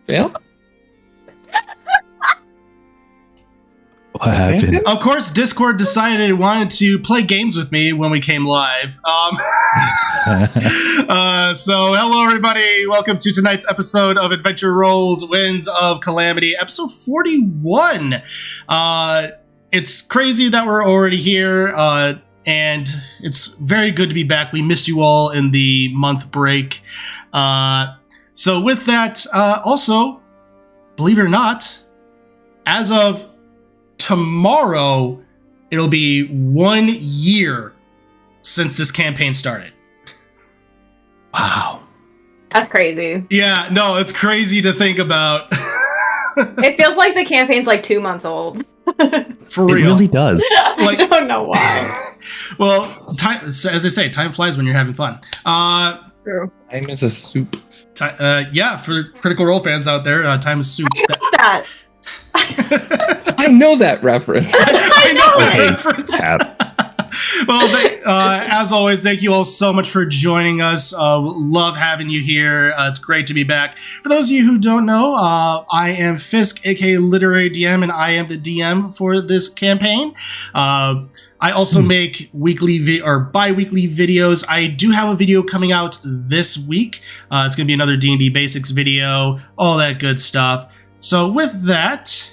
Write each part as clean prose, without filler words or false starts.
Fail? What happened? Of course, Discord decided it wanted to play games with me when we came live. So hello, everybody. Welcome to tonight's episode of Adventure Rolls Winds of Calamity, episode 41. It's crazy that we're already here, and it's very good to be back. We missed you all in the month break. So with that, also, believe it or not, as of tomorrow, it'll be 1 year since this campaign started. Wow. That's crazy. Yeah, no, it's crazy to think about. It feels like the campaign's like 2 months old. For real. It really does. I don't know why. Well, time, as they say, time flies when you're having fun. True. Time is a soup. Yeah, for Critical Role fans out there, time is soup. That. I know that reference. I know that reference. Well, as always, thank you all so much for joining us. Love having you here. It's great to be back. For those of you who don't know, I am Fisk, aka Literary DM, and I am the DM for this campaign. I also make weekly or bi-weekly videos. I do have a video coming out this week. It's going to be another D&D Basics video, all that good stuff. So with that,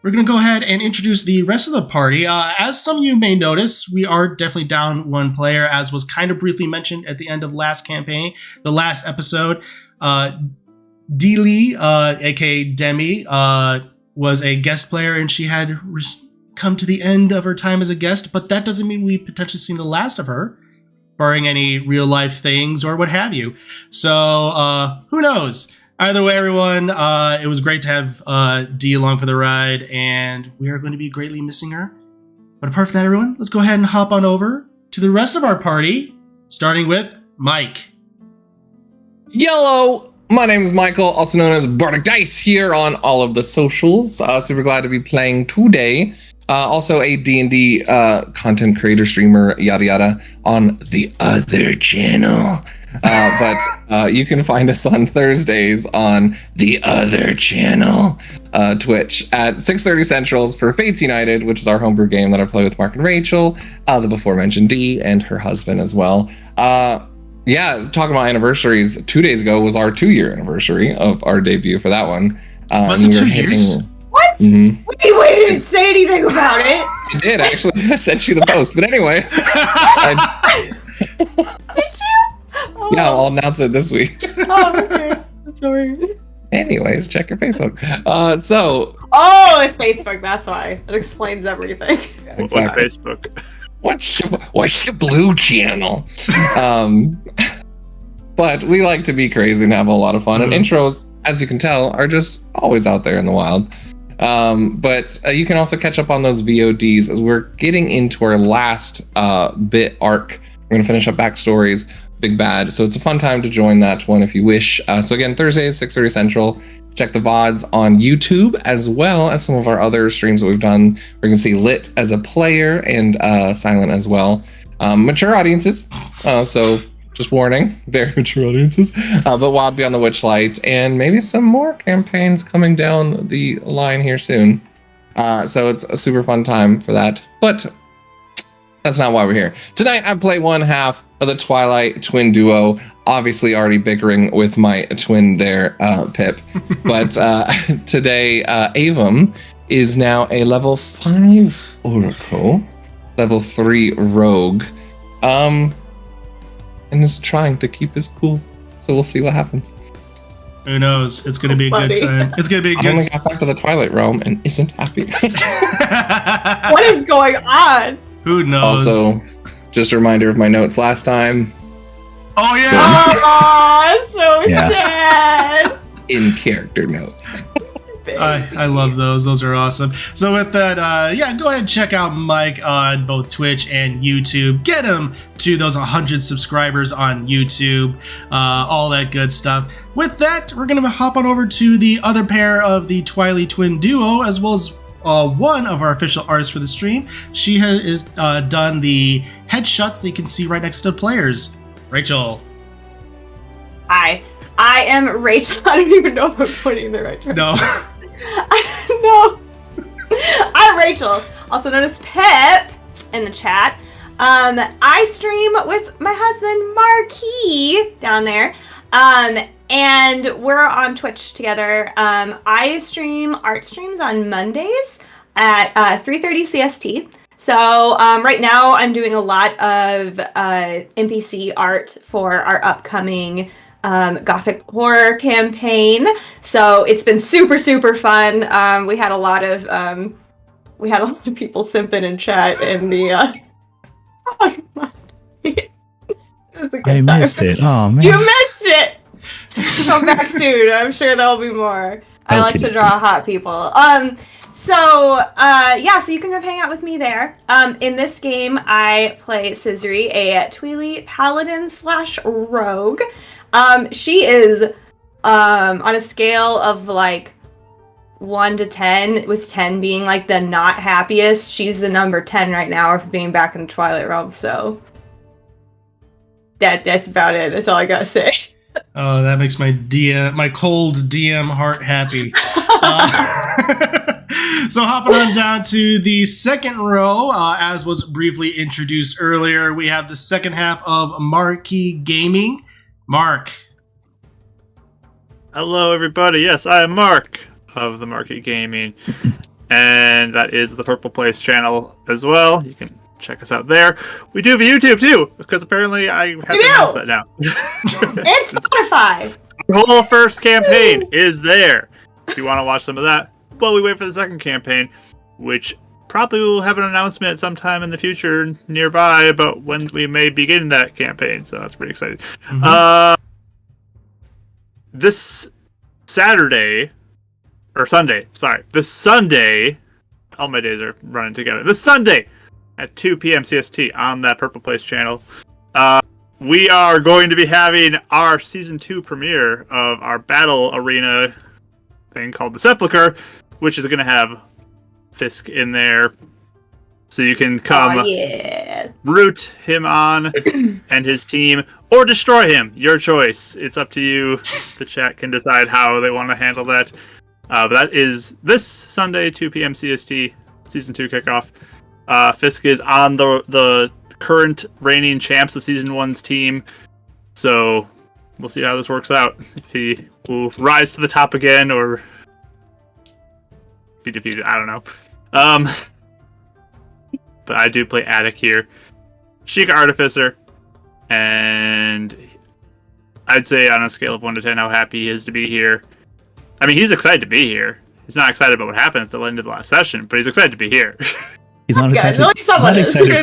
we're going to go ahead and introduce the rest of the party. As some of you may notice, we are definitely down one player, as was kind of briefly mentioned at the end of last campaign, the last episode. Deely, aka Demi, was a guest player, and she had come to the end of her time as a guest, but that doesn't mean we potentially seen the last of her, barring any real life things or what have you. So who knows? Either way, everyone, it was great to have Dee along for the ride, and we are going to be greatly missing her. But apart from that, everyone, let's go ahead and hop on over to the rest of our party, starting with Mike. Yellow! My name is Michael, also known as Bardic Dice, here on all of the socials. Super glad to be playing today. Also a D&D content creator, streamer, yada yada, on the other channel. But you can find us on Thursdays on the other channel, Twitch, at 6:30 Centrals for Fates United, which is our homebrew game that I play with Mark and Rachel, the before-mentioned Dee and her husband as well. Yeah, talking about anniversaries, 2 days ago was our 2-year anniversary of our debut for that one. Was it 2 years? What? Mm-hmm. Wait, you didn't say anything about it. I did, actually. I sent you the post. But anyway. Did you? Oh. Yeah, I'll announce it this week. Oh, okay. Sorry. Anyways, check your Facebook. Oh, it's Facebook. That's why. It explains everything. Yeah, What's exactly. Facebook? What's the blue channel? But we like to be crazy and have a lot of fun. And intros, as you can tell, are just always out there in the wild. But you can also catch up on those VODs as we're getting into our last bit arc. We're going to finish up backstories, Big Bad. So it's a fun time to join that one if you wish. So again, Thursdays, 6:30 Central. Check the VODs on YouTube, as well as some of our other streams that we've done. We can see Lit as a player and Silent as well. Mature audiences. So just warning, very mature audiences. But Wild Beyond the Witchlight, and maybe some more campaigns coming down the line here soon. So it's a super fun time for that. But that's not why we're here. Tonight, I play one half of the Twilight twin duo. Obviously, already bickering with my twin there, Pip. But today, Avum is now a level 5 Oracle, level 3 Rogue, and is trying to keep his cool. So we'll see what happens. Who knows? It's going to be a good time. It's going to be a I good only got back to the Twilight Realm and isn't happy. What is going on? Who knows? Also, just a reminder of my notes last time. Oh, yeah. Oh, so Yeah. sad. In character notes. I love those. Those are awesome. So with that, yeah, go ahead and check out Mike on both Twitch and YouTube. Get him to those 100 subscribers on YouTube. All that good stuff. With that, we're going to hop on over to the other pair of the Twilight Twin duo, as well as one of our official artists for the stream. She has done the headshots that you can see right next to the players. Rachel. Hi. I am Rachel. I don't even know if I'm putting the right term. No. No. I'm Rachel, also known as Pip in the chat. I stream with my husband Marquis down there. And we're on Twitch together. I stream art streams on Mondays at 3:30 CST. So right now I'm doing a lot of NPC art for our upcoming Gothic horror campaign. So it's been super, super fun. We had a lot of people simping in chat in the I missed it. Oh man. You missed it! Come back soon. I'm sure there'll be more. I like to draw hot people. So you can come hang out with me there. In this game, I play Scissory, a Twilight Paladin / rogue. She is, on a scale of, like, 1 to 10, with 10 being, like, the not happiest, she's the number 10 right now for being back in the Twilight Realm, so... That's about it. That's all I gotta say. Oh, that makes my cold DM heart happy. So hopping on down to the second row, as was briefly introduced earlier, we have the second half of Marquee Gaming. Mark. Hello, everybody. Yes, I am Mark of the Marquee Gaming, and that is the Purple Place channel as well. You can check us out there. We do have a YouTube too, because apparently I have to announce that now. It's Spotify. Our whole first campaign is there. If you want to watch some of that, well, we wait for the second campaign, which probably will have an announcement at some time in the future nearby about when we may begin that campaign. So that's pretty exciting. Mm-hmm. This Saturday, or Sunday, sorry, this Sunday, all my days are running together. This Sunday at 2 p.m. CST on that Purple Place channel, we are going to be having our Season 2 premiere of our battle arena thing called the Sepulchre, which is going to have Fisk in there. So you can come root him on and his team, or destroy him. Your choice. It's up to you. The chat can decide how they want to handle that. But that is this Sunday, 2 p.m. CST, Season 2 kickoff. Fisk is on the current reigning champs of Season 1's team. So we'll see how this works out. If he will rise to the top again or be defeated. I don't know. But I do play Attic here. Sheikah Artificer. And I'd say on a scale of 1 to 10 how happy he is to be here. I mean, he's excited to be here. He's not excited about what happened at the end of the last session, but he's excited to be here. He's not excited, for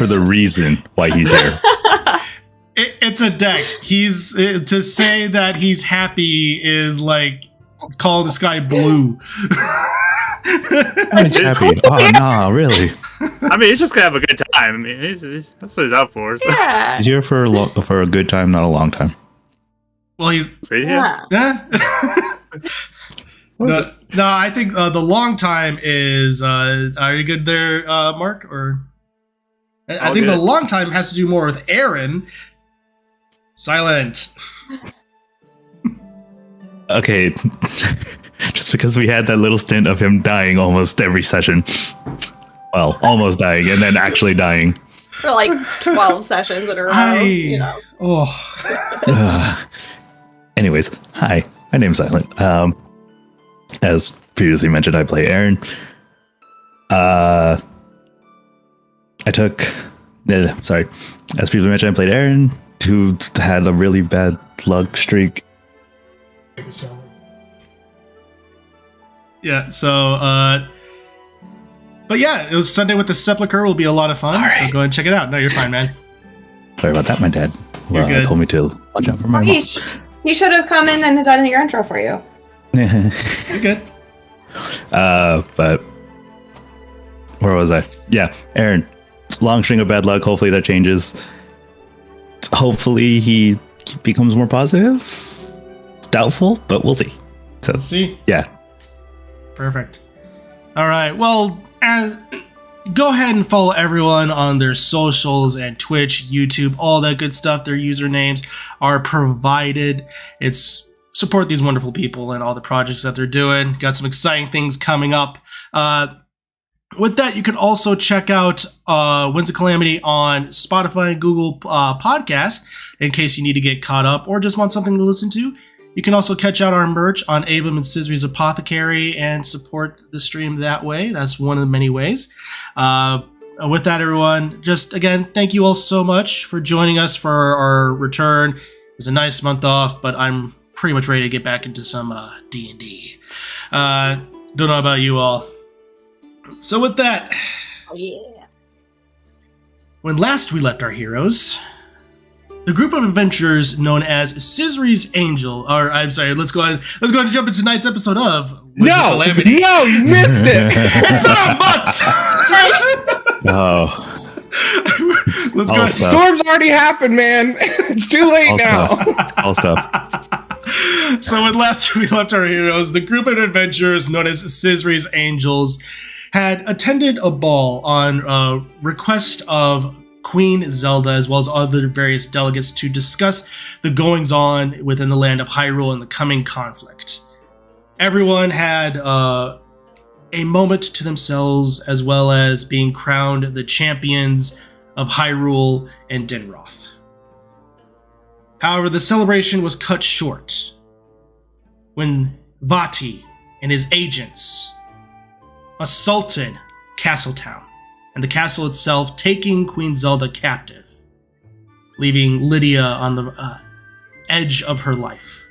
the reason why he's here. It's a deck. He's to say that he's happy is like calling the sky blue. I'm happy. Oh no, really? I mean, he's just gonna have a good time. I mean, that's what he's out for. So. Yeah. He's here for a good time, not a long time. Well, he's yeah. No, I think the long time is. Are you good there, Mark? Or I think the long time has to do more with Aaron. Silent. Okay, just because we had that little stint of him dying almost every session. Well, almost dying, and then actually dying. For like 12 sessions in a row, you know. Oh. Anyways, hi, my name's Silent. As previously mentioned, I play Aaron. As previously mentioned, I played Aaron, who had a really bad luck streak. Yeah, so, but yeah, it was Sunday with the Sepulchre will be a lot of fun, so go ahead and check it out. No, you're fine, man. Sorry about that, my dad. Told me to watch out for my mom. He should have come in and done your intro for you. You're good. But where was I? Yeah, Aaron. Long string of bad luck. Hopefully that changes. Hopefully he becomes more positive. Doubtful, but we'll see. So see, yeah, perfect. All right. Well, go ahead and follow everyone on their socials and Twitch, YouTube, all that good stuff. Their usernames are provided. It's support these wonderful people and all the projects that they're doing. Got some exciting things coming up. With that, you can also check out Winds of Calamity on Spotify and Google Podcast in case you need to get caught up or just want something to listen to. You can also catch out our merch on Avum and Scissory's Apothecary and support the stream that way. That's one of the many ways. With that, everyone, just again, thank you all so much for joining us for our return. It was a nice month off, but I'm pretty much ready to get back into some D&D. Don't know about you all. So with that, when last we left our heroes, the group of adventurers known as Scissory's Angel, or I'm sorry, let's go ahead and jump into tonight's episode of Winds of Calamity. No, you missed it. It's been a month. Oh, Let's all go. stuff. Storm's already happened, man. It's too late All now. stuff. All stuff. So when last we left our heroes, the group of adventurers known as Scissory's Angels had attended a ball on request of Queen Zelda, as well as other various delegates, to discuss the goings-on within the land of Hyrule and the coming conflict. Everyone had a moment to themselves, as well as being crowned the champions of Hyrule and Dinroth. However, the celebration was cut short when Vaati and his agents assaulted Castletown, and the castle itself, taking Queen Zelda captive, leaving Lydia on the edge of her life.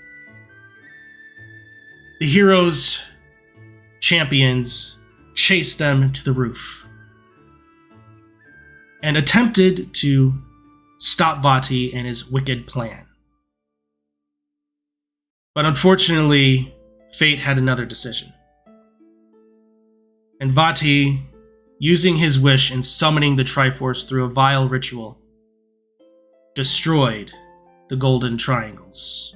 The heroes, champions, chased them to the roof and attempted to stop Vaati and his wicked plan. But unfortunately, fate had another decision. And Vaati, using his wish and summoning the Triforce through a vile ritual, destroyed the Golden Triangles.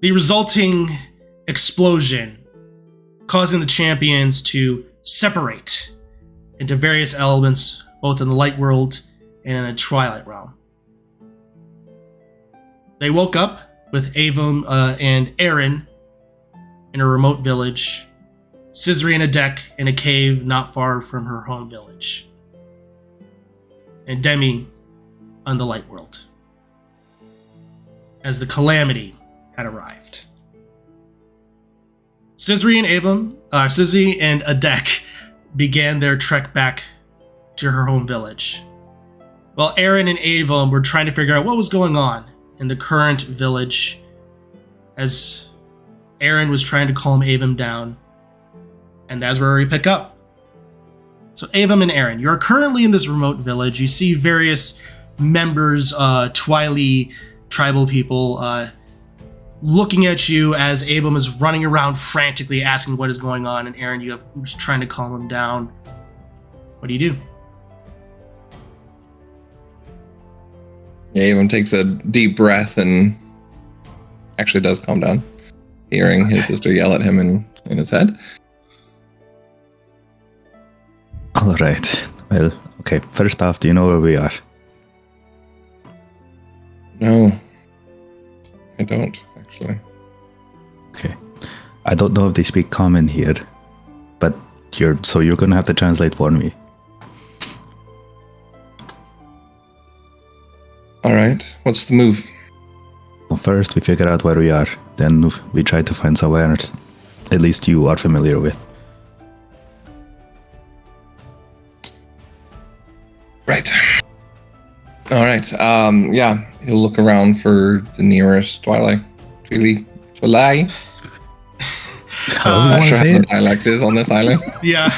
The resulting explosion causing the champions to separate into various elements, both in the Light World and in the Twilight Realm. They woke up with Avum and Aaron in a remote village, Scissory in a deck in a cave not far from her home village, and Demi on the Light World, as the Calamity had arrived. Scissory and Scissory and Adek began their trek back to her home village, while Aaron and Avum were trying to figure out what was going on in the current village, as Aaron was trying to calm Avum down. And that's where we pick up. So Avum and Aaron, you're currently in this remote village. You see various members, Twilight tribal people, looking at you as Avum is running around frantically asking what is going on, and Aaron, you're just trying to calm him down. What do you do? Avum takes a deep breath and actually does calm down, hearing his sister yell at him in his head. All right. Well, okay. First off, do you know where we are? No, I don't, actually. Okay. I don't know if they speak common here, but you're gonna have to translate for me. All right, what's the move? Well, first we figure out where we are, then we try to find somewhere at least you are familiar with. Right. All right. Yeah, he'll look around for the nearest Twilight. Twilight. Not sure how the dialect is on this island. Yeah.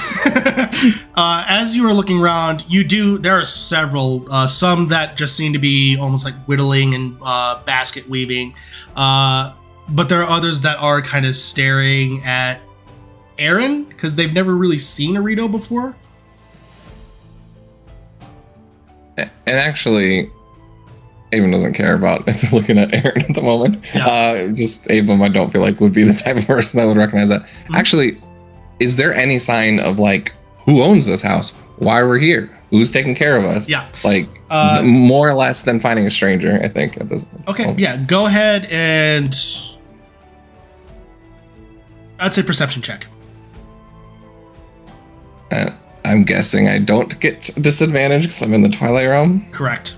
As you are looking around, there are several, some that just seem to be almost like whittling and basket weaving. But there are others that are kind of staring at Aaron because they've never really seen a Rito before. And actually, Avon doesn't care about if they're looking at Aaron at the moment. Yeah. Just Avon, I don't feel like would be the type of person that would recognize that. Mm-hmm. Actually, is there any sign of like who owns this house? why we're here. Who's taking care of us? Yeah. Like more or less than finding a stranger, I think. At this Okay, point. yeah. Go ahead and I'd say perception check. I'm guessing I don't get disadvantage because I'm in the Twilight Realm. Correct.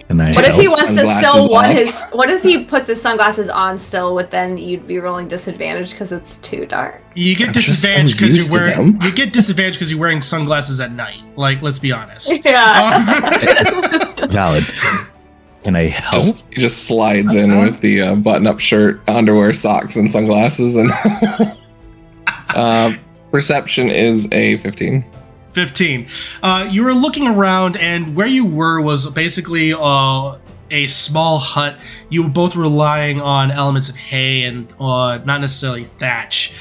What if he wants to still Sunglasses what if he puts his sunglasses on still, but then you'd be rolling disadvantage because it's too dark? You get I'm just disadvantage so because used you're to wearing. them. You get disadvantage because you're wearing sunglasses at night. Like, let's be honest. Yeah. Valid. Can I help? He just slides in with the button-up shirt, underwear, socks, and sunglasses. And perception is a 15. 15. You were looking around, and where you were was basically a small hut. You were both relying on elements of hay and not necessarily thatch.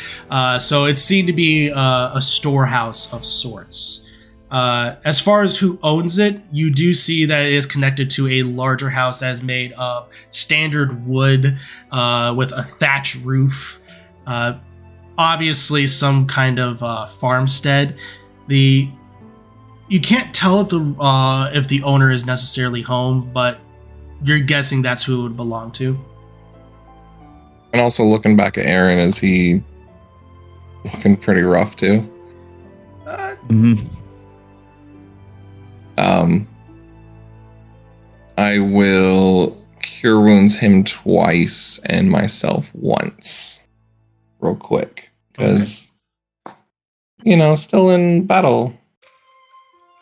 So it seemed to be a storehouse of sorts. As far as who owns it, you do see that it is connected to a larger house that is made of standard wood with a thatch roof. Obviously, some kind of farmstead. You can't tell if the owner is necessarily home, but you're guessing that's who it would belong to. And also looking back at Aaron, is he looking pretty rough too? I will cure wounds him twice and myself once, real quick, because still in battle,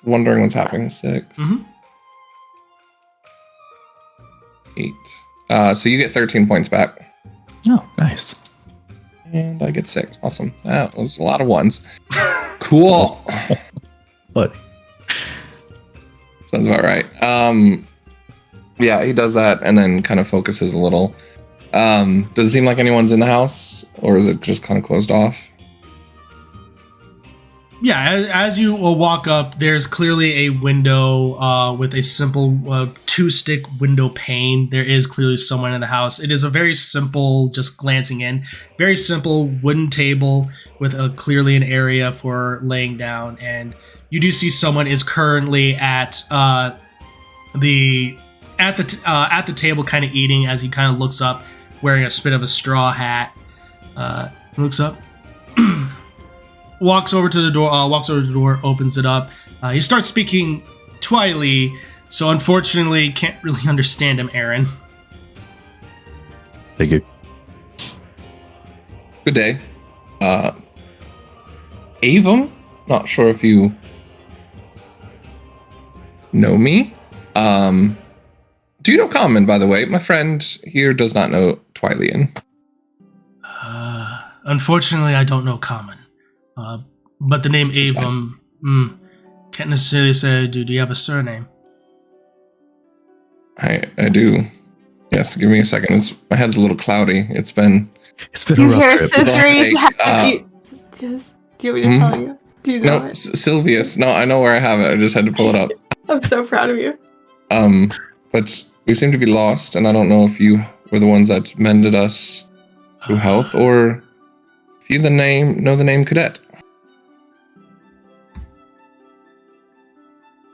wondering what's happening. 6, 8. So you get 13 points back. Oh, nice. And I get 6. Awesome. That was a lot of ones. Cool. What? Sounds about right. Yeah, he does that and then kind of focuses a little. Does it seem like anyone's in the house, or is it just kind of closed off? Yeah, as you walk up, there's clearly a window with a simple 2-stick window pane. There is clearly someone in the house. It is a very simple, just glancing in, very simple wooden table with clearly an area for laying down. And you do see someone is currently at the table, kind of eating. As he kind of looks up, wearing a bit of a straw hat. Looks up. Walks over to the door, opens it up. He starts speaking Twilight, so unfortunately can't really understand him, Aaron. Thank you. Good day. Avum? Not sure if you know me. Do you know Common, by the way? My friend here does not know Twilian. Unfortunately, I don't know Common. But the name Avum, can't necessarily say I do. Do you have a surname? I do. Yes, give me a second. My head's a little cloudy. It's been a rough trip. Do you want me to tell you? Do you know it? Silvius. No, I know where I have it. I just had to pull it up. I'm so proud of you. But we seem to be lost, and I don't know if you were the ones that mended us to health, or if you know the name Cadet.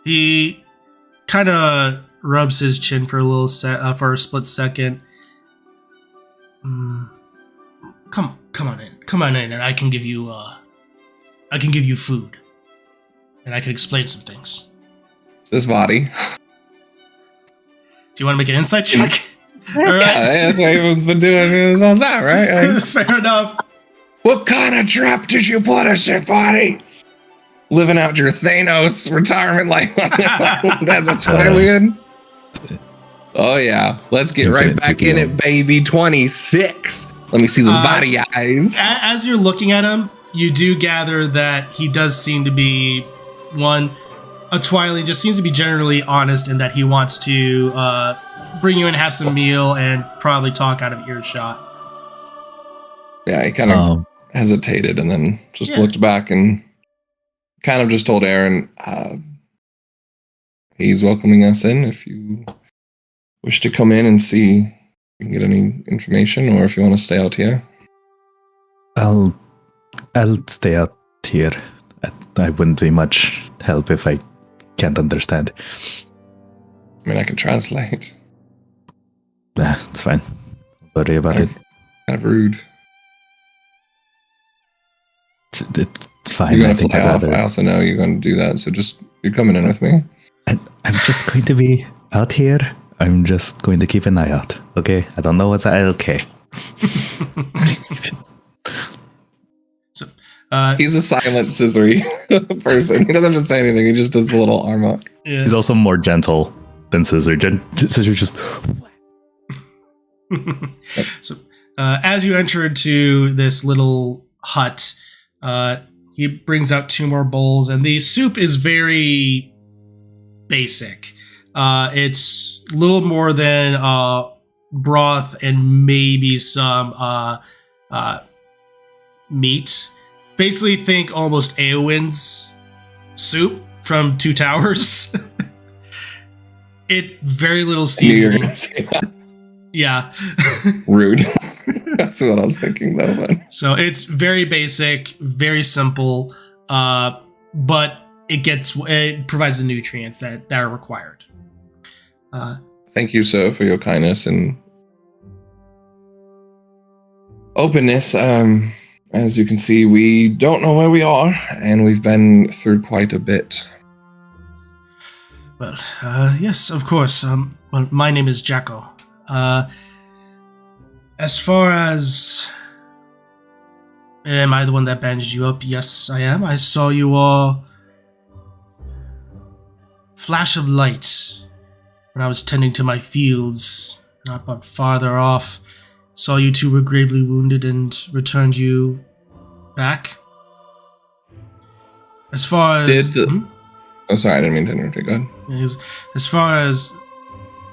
He kind of rubs his chin for a split second. Come on in, and I can give you food, and I can explain some things. This is Vaati. Do you want to make an insight check? All right. Yeah, that's what everyone's been doing this whole time, right? Fair enough. What kind of trap did you put us in, Vaati? Living out your Thanos retirement life as a Twilian? Oh yeah, let's get right back in it, baby. 26. Let me see those body eyes. As you're looking at him, you do gather that he does seem to be a Twilight. Just seems to be generally honest in that he wants to bring you in, have some meal, and probably talk out of earshot. Yeah, he kind of hesitated and then just looked back and kind of just told Aaron he's welcoming us in if you wish to come in and see if you can get any information, or if you want to stay out here. I'll stay out here. I wouldn't be much help if I can't understand. I mean, I can translate. It's fine. Don't worry about it. Kind of rude. It's fine. You're going to fly off. I also know you're going to do that. So you're coming in with me. I'm just going to be out here. I'm just going to keep an eye out. Okay? I don't know what's okay. So, He's a silent scissory person. He doesn't have to say anything. He just does the little arm up. Yeah. He's also more gentle than Scissor. Scissor just... So, as you enter into this little hut, he brings out 2 more bowls, and the soup is very basic. It's a little more than broth and maybe some meat. Basically, think almost Eowyn's soup from Two Towers. It very little seasoning. Yeah. Rude. That's what I was thinking, though. But. So it's very basic, very simple, but it provides the nutrients that are required. Thank you, sir, for your kindness and openness. As you can see, we don't know where we are, and we've been through quite a bit. Well, yes, of course. Well, my name is Jacko. As far as... Am I the one that bandaged you up? Yes, I am. I saw you all... Flash of light. When I was tending to my fields, not but farther off. Saw you 2 were gravely wounded and returned you back. As far as... Oh, sorry, I didn't mean to interrupt you. Go ahead. As far as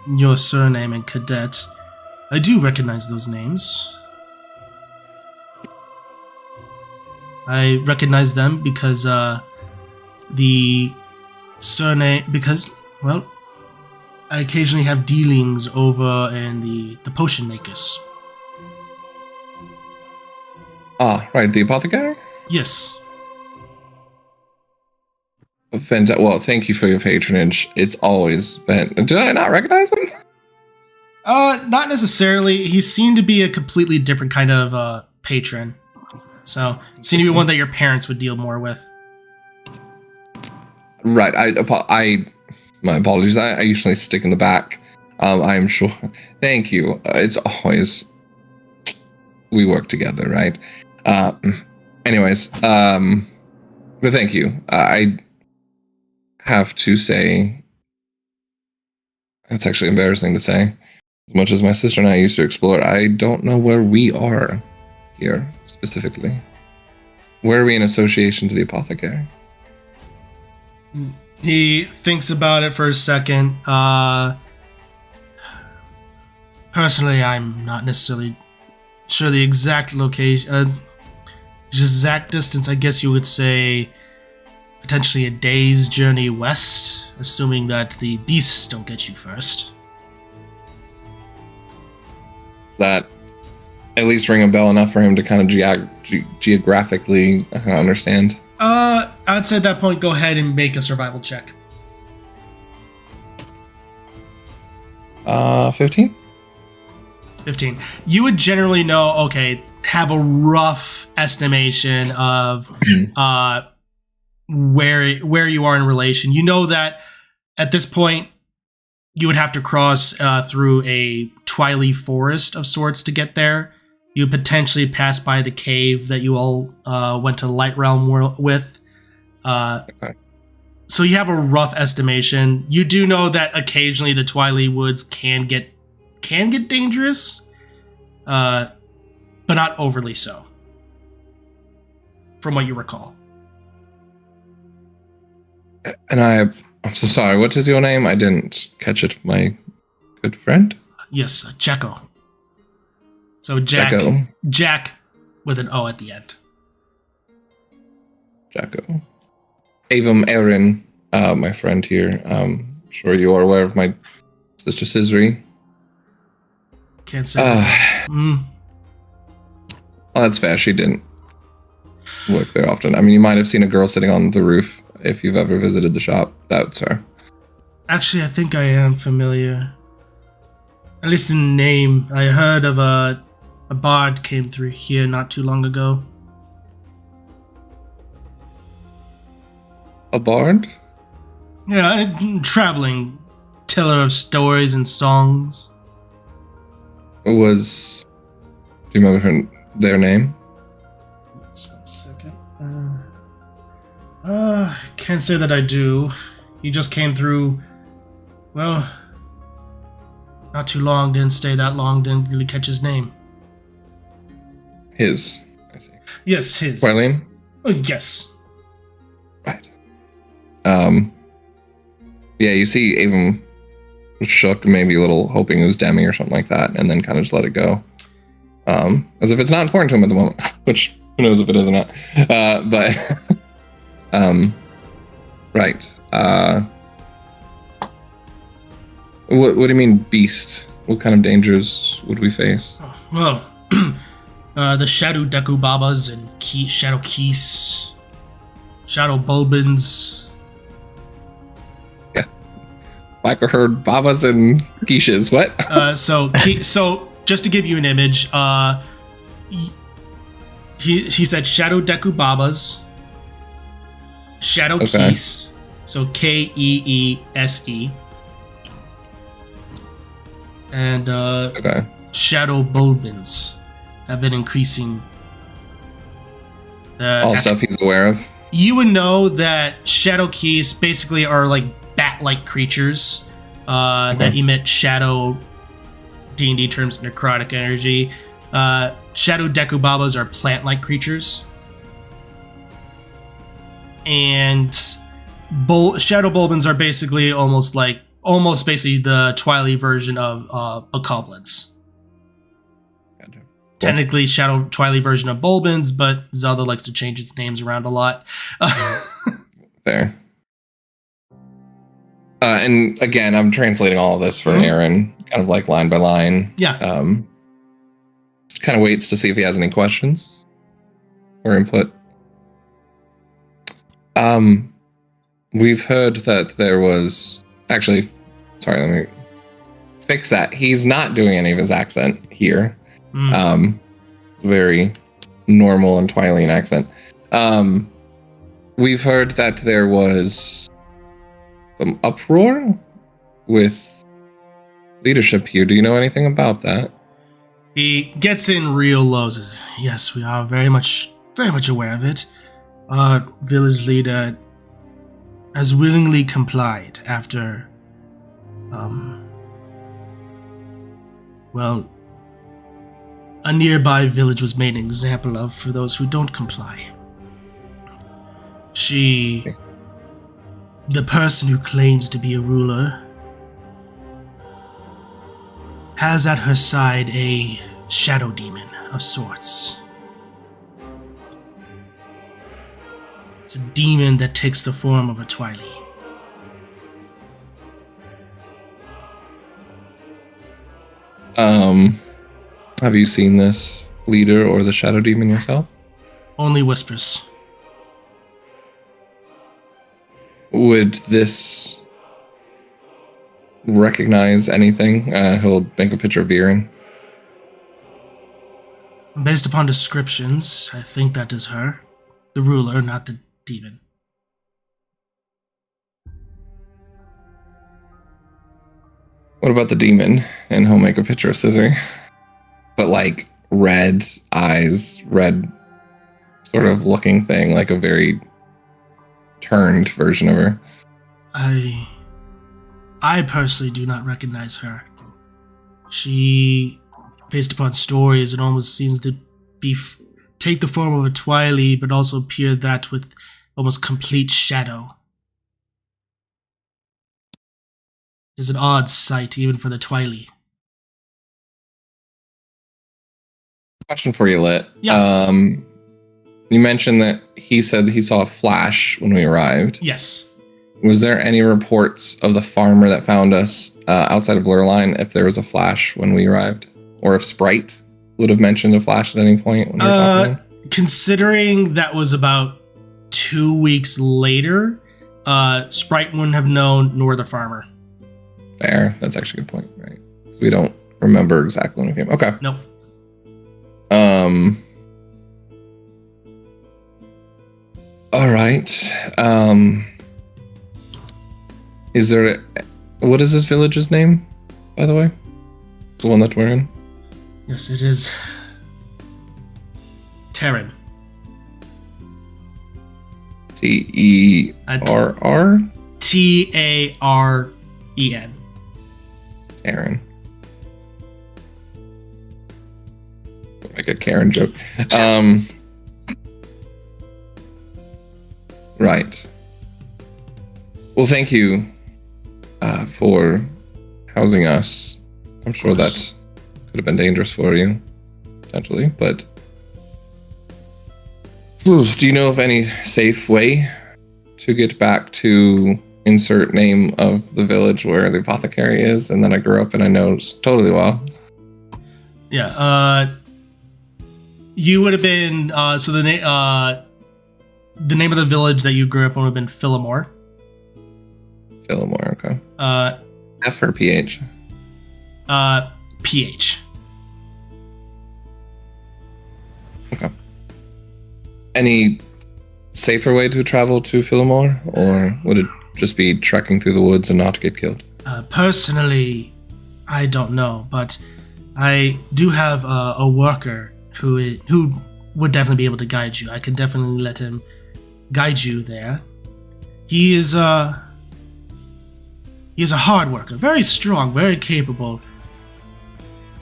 your surname and cadet, I do recognize those names. I recognize them because the surname... Because, well, I occasionally have dealings over in the potion makers. Ah, right, the apothecary? Yes. Well, thank you for your patronage. It's always been... Did I not recognize him? Not necessarily. He seemed to be a completely different kind of patron. So, seemed to be one that your parents would deal more with. Right, my apologies. I usually stick in the back. I'm sure... Thank you. It's always... We work together, right? Anyways, but thank you. I have to say, it's actually embarrassing to say, as much as my sister and I used to explore, I don't know where we are here specifically. Where are we in association to the apothecary? He thinks about it for a second. Personally, I'm not necessarily sure the exact location. Exact distance, I guess you would say potentially a day's journey west, assuming that the beasts don't get you first. That at least ring a bell enough for him to kind of geographically understand. I'd say at that point, go ahead and make a survival check. 15? 15. You would generally know, okay, have a rough estimation of where you are in relation. You know that at this point, you would have to cross through a twily forest of sorts to get there. You potentially pass by the cave that you all went to Light Realm with. Okay. So you have a rough estimation. You do know that occasionally the twily woods can get dangerous, but not overly so, from what you recall. And I'm so sorry. What is your name? I didn't catch it, my good friend. Yes, Jacko. So Jack, Jacko. Jack with an O at the end. Jacko. Avum Erin, my friend here. Sure you are aware of my sister Scissory. Can't say. Oh, that's fair. She didn't work there often. I mean, you might have seen a girl sitting on the roof if you've ever visited the shop. That's her. Actually, I think I am familiar. At least in name. I heard of a bard came through here not too long ago. A bard? Yeah, a traveling teller of stories and songs. Do you remember their name? Just 1 second. Can't say that I do. He just came through, well, not too long, didn't stay that long, didn't really catch his name. His, I see. Yes, his. Marlene? Oh, yes. Right. Yeah, you see Avon shook, maybe a little, hoping it was Demi or something like that, and then kind of just let it go. As if it's not important to him at the moment, which who knows if it is or not. Right. What do you mean, beast? What kind of dangers would we face? Well, the Shadow Deku Babas and Shadow Keese, Shadow Bulbins. Yeah. Like I heard Babas and Quiches. What? So just to give you an image, he said Shadow Deku Babas, Shadow Keese, so Keese, and Shadow Bulbins have been increasing. All stuff he's aware of. You would know that Shadow Keys basically are like bat-like creatures that emit shadow. D&D terms, necrotic energy. Shadow Dekubabas are plant-like creatures, and Shadow Bulbins are basically almost basically the Twilight version of bokoblins. Gotcha. Technically, Shadow Twilight version of Bulbins, but Zelda likes to change its names around a lot. Fair. And again, I'm translating all of this for Aaron, kind of like line by line. Yeah. Just kind of waits to see if he has any questions or input. We've heard that there was actually. Sorry, let me fix that. He's not doing any of his accent here. Very normal and Twilight accent. We've heard that there was some uproar with leadership here. Do you know anything about that? He gets in real low. Says, yes, we are very much aware of it. Our village leader has willingly complied after, a nearby village was made an example of for those who don't comply. The person who claims to be a ruler, has at her side a shadow demon of sorts. It's a demon that takes the form of a Twilight. Have you seen this leader or the shadow demon yourself? Only whispers. Would this recognize anything? He'll make a picture of Viren. Based upon descriptions, I think that is her. The ruler, not the demon. What about the demon? And he'll make a picture of Scissor. But like red eyes, red sort of looking thing, like a very turned version of her. I personally do not recognize her. She, based upon stories, it almost seems to be take the form of a Twilight, but also appear that with almost complete shadow. It's an odd sight, even for the Twilight. Question for you, Lit. Yeah. You mentioned that he said he saw a flash when we arrived. Yes. Was there any reports of the farmer that found us outside of Lurline if there was a flash when we arrived? Or if Sprite would have mentioned a flash at any point when we were talking to him? considering that was about 2 weeks later, Sprite wouldn't have known, nor the farmer. Fair. That's actually a good point, right? So we don't remember exactly when it came. Okay. Nope. All right. Is there? What is this village's name, by the way? The one that we're in. Yes, it is. Terran. T-E-R-R? T-A-R-E-N. Aaron. Like a Karen joke. Right. Well, thank you for housing us. I'm sure that could have been dangerous for you, potentially, but do you know of any safe way to get back to insert name of the village where the apothecary is and then I grew up and I know totally well? Yeah, you would have been, so the name of the village that you grew up in would have been Philomore. Philomore, okay. F or PH? PH. Okay. Any safer way to travel to Philomore, or would it just be trekking through the woods and not get killed? Personally, I don't know, but I do have a worker who would definitely be able to guide you. I can definitely let him guide you there. He is a hard worker, very strong, very capable.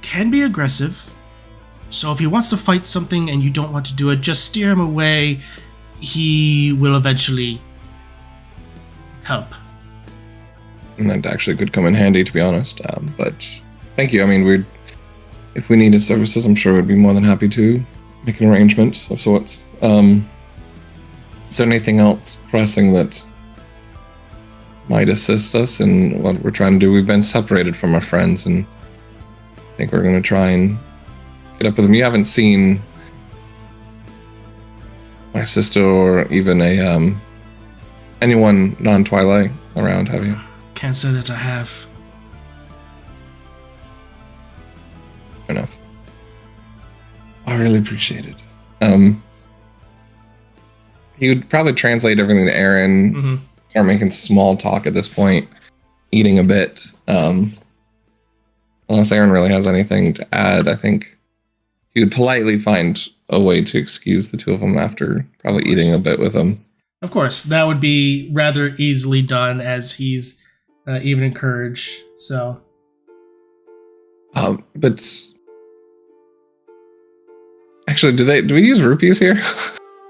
Can be aggressive. So if he wants to fight something and you don't want to do it, just steer him away. He will eventually help. And that actually could come in handy, to be honest. But thank you. I mean, if we need his services, I'm sure we'd be more than happy to make an arrangement of sorts. Is there anything else pressing that might assist us in what we're trying to do? We've been separated from our friends, and I think we're going to try and get up with them. You haven't seen my sister or even anyone non-Twilight around, have you? Can't say that I have. Fair enough. I really appreciate it. He would probably translate everything to Aaron, start making small talk at this point, eating a bit. Unless Aaron really has anything to add, I think he would politely find a way to excuse the two of them after probably eating a bit with them. Of course, that would be rather easily done, as he's even encouraged. So, but actually, do we use rupees here?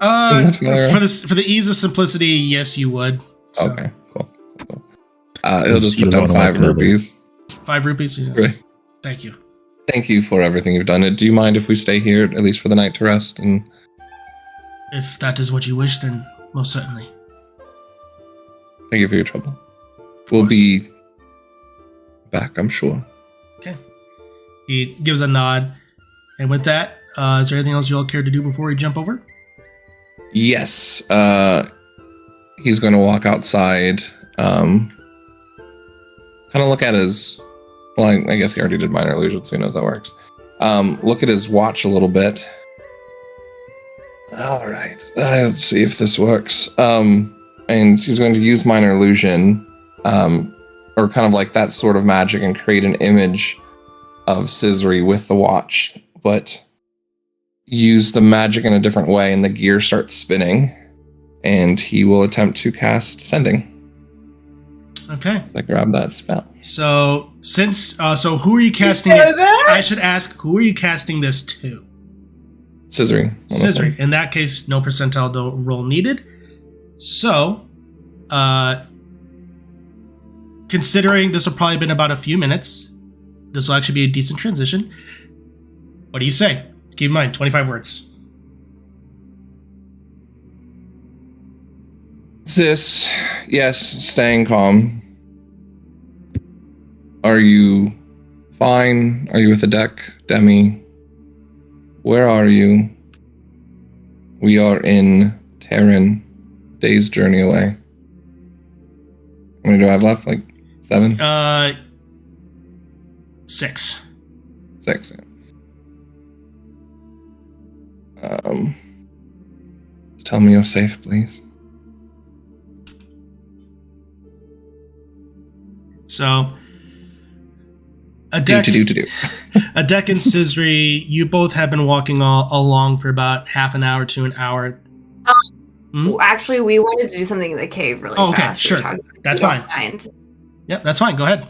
For the ease of simplicity, yes, you would. So. Okay, cool. He'll just put down 5 rupees. 5 rupees. Great. Thank you. Thank you for everything you've done. Do you mind if we stay here at least for the night to rest? And if that is what you wish, then most certainly. Thank you for your trouble. We'll be back, I'm sure. Okay. He gives a nod. And with that, is there anything else you all care to do before we jump over? Yes. He's going to walk outside. Kind of look at his... Well, I guess he already did minor illusions, so he knows that works. Look at his watch a little bit. All right. Let's see if this works. And he's going to use minor illusion, or kind of like that sort of magic, and create an image of Scissory with the watch, but use the magic in a different way, and the gear starts spinning, and he will attempt to cast Sending. Okay. I grab that spell. So, so who are you casting it? I should ask, who are you casting this to? Scissory. Scissory. In that case, no percentile roll needed. So, considering this will probably been about a few minutes, this will actually be a decent transition. What do you say? Keep in mind, 25 words. Sis, yes, staying calm. Are you fine? Are you with the deck, Demi? Where are you? We are in Terran, day's journey away. How many do I have left? Like 7? 6. 6. Tell me you're safe, please. So, Adek and Sizri, you both have been walking along for about half an hour to an hour. Actually, we wanted to do something in the cave really fast. Okay, sure. That's fine. Yep, that's fine. Go ahead.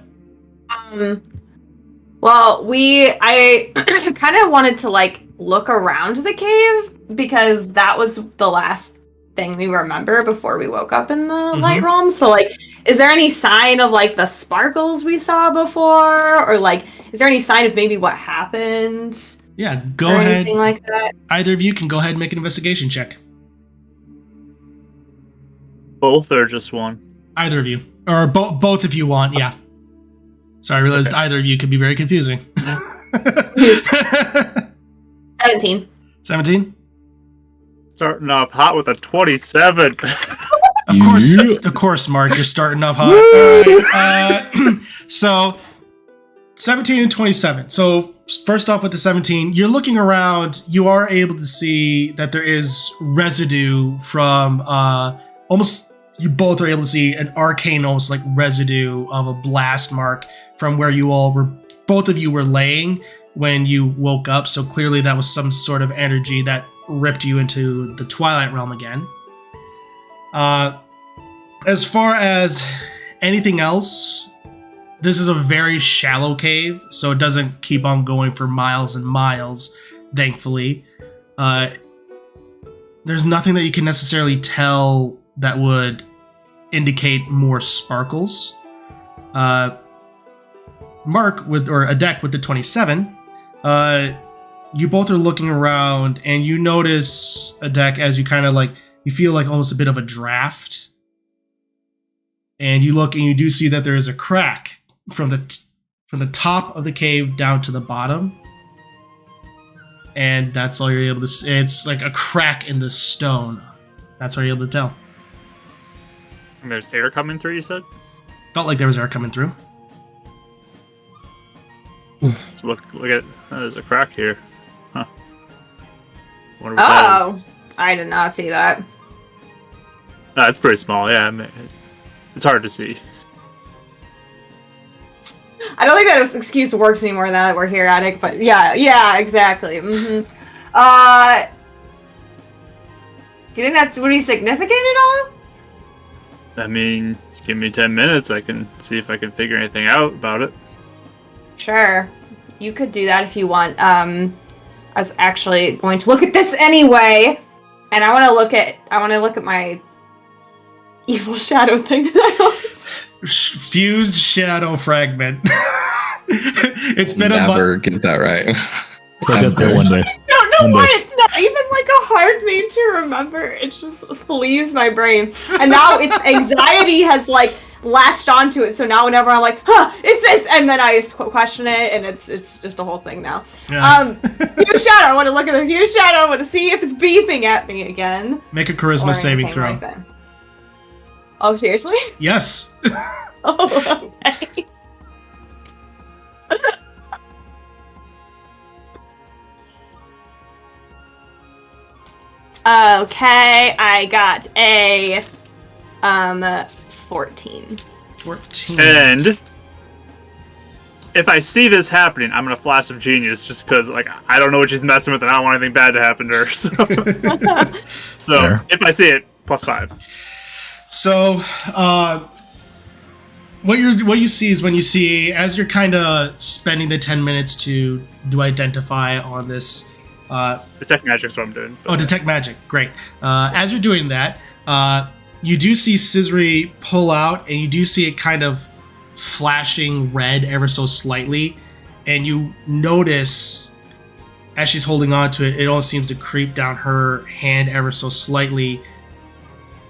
Well, I kind of wanted to like look around the cave because that was the last thing we remember before we woke up in the light realm. So like, is there any sign of like the sparkles we saw before, or like, is there any sign of maybe what happened? Yeah, go ahead. Anything like that? Either of you can go ahead and make an investigation check. Both or just one? Either of you, or both if you want. Yeah. Sorry, I realized either of you could be very confusing. 17. 17? Starting off hot with a 27. Of course, Mark, you're starting off hot. All right, so, 17 and 27. So, first off with the 17, you're looking around, you are able to see that there is residue from almost, you both are able to see an arcane, almost like residue of a blast mark from where you all were, both of you were laying when you woke up. So clearly that was some sort of energy that ripped you into the Twilight Realm again. As far as anything else, this is a very shallow cave, so it doesn't keep on going for miles and miles, thankfully. There's nothing that you can necessarily tell that would indicate more sparkles. Mark or Adek with the 27, you both are looking around and you notice, Adek, as you kind of like, you feel like almost a bit of a draft. And you look and you do see that there is a crack from the top of the cave down to the bottom. And that's all you're able to see. It's like a crack in the stone. That's all you're able to tell. And there's air coming through, you said? Felt like there was air coming through. So look at there's a crack here. Huh. Wonder what that is. I did not see that. It's pretty small, yeah. I mean, it's hard to see. I don't think that excuse works anymore now that we're here, Attic, but yeah, exactly. Do you think that's pretty significant at all? I mean, give me 10 minutes, I can see if I can figure anything out about it. Sure. You could do that if you want. I was actually going to look at this anyway, and I want to look at my evil shadow thing that I lost. Fused shadow fragment. It's been never get that right. I'll get there one day. I don't know why it's not even like a hard name to remember. It just leaves my brain, and now its anxiety has like latched onto it. So now whenever I'm like, it's this, and then I just question it, and it's just a whole thing now. Yeah. Fused shadow. I want to look at the fused shadow. I want to see if it's beeping at me again. Make a charisma saving throw. Like that. Oh, seriously? Yes. Oh, okay. Okay, I got a 14. 14. And if I see this happening, I'm gonna flash of genius just because, like, I don't know what she's messing with, and I don't want anything bad to happen to her. So if I see it, +5. So, what you see is when you see, as you're kind of spending the 10 minutes to identify on this. Detect magic's what I'm doing. Oh, detect magic, great. As you're doing that, you do see Sizri pull out, and you do see it kind of flashing red ever so slightly, and you notice as she's holding on to it, it all seems to creep down her hand ever so slightly.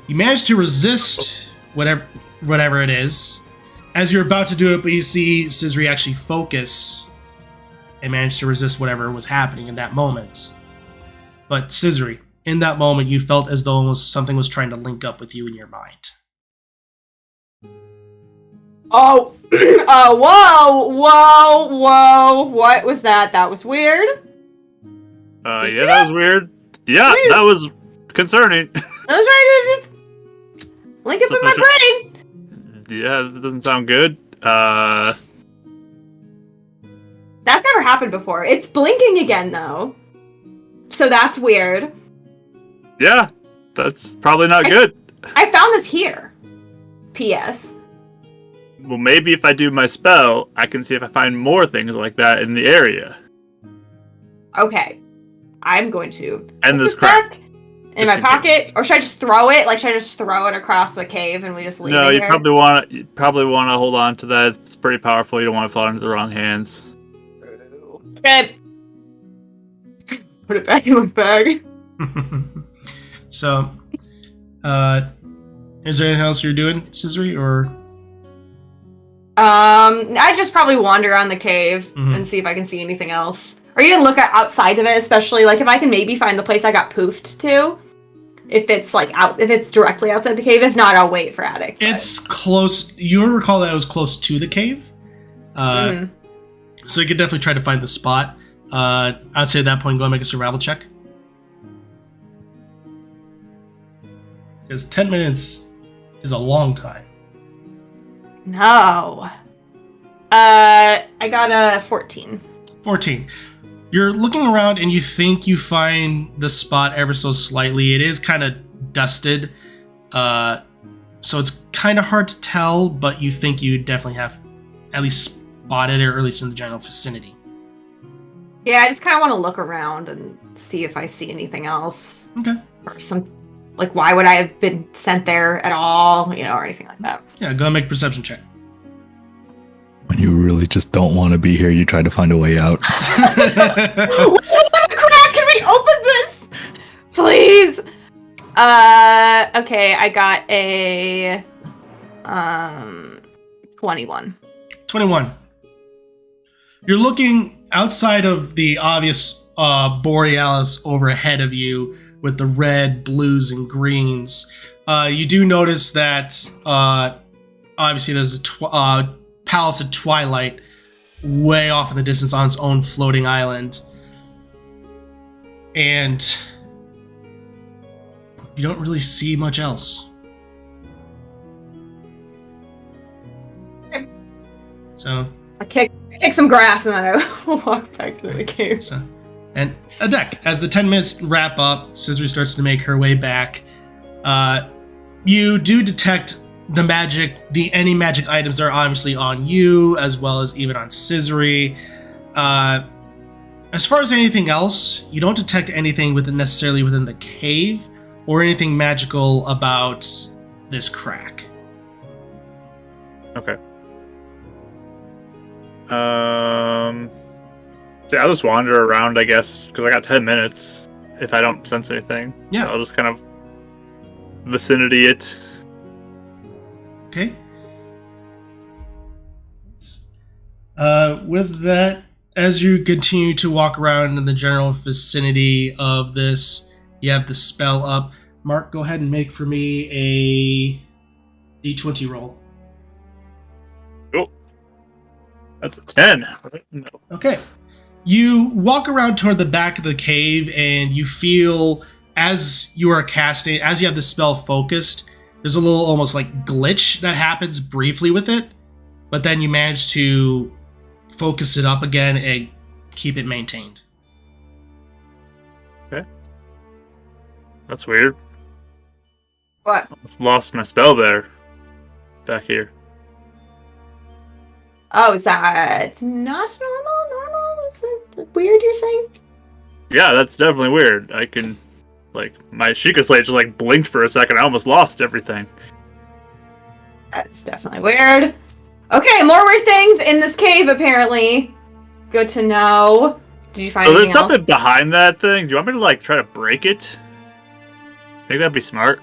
You manage to resist whatever it is as you're about to do it, but you see Sizri actually focus and manage to resist whatever was happening in that moment. But Sizri, in that moment, you felt as though almost something was trying to link up with you in your mind. Oh, whoa. What was that? That was weird. Yeah, that was weird. Yeah, Please. that was concerning. That was right. Link up in my brain. Yeah, that doesn't sound good. That's never happened before. It's blinking again, though. So that's weird. Yeah, that's probably not good. I found this here. P.S. Well, maybe if I do my spell, I can see if I find more things like that in the area. Okay. I'm going to And put this back in my Just in pocket. Or should I just throw it? Like, should I just throw it across the cave and we just leave No, it you here? probably want to hold on to that. It's pretty powerful. You don't want to fall into the wrong hands. Okay. Put it back in my bag. So, is there anything else you're doing, Scissory, or? I just probably wander around the cave Mhm. and see if I can see anything else. Or even look outside of it, especially like if I can maybe find the place I got poofed to. If it's like if it's directly outside the cave. If not, I'll wait for Attic. But... It's close. You recall that it was close to the cave, so you could definitely try to find the spot. I'd say at that point, go and make a survival check. Because 10 minutes is a long time. No. I got a 14. 14. You're looking around and you think you find the spot ever so slightly. It is kind of dusted, so it's kind of hard to tell, but you think you definitely have at least spotted it, or at least in the general vicinity. Yeah, I just kind of want to look around and see if I see anything else. Okay. Or some, like, why would I have been sent there at all, or anything like that. Yeah, go and make a perception check. When you really just don't want to be here, you try to find a way out. What's the crack? Can we open this? Please. Okay, I got a 21. 21. You're looking outside of the obvious borealis overhead of you with the red, blues, and greens. You do notice that obviously there's a Palace of Twilight way off in the distance on its own floating island. And you don't really see much else. So I kick some grass and then I walk back to the cave. So, and a deck. As the 10 minutes wrap up, Scissory starts to make her way back. You do detect any magic items that are obviously on you, as well as even on Scissory. As far as anything else, you don't detect anything necessarily within the cave, or anything magical about this crack. Okay. So I'll just wander around, I guess, because I got 10 minutes. If I don't sense anything, Yeah. I'll just kind of vicinity it. Okay. With that, as you continue to walk around in the general vicinity of this, you have the spell up. Mark, go ahead and make for me a D20 roll. Cool. That's a 10. No. Okay. You walk around toward the back of the cave, and you feel, as you are casting, as you have the spell focused, there's a little almost like glitch that happens briefly with it, but then you manage to focus it up again and keep it maintained. Okay. That's weird. What? Almost lost my spell there. Back here. Oh, is that not normal? Is it weird, you're saying? Yeah, that's definitely weird. I can, my Sheikah Slate just, blinked for a second. I almost lost everything. That's definitely weird. Okay, more weird things in this cave, apparently. Good to know. Did you find So anything there's something else? behind that thing. Do you want me to, try to break it? Think that'd be smart?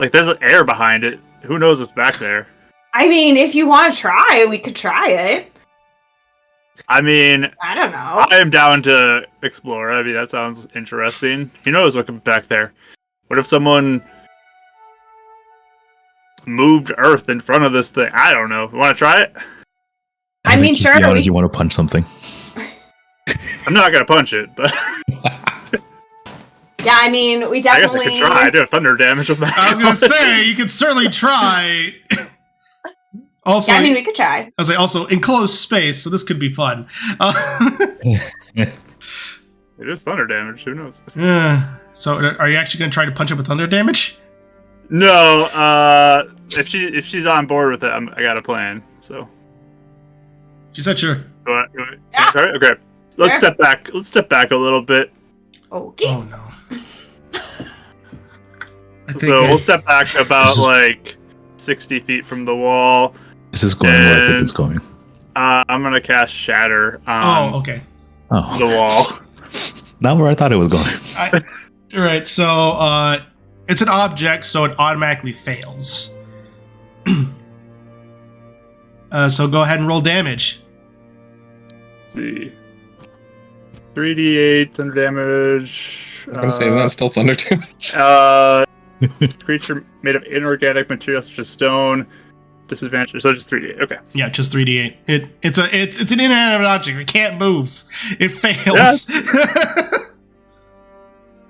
There's air behind it. Who knows what's back there? I mean, if you want to try, we could try it. I mean, I don't know. I am down to explore. I mean, that sounds interesting. Who knows what could be back there? What if someone moved Earth in front of this thing? I don't know. Want to try it? I mean, Just sure. be honest, you want to punch something. I'm not gonna punch it, but Yeah, I mean, we I guess definitely. I could try. I do have thunder damage with that. I was gonna say you could certainly try. Also, Yeah, I mean, we could try. I was like, also enclosed space, so this could be fun. It is thunder damage. Who knows? So, are you actually gonna try to punch it with thunder damage? No. If she's on board with it, I got a plan. So. She said sure. Yeah. Okay. Let's Sure. step back. Let's step back a little bit. Okay. Oh no. I think So we'll step back about like 60 feet from the wall. This is going where I think it's going. I'm gonna cast Shatter on okay. Oh, the wall. not where I thought it was going. All right. So, it's an object, so it automatically fails. So go ahead and roll damage. Let's see. 3d8 thunder damage. I was gonna say, isn't that still thunder damage? Creature made of inorganic materials such as stone. Disadvantage. So just 3d8. Okay. Yeah, just 3d8. It's an inanimate object. It can't move. It fails.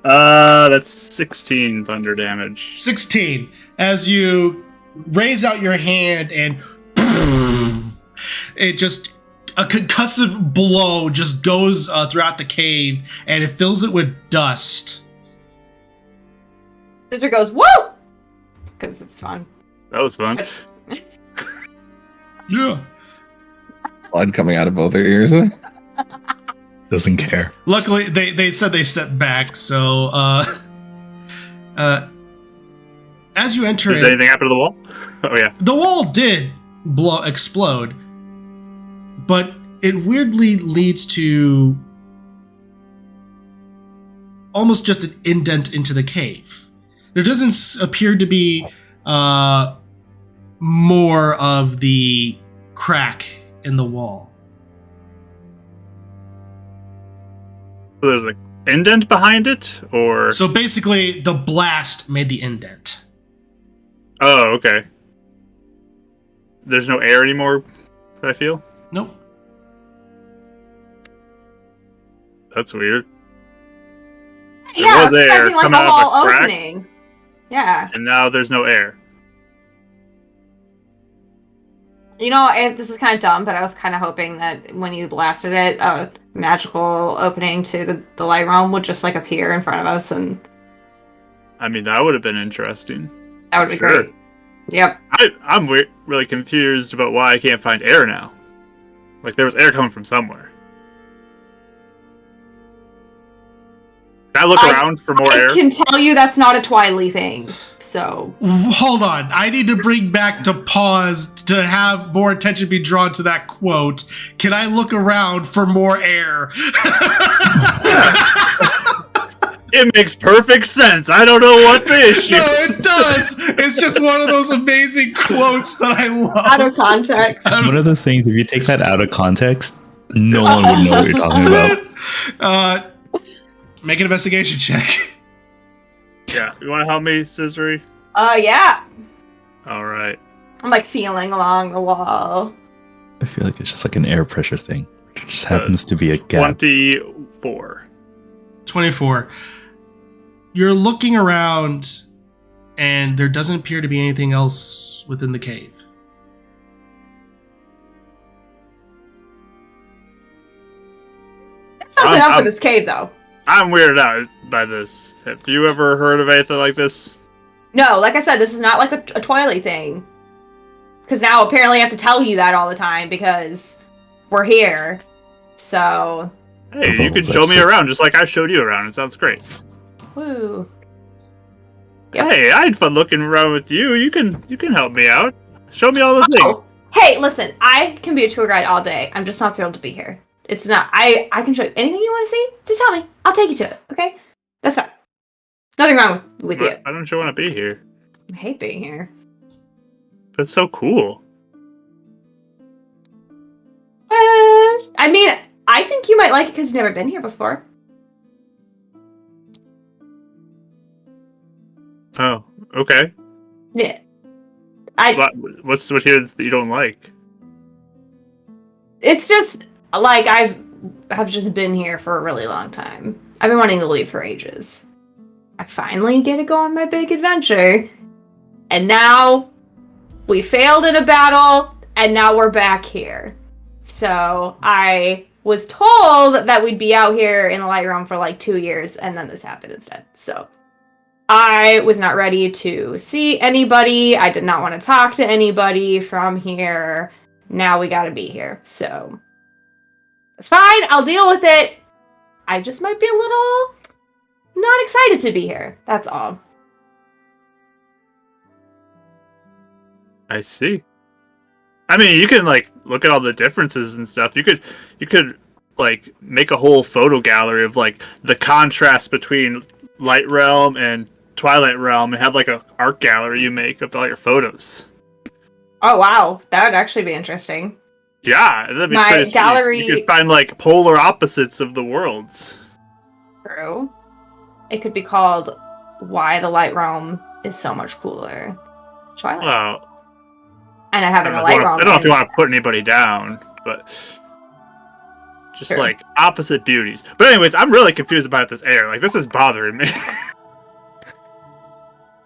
That's 16 thunder damage. 16. As you raise out your hand and it just a concussive blow just goes throughout the cave and it fills it with dust. Scissor goes, woo! Because it's fun. That was fun. Yeah. Blood coming out of both their ears. Doesn't care. Luckily, they said they stepped back, so as you enter Did it, anything happen to the wall? Oh yeah. the wall did explode, but it weirdly leads to almost just an indent into the cave. There doesn't appear to be more of the crack in the wall. So there's an indent behind it, or So basically, the blast made the indent. oh, okay. There's no air anymore. I feel Nope. that's weird. Yeah, I was was air expecting like coming a out of wall a crack. opening. Yeah. And now there's no air. You know, this is kind of dumb, but I was kind of hoping that when you blasted it, a magical opening to the light realm would just like appear in front of us, and I mean, that would have been interesting. that would be Sure. great. Yep. I'm really confused about why I can't find air now. Like, there was air coming from somewhere. Can I look around for more air? I can tell you that's not a Twilight thing. So Hold on. I need to bring back to pause to have more attention be drawn to that quote. Can I look around for more air? It makes perfect sense. I don't know what the issue. No, it does. It's just one of those amazing quotes that I love. out of context. It's one of those things, if you take that out of context, no one would know what you're talking about. Make an investigation check. Yeah, you want to help me, Scissory? Yeah. All right. I'm like feeling along the wall. I feel like it's just like an air pressure thing. It just happens to be a gap. 24. 24. You're looking around, and there doesn't appear to be anything else within the cave. There's something up with this cave, though. I'm weirded out by this. Have you ever heard of anything like this? No, like I said, this is not like a Twilight thing. Because now apparently I have to tell you that all the time because we're here. So, Hey, you can show me around just like I showed you around. It sounds great. woo. Yep. Hey, I had fun looking around with you. You can help me out. Show me all the things. Oh, hey, listen, I can be a tour guide all day. I'm just not thrilled to be here. It's not. I can show you anything you want to see. Just tell me. I'll take you to it. Okay? That's fine. Nothing wrong with you. Why don't you want to be here? I hate being here. That's so cool. I mean, I think you might like it because you've never been here before. Oh, okay. Yeah. What's here that you don't like? It's just like have just been here for a really long time. I've been wanting to leave for ages. I finally get to go on my big adventure, and now we failed in a battle, and now we're back here. So I was told that we'd be out here in the Light Realm for like 2 years, and then this happened instead. So I was not ready to see anybody. I did not want to talk to anybody from here. Now we gotta be here. So it's fine. I'll deal with it. I just might be a little not excited to be here. That's all. I see. I mean, you can like look at all the differences and stuff. You could like make a whole photo gallery of like the contrast between Light Realm and Twilight Realm, and have like a art gallery you make of all your photos. Oh wow, that would actually be interesting. Yeah, that'd be My pretty gallery. sweet. You could find like polar opposites of the worlds. True. It could be called "Why the Light Realm is So Much Cooler." Twilight. Well, And I have I in the don't Light Realm. know if you want to put anybody down, but just Sure. like opposite beauties. But anyways, I'm really confused about this air. Like, this is bothering me.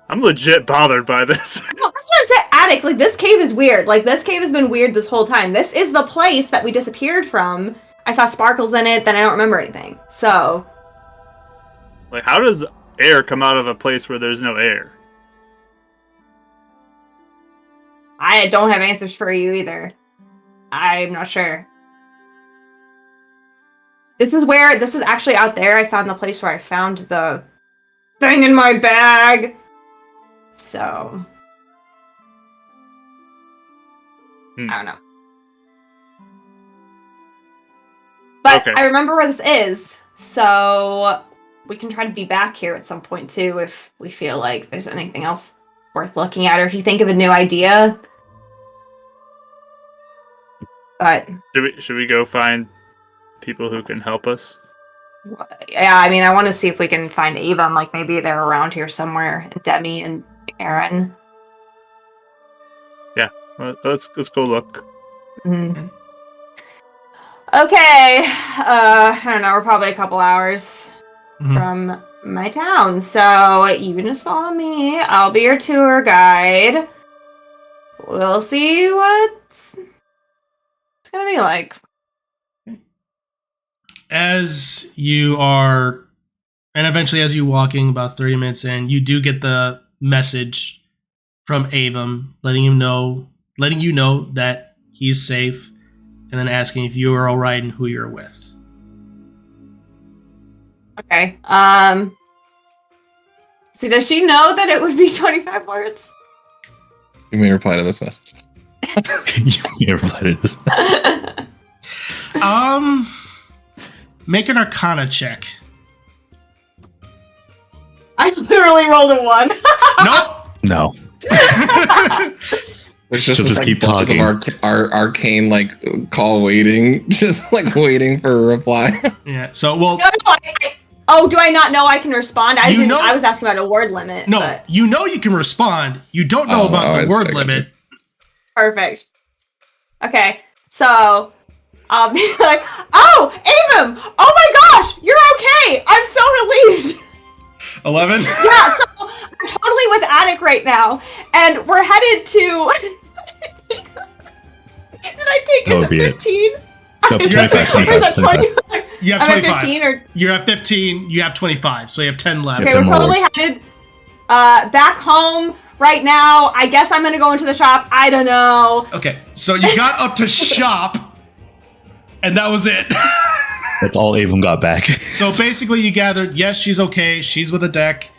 I'm legit bothered by this. Well, that's what I'm saying. Attic, like this cave is weird. Like this cave has been weird this whole time. This is the place that we disappeared from. I saw sparkles in it, then I don't remember anything. So Like, how does air come out of a place where there's no air? I don't have answers for you either. I'm not sure. This is actually out there. I found the place where I found the thing in my bag. So I don't know. But Okay. I remember where this is, so we can try to be back here at some point too if we feel like there's anything else worth looking at, or if you think of a new idea. But Should we go find people who can help us? yeah, I mean, I want to see if we can find Avon. Like maybe they're around here somewhere. And Demi and Aaron. Yeah, well, let's go look. Mm-hmm. Okay, I don't know. We're probably a couple hours from my town, so you can just follow me. I'll be your tour guide. We'll see what it's gonna be like. As you are, and eventually as you walking about 30 minutes in, you do get the message from Avon letting you know that he's safe, and then asking if you are all right and who you're with. Okay. So does she know that it would be 25 words? You may reply to this message. You reply to this. Make an Arcana check. I literally rolled a 1. Nope. No. It's just, She'll just keep because talking. of our arcane like call waiting, just like waiting for a reply. Yeah. So well. No, do I not know I can respond? I know- I was asking about a word limit. No, but... you know you can respond. You don't know about I the see, word I got limit. you. Perfect. Okay, so I'll be like, "Oh, Avon! Oh my gosh, you're okay! I'm so relieved." 11. Yeah, so I'm totally with Attic right now, and we're headed to. Did I take That it would at be it. 15? Nope, You're 25. at 25. Or is that 25. You have I'm at 25. 15 or You're at 15. You have 25. So you have 10 left. okay, 10 we're more totally words. headed back home right now. I guess I'm gonna go into the shop. I don't know. Okay. So you got up to shop, and that was it. That's all Avon got back. So basically, you gathered. Yes, she's okay. She's with a deck.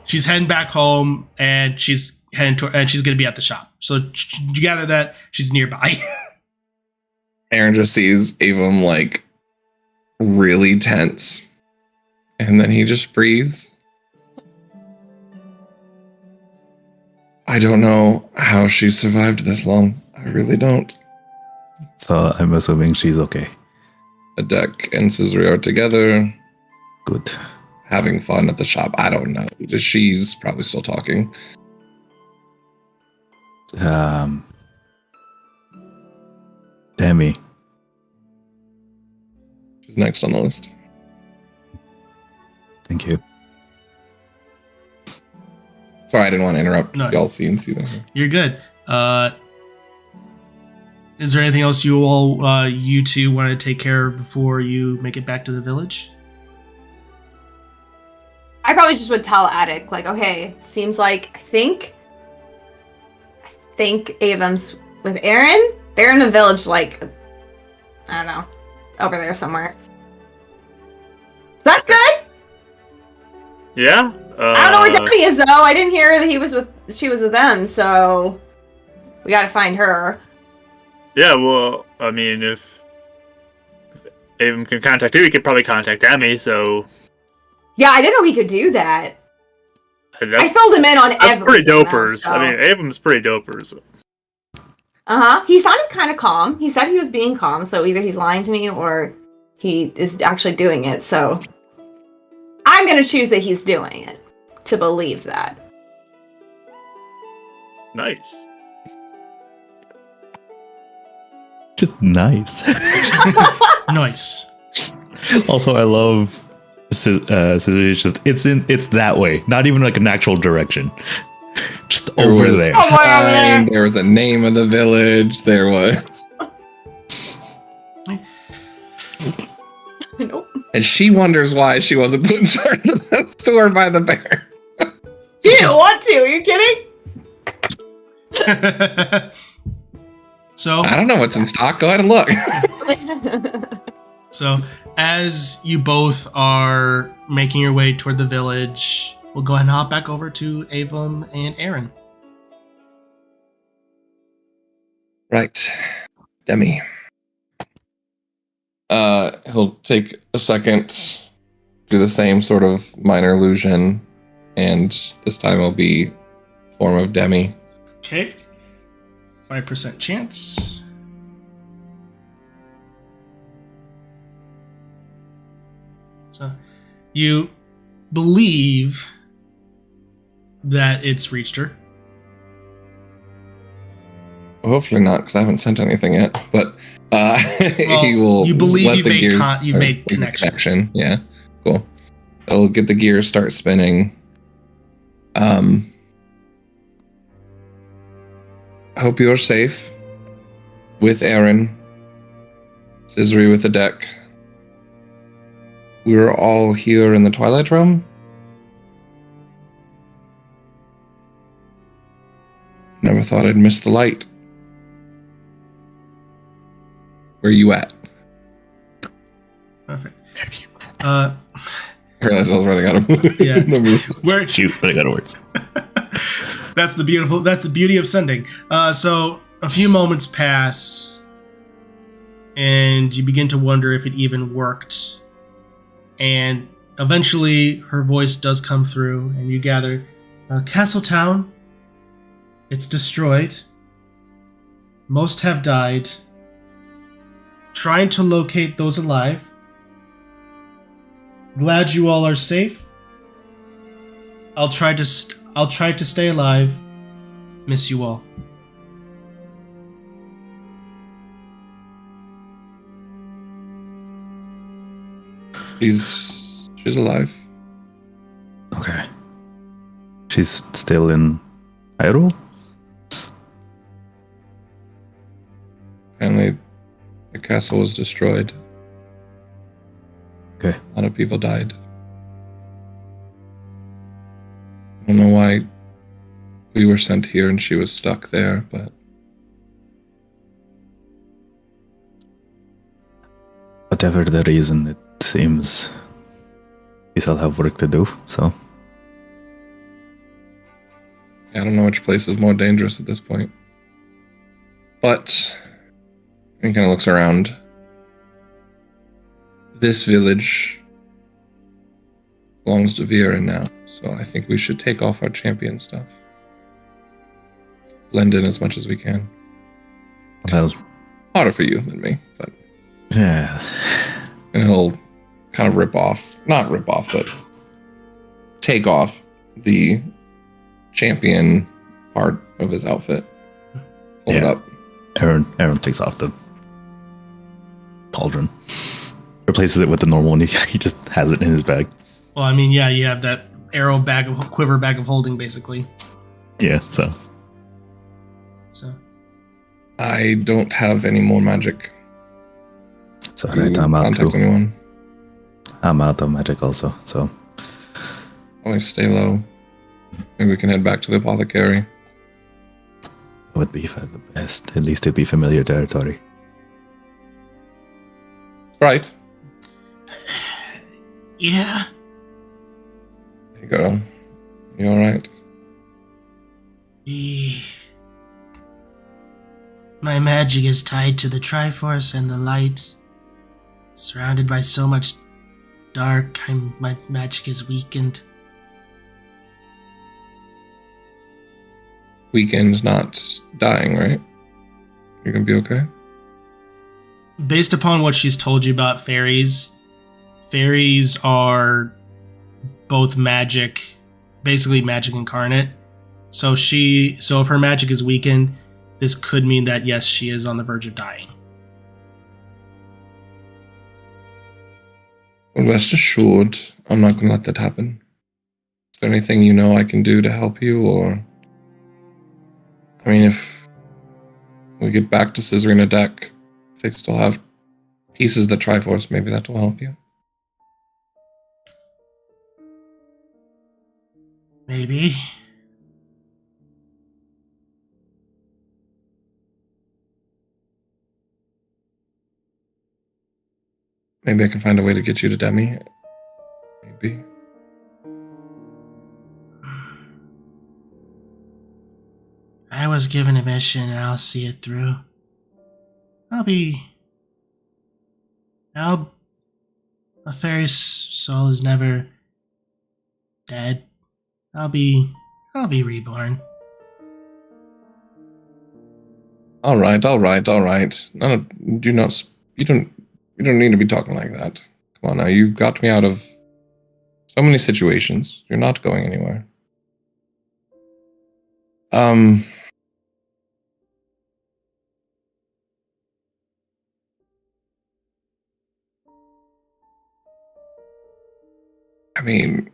She's heading back home, and she's heading to, and she's gonna be at the shop. So you gather that she's nearby. Aaron just sees Avon like really tense, and then he just breathes. I don't know how she survived this long. I really don't. It's So I'm assuming she's okay. Adek and Scissory are together, Good. having fun at the shop. I don't know. She's probably still talking. Demi. She's next on the list. Thank you. Sorry, I didn't want to interrupt No. y'all's scenes either. You're good. Is there anything else you two want to take care of before you make it back to the village? I probably just would tell Attic, like, okay, seems like I think Avum's with Aaron. They're in the village, like, I don't know, over there somewhere. Is that good? Yeah. I don't know where Debbie is though. I didn't hear that she was with them, so we gotta find her. Yeah, well, I mean, if Avum can contact you, he could probably contact Demi, so... Yeah, I didn't know he could do that. That's, I filled him in on everything. pretty dopers. So. I mean, Avum's pretty dopers. He sounded kind of calm. He said he was being calm, so either he's lying to me or he is actually doing it, so... I'm gonna choose that he's doing it. To believe that. Nice. Just nice. Nice. Also, I love Scissors. Just it's that way. Not even like an actual direction. Just There over was there. time, there was a name of the village. There was. Nope. And she wonders why she wasn't put in charge of that store by the bear. You didn't want to, are you kidding? So I don't know what's in stock. Go ahead and look. So, as you both are making your way toward the village, we'll go ahead and hop back over to Avum and Aaron. Right. Demi. He'll take a second, do the same sort of minor illusion, and this time it'll be form of Demi. Okay. 5% chance. So, you believe that it's reached her. Well, hopefully not, because I haven't sent anything yet. But he will. You believe let you've the made gears you've start- made connection. Yeah, cool. It'll get the gears start spinning. I hope you're safe with Aaron, Scissory with the deck. We were all here in the Twilight Realm. Never thought I'd miss the light. Where you at? Perfect. I realized I was running out of Yeah. numbers. Where Shoot, running out of words. That's the beauty of sending. So a few moments pass, and you begin to wonder if it even worked. And eventually, her voice does come through, and you gather, Castletown. It's destroyed. Most have died. Trying to locate those alive. Glad you all are safe. I'll try to stay alive. Miss you all. She's alive. Okay. She's still in Hyrule? Apparently, the castle was destroyed. Okay. A lot of people died. I don't know why we were sent here and she was stuck there, but Whatever the reason, it seems we still have work to do, so. I don't know which place is more dangerous at this point. But he kind of looks around. This village belongs to Viren now, so I think we should take off our champion stuff. Blend in as much as we can. Well, Harder for you than me, but Yeah. and he'll kind of not rip off, but take off the champion part of his outfit. Hold it up. Aaron takes off the pauldron, replaces it with the normal one. He just has it in his bag. Well, I mean, you have that quiver bag of holding, basically. Yeah, so. I don't have any more magic. It's alright, I'm out Contact too. anyone. I'm out of magic also, so. Always stay low. Maybe we can head back to the apothecary. Would be for the best. At least it'd be familiar territory. Right. Yeah. There you go. You alright? My magic is tied to the Triforce and the light. Surrounded by so much dark, my magic is weakened. Weekend's not dying, right? You're gonna be okay? Based upon what she's told you about fairies are both magic, basically magic incarnate. So if her magic is weakened, this could mean that yes, she is on the verge of dying. Well, rest assured, I'm not gonna let that happen. Is there anything you know I can do to help you, or... I mean, if we get back to scissoring a deck, if they still have pieces of the Triforce, maybe that will help you. Maybe. Maybe I can find a way to get you to Demi. Maybe. I was given a mission and I'll see it through. A fairy's soul is never dead. I'll be reborn. All right. No, you don't need to be talking like that. Come on now, you got me out of so many situations. You're not going anywhere. I mean,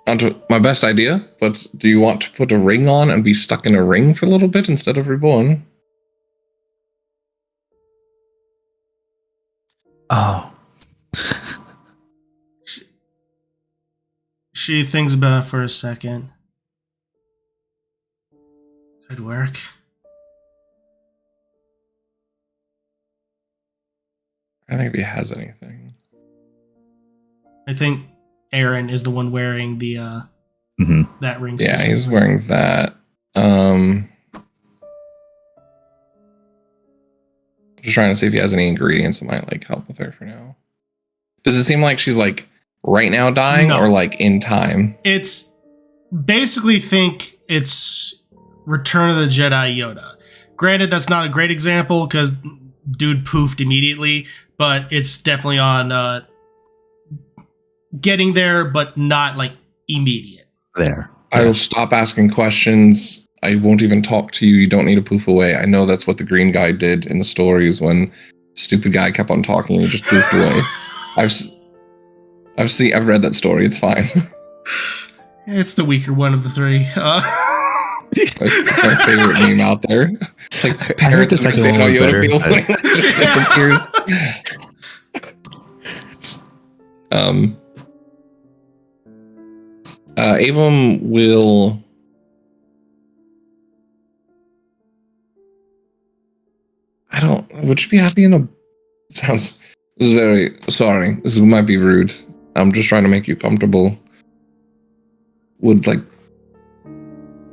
onto my best idea, but do you want to put a ring on and be stuck in a ring for a little bit instead of reborn? Oh. She thinks about it for a second. Could work. I think if he has anything. I think Aaron is the one wearing the that ring. Yeah, he's wearing that. Just trying to see if he has any ingredients that might like help with her for now. Does it seem like she's like right now dying or like in time? It's basically think it's Return of the Jedi Yoda. Granted, that's not a great example because dude poofed immediately, but it's definitely on getting there, but not like immediate. There. I will stop asking questions. I won't even talk to you. You don't need to poof away. I know that's what the green guy did in the stories when the stupid guy kept on talking and he just poofed away. I've read that story. It's fine. It's the weaker one of the three. It's my favorite meme out there. It's like parents understand how Yoda feels when he just disappears. Avum will... Would you be happy in a... This is very... Sorry, this might be rude. I'm just trying to make you comfortable. Would, like,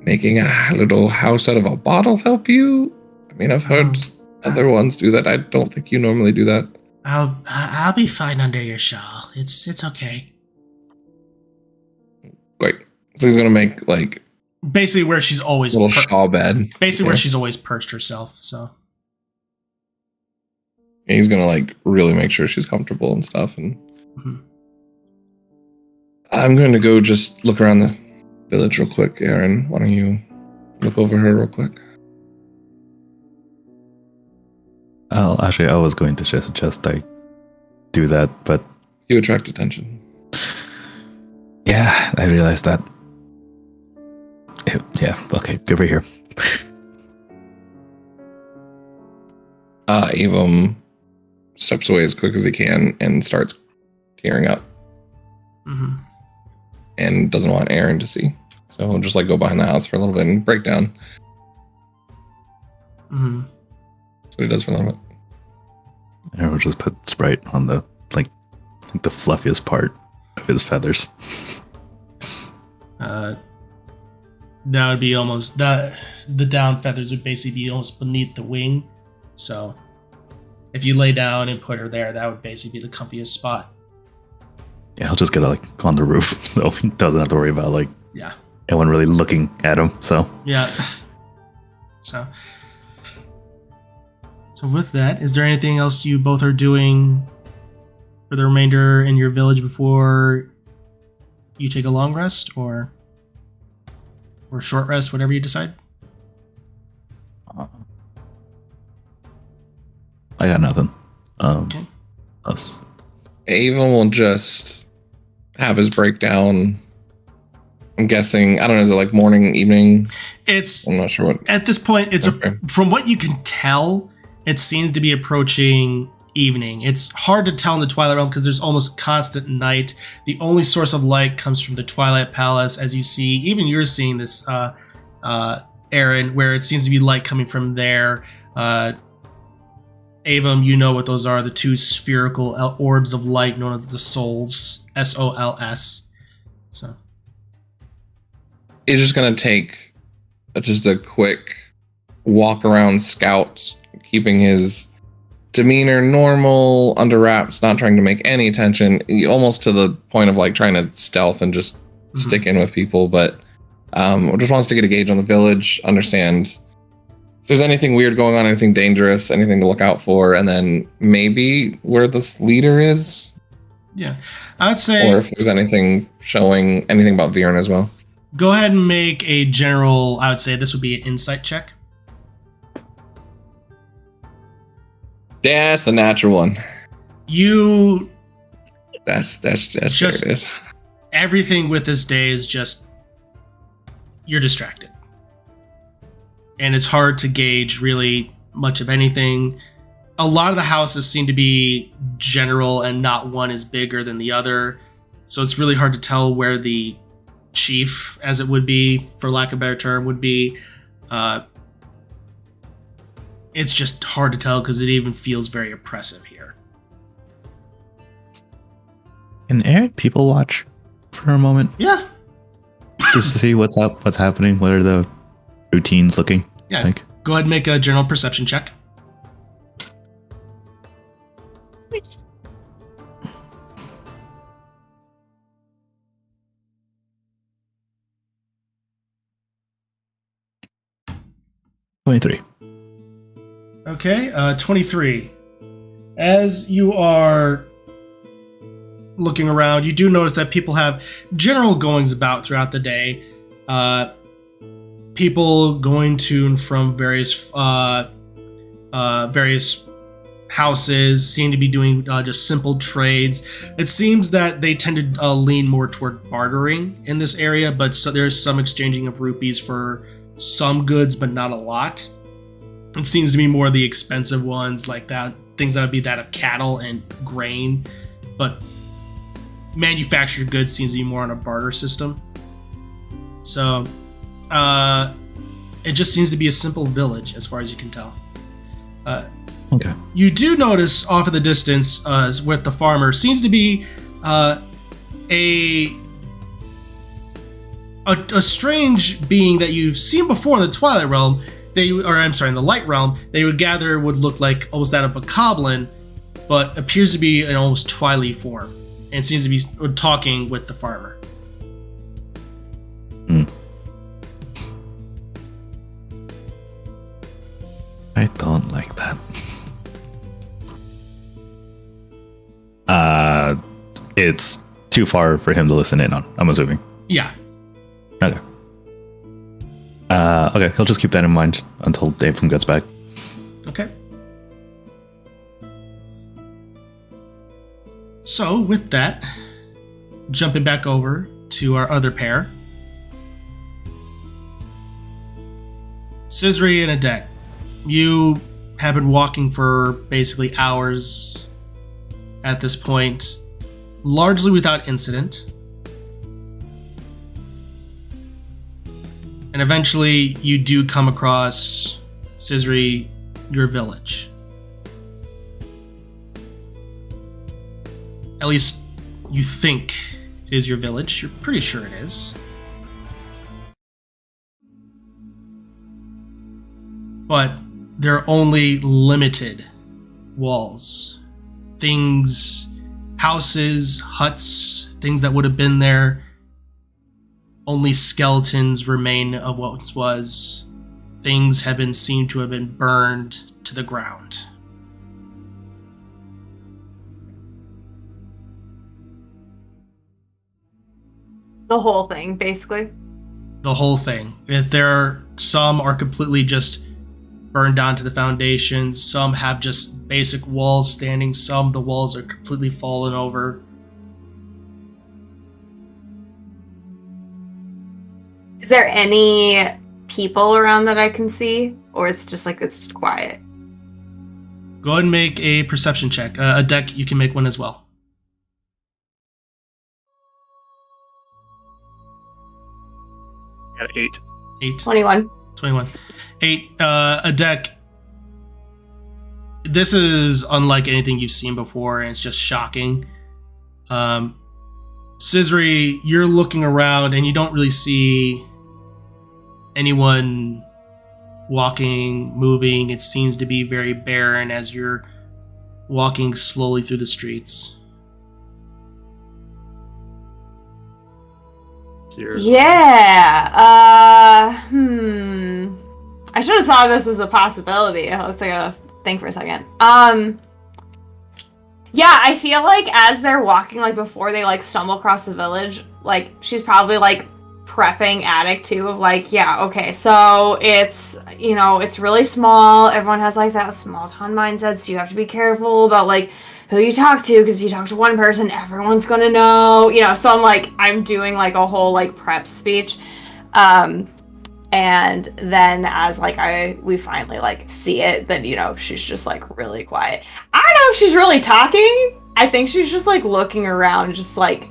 making a little house out of a bottle help you? I mean, I've heard other ones do that. I don't think you normally do that. I'll be fine under your shawl. It's okay. Great. So he's gonna make, like, basically where she's always little shawl bed. Basically where she's always perched herself. So and he's gonna like really make sure she's comfortable and stuff. And I'm going to go just look around the village real quick. Aaron, why don't you look over her real quick? Oh, actually, I was going to suggest I do that, but you attract attention. Yeah, I realized that. Yeah, okay, over here. Evam steps away as quick as he can and starts tearing up. And doesn't want Aaron to see. So he'll just like go behind the house for a little bit and break down. That's what he does for a little bit. Aaron will just put Sprite on the like the fluffiest part of his feathers. That would be almost that. The down feathers would basically be almost beneath the wing. So if you lay down and put her there, that would basically be the comfiest spot. Yeah, he'll just get like on the roof, so he doesn't have to worry about like anyone really looking at him. So yeah. So with that, is there anything else you both are doing for the remainder in your village before you take a long rest or short rest, whatever you decide? I got nothing. Okay. Us. Avon will just have his breakdown. I'm guessing, I don't know, is it like morning, evening? I'm not sure what. At this point, it's from what you can tell, it seems to be approaching evening. It's hard to tell in the Twilight Realm because there's almost constant night. The only source of light comes from the Twilight Palace, as you see. Even you're seeing this, Aaron, where it seems to be light coming from there. Avum, you know what those are, the two spherical orbs of light known as the souls, SOLS. So it's just going to take just a quick walk around scout, keeping his demeanor normal, under wraps, not trying to make any attention, almost to the point of like trying to stealth and just stick in with people. But just wants to get a gauge on the village, understand if there's anything weird going on, anything dangerous, anything to look out for, and then maybe where this leader is. Yeah, I would say. Or if there's anything showing anything about Viren as well. Go ahead and make a general, I would say this would be an insight check. That's a natural one. That's just there it is. Everything with this day is just you're distracted. And it's hard to gauge really much of anything. A lot of the houses seem to be general and not one is bigger than the other. So it's really hard to tell where the chief, as it would be, for lack of a better term, would be. It's just hard to tell because it even feels very oppressive here. Can Aaron people watch for a moment? Yeah. Just to see what's up, what's happening, what are the routines looking like? Go ahead and make a general perception check. Okay, 23. As you are looking around, you do notice that people have general goings about throughout the day. People going to and from various houses seem to be doing just simple trades. It seems that they tend to lean more toward bartering in this area, but there's some exchanging of rupees for some goods, but not a lot. It seems to be more the expensive ones like that, things that would be that of cattle and grain, but manufactured goods seems to be more on a barter system. So it just seems to be a simple village as far as you can tell. Okay. You do notice off in the distance with the farmer seems to be a strange being that you've seen before in the Twilight Realm. In the Light Realm, they would gather would look like almost that of a goblin, but appears to be an almost Twilight form, and seems to be talking with the farmer. I don't like that. It's too far for him to listen in on, I'm assuming. Yeah. Okay. Okay, he'll just keep that in mind until Dave gets back. Okay. So, with that, jumping back over to our other pair. Scisri and Adek, you have been walking for basically hours at this point, largely without incident. And eventually you do come across, Scisri, your village. At least you think it is your village. You're pretty sure it is. But there are only limited walls. Things, houses, huts, things that would have been there. Only skeletons remain of what once was. Things have been seen to have been burned to the ground. The whole thing, basically. The whole thing. Some are completely just burned down to the foundations. Some have just basic walls standing. Some, the walls are completely fallen over. Is there any people around that I can see? Or it's just quiet? Go ahead and make a perception check. Adek, you can make one as well. Got 8. 8. 21. 21. 8. Adek, this is unlike anything you've seen before, and it's just shocking. Scisri, you're looking around, and you don't really see anyone walking, moving. It seems to be very barren as you're walking slowly through the streets. Yeah. I should have thought this was a possibility. Let's I gotta think for a second. Yeah, I feel like as they're walking, like before they like stumble across the village, like she's probably like prepping Attic too of like, yeah, okay, so it's, you know, it's really small. Everyone has like that small town mindset, so you have to be careful about like who you talk to, because if you talk to one person, everyone's gonna know, you know. So I'm doing like a whole like prep speech, and then as like we finally like see it, then you know she's just like really quiet. I don't know if she's really talking. I think she's just like looking around, just like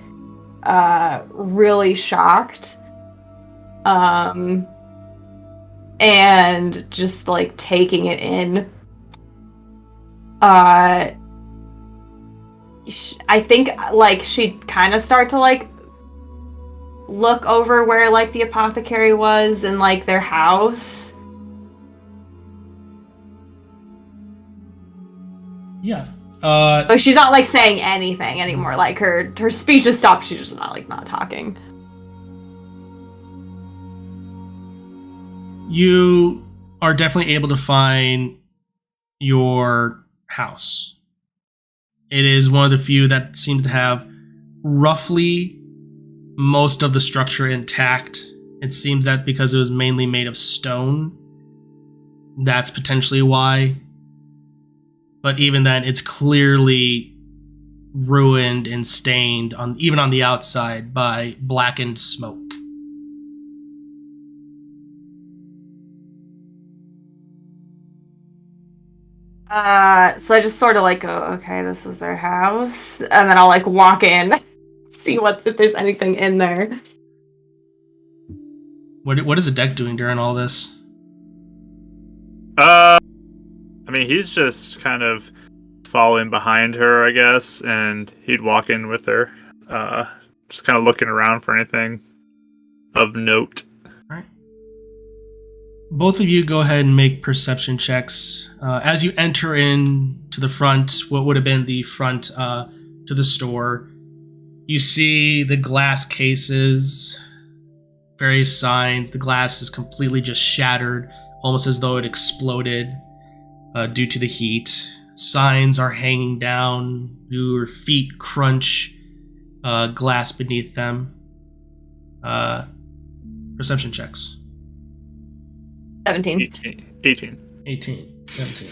really shocked, and just like taking it in. I think like she'd kind of start to like look over where like the apothecary was and like their house. Yeah. But she's not like saying anything anymore. Like her speech just stopped. She's just not talking. You are definitely able to find your house. It is one of the few that seems to have roughly most of the structure intact. It seems that because it was mainly made of stone, that's potentially why. But even then, it's clearly ruined and stained, even on the outside, by blackened smoke. So I just sort of like go, okay, this is their house, and then I'll like walk in, see if there's anything in there. What is Adek doing during all this? I mean, he's just kind of following behind her, I guess, and he'd walk in with her, just kind of looking around for anything of note. All right. Both of you go ahead and make perception checks. As you enter in to the front, what would have been the front to the store, you see the glass cases, various signs. The glass is completely just shattered, almost as though it exploded. due to the heat. Signs are hanging down. Your feet crunch glass beneath them. Perception checks. 17. 18. 17.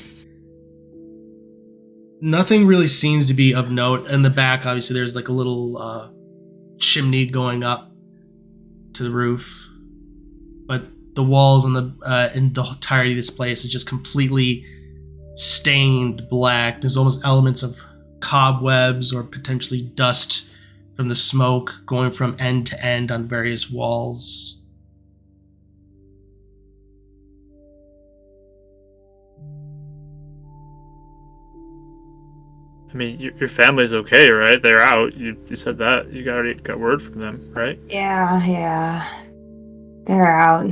Nothing really seems to be of note. In the back, obviously, there's like a little chimney going up to the roof. But the walls and the entirety of this place is just completely stained black. There's almost elements of cobwebs or potentially dust from the smoke going from end to end on various walls. I mean, your family's okay, right? They're out. You said that. You already got word from them, right? Yeah. They're out.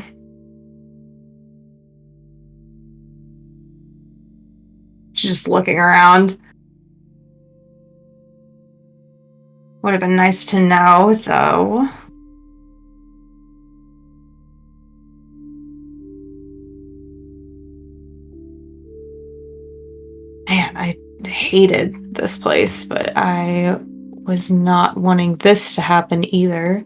She's just looking around. Would have been nice to know, though. Man, I hated this place, but I was not wanting this to happen either.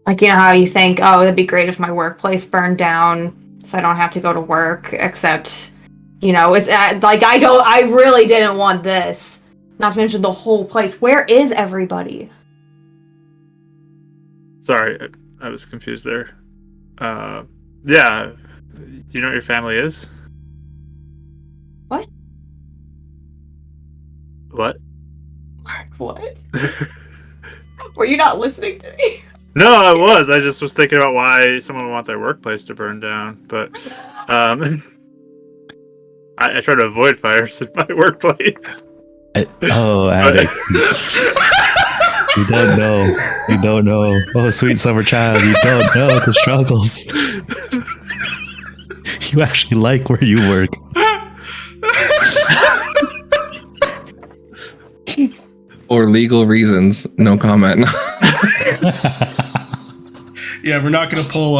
Like, you know how you think, oh, it'd be great if my workplace burned down so I don't have to go to work, except, you know, it's like, I really didn't want this. Not to mention the whole place. Where is everybody? Sorry, I was confused there. Yeah, you know what your family is? What? What? What? Were you not listening to me? No, I was. I just was thinking about why someone would want their workplace to burn down, but I try to avoid fires in my workplace. Attic. You don't know. You don't know. Oh, sweet summer child, you don't know the struggles. You actually like where you work. For legal reasons, no comment. Yeah, we're not gonna pull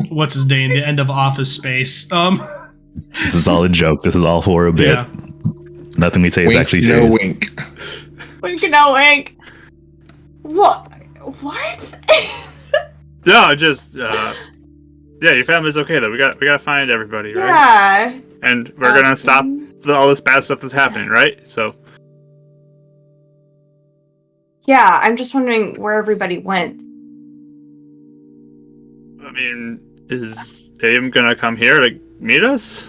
what's his name, the end of Office Space. This is all a joke. This is all for a bit. Yeah. Nothing we say is Wink, actually no serious. wink. Wink, no wink. What? No, just yeah, your family's okay though. We gotta find everybody, right? Yeah. And we're gonna stop all this bad stuff that's happening, right? So. Yeah, I'm just wondering where everybody went. I mean, is Aim gonna come here to meet us?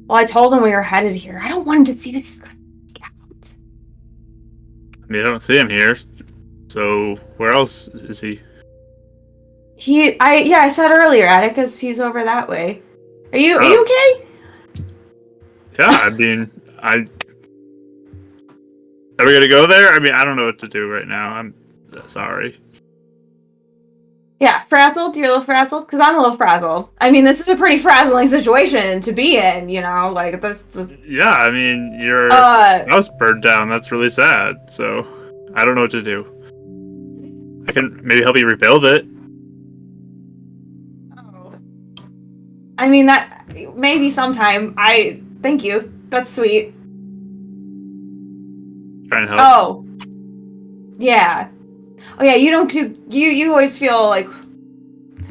Well, I told him we were headed here. I don't want him to see this. Out. I mean, I don't see him here. So where else is he? I said earlier, Atticus, he's over that way. Are you okay? Yeah, I mean, are we gonna go there? I mean, I don't know what to do right now. I'm sorry. Yeah, frazzled? You're a little frazzled? Because I'm a little frazzled. I mean, this is a pretty frazzling situation to be in, you know? Like, Yeah, I mean, your house burned down. That's really sad. So, I don't know what to do. I can maybe help you rebuild it. Oh. I mean, that... Maybe sometime. Thank you. That's sweet. Trying to help. Oh. Yeah. Oh yeah, you don't do... You always feel like...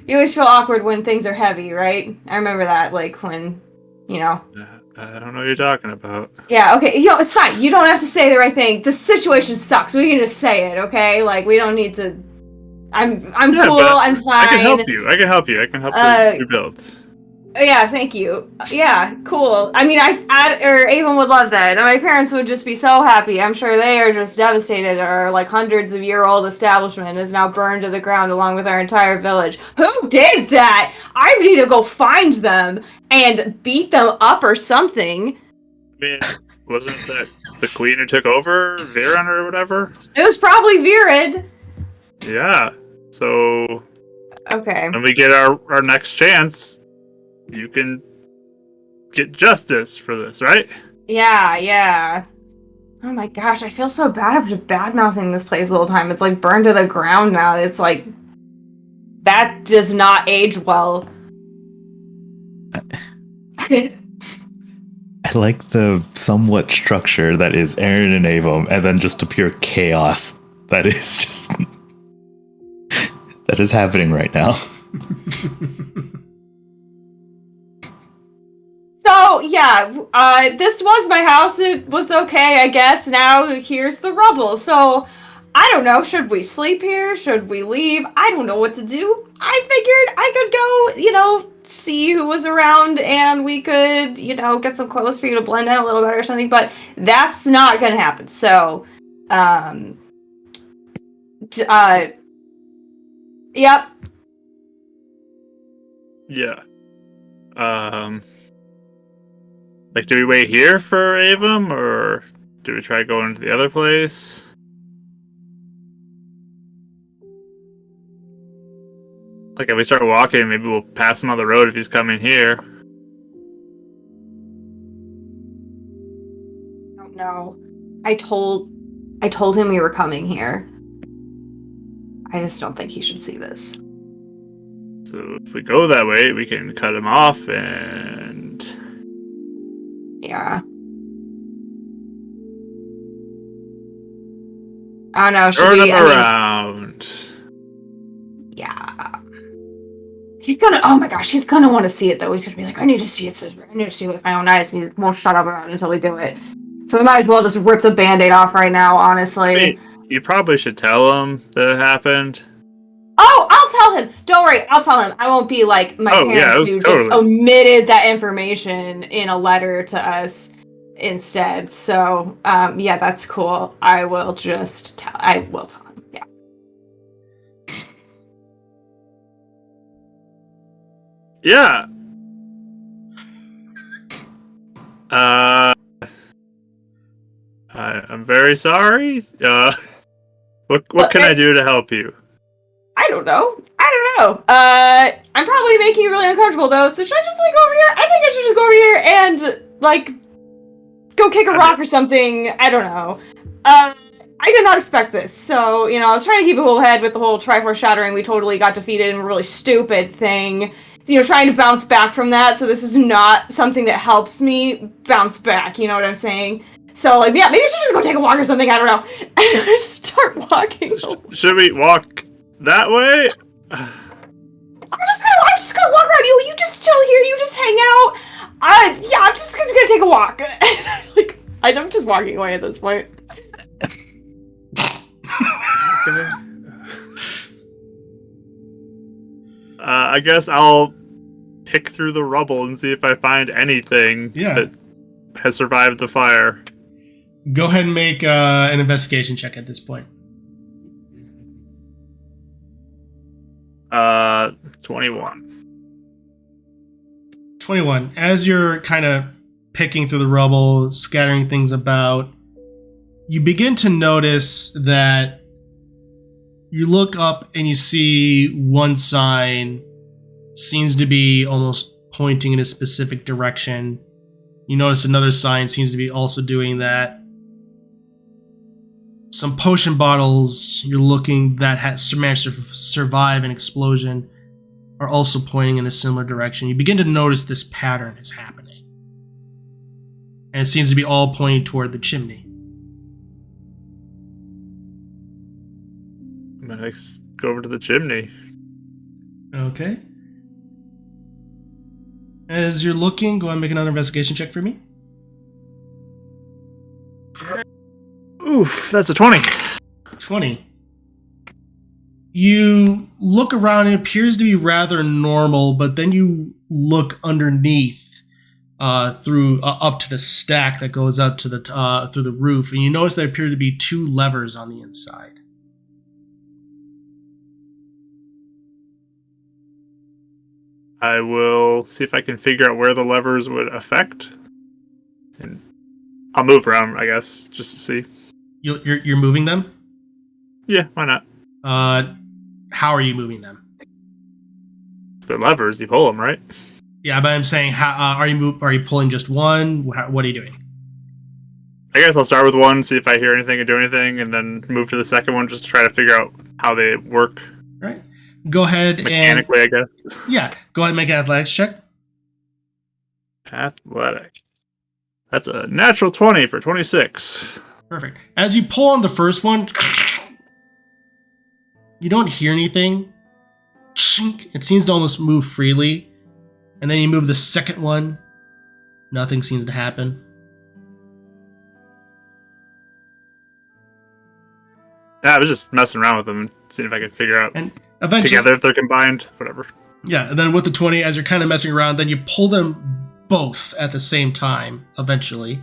You always feel awkward when things are heavy, right? I remember that, like, when, you know... I don't know what you're talking about. Yeah, okay, you know, it's fine. You don't have to say the right thing. The situation sucks. We can just say it, okay? Like, we don't need to... I'm cool, I'm fine. I can help you. I can help you rebuild. Yeah, thank you. Yeah, cool. I mean, Avon would love that. My parents would just be so happy. I'm sure they are just devastated. Our, like, hundreds-of-year-old establishment is now burned to the ground along with our entire village. Who did that? I need to go find them and beat them up or something. I mean, wasn't that the queen who took over? Viren or whatever? It was probably Virid. Yeah. So... Okay. When we get our next chance... You can get justice for this, right? Yeah. Oh my gosh, I feel so bad. I'm just bad-mouthing this place the whole time. It's like burned to the ground now. It's like... that does not age well. I like the somewhat structure that is Aaron and Avum, and then just the pure chaos that is just that is happening right now. So yeah, this was my house. It was okay, I guess. Now here's the rubble. So I don't know. Should we sleep here? Should we leave? I don't know what to do. I figured I could go, see who was around, and we could, get some clothes for you to blend in a little better or something. But that's not gonna happen. So, yep. Yeah. Do we wait here for Avum, or do we try going to the other place? If we start walking, maybe we'll pass him on the road if he's coming here. I don't know. I told him we were coming here. I just don't think he should see this. So if we go that way, we can cut him off and... Yeah. I don't know. Turn him around. Yeah. He's gonna. Oh my gosh, he's gonna want to see it though. He's gonna be like, I need to see it. I need to see it with my own eyes. And he won't shut up about it until we do it. So we might as well just rip the Band-Aid off right now. Honestly. Wait, you probably should tell him that it happened. Oh, I'll tell him. Don't worry, I'll tell him. I won't be like my parents who just omitted that information in a letter to us instead. So, yeah, that's cool. I will tell him. Yeah. Yeah. I'm very sorry. What can I do to help you? I don't know. I'm probably making you really uncomfortable though, so should I just go over here? I think I should just go over here and go kick a rock or something. I don't know. I did not expect this, so I was trying to keep a cool head with the whole Triforce shattering. We totally got defeated in a really stupid thing. Trying to bounce back from that, so this is not something that helps me bounce back, you know what I'm saying? So, yeah, maybe I should just go take a walk or something, I don't know. And I just start walking. Should we walk that way? I'm just gonna walk around you. You just chill here. You just hang out. Yeah, I'm just gonna take a walk. I'm just walking away at this point. I guess I'll pick through the rubble and see if I find anything that has survived the fire. Go ahead and make an investigation check at this point. 21. As you're kind of picking through the rubble, scattering things about, you begin to notice that you look up and you see one sign seems to be almost pointing in a specific direction. You notice another sign seems to be also doing that. Some potion bottles you're looking that has managed to survive an explosion are also pointing in a similar direction. You begin to notice this pattern is happening. And it seems to be all pointing toward the chimney. I'm gonna go over to the chimney. Okay. As you're looking, go ahead and make another investigation check for me. Oof, that's a 20. 20. You look around, it appears to be rather normal, but then you look underneath through up to the stack that goes up to the through the roof, and you notice there appear to be 2 levers on the inside. I will see if I can figure out where the levers would affect. And I'll move around, I guess, just to see. You're moving them? Yeah, why not? How are you moving them? The levers, you pull them, right? Yeah, but I'm saying, are you pulling just one? What are you doing? I guess I'll start with one, see if I hear anything or do anything, and then move to the second one just to try to figure out how they work. Right. go ahead Mechanically, I guess. go ahead and make an athletics check. Athletics. That's a natural 20 for 26. Perfect. As you pull on the first one, you don't hear anything. It seems to almost move freely. And then you move the second one. Nothing seems to happen. Yeah, I was just messing around with them and seeing if I could figure out And eventually, together if they're combined, whatever. yeah, and then with the 20, as you're kind of messing around, then you pull them both at the same time, eventually.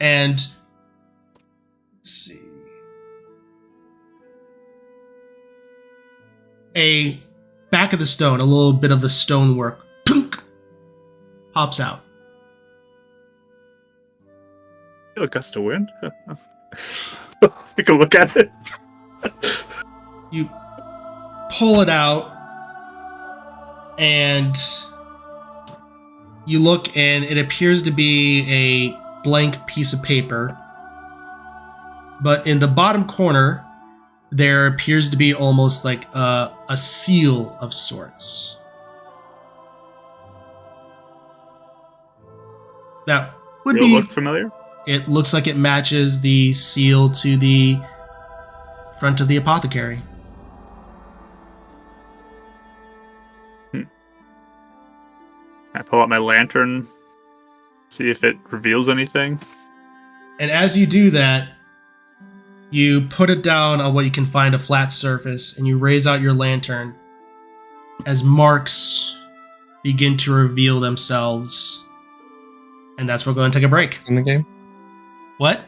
And let's see. A back of the stone, a little bit of the stonework, pops out. Feel a gust of wind. Let's take a look at it. You pull it out, and you look, and it appears to be a blank piece of paper. But in the bottom corner, there appears to be almost like a seal of sorts. That would Will be. look familiar? It looks like it matches the seal to the front of the apothecary. I pull out my lantern, see if it reveals anything. And as you do that, you put it down on what you can find a flat surface, and you raise out your lantern as marks begin to reveal themselves. And that's where we're going to take a break. In the game. What?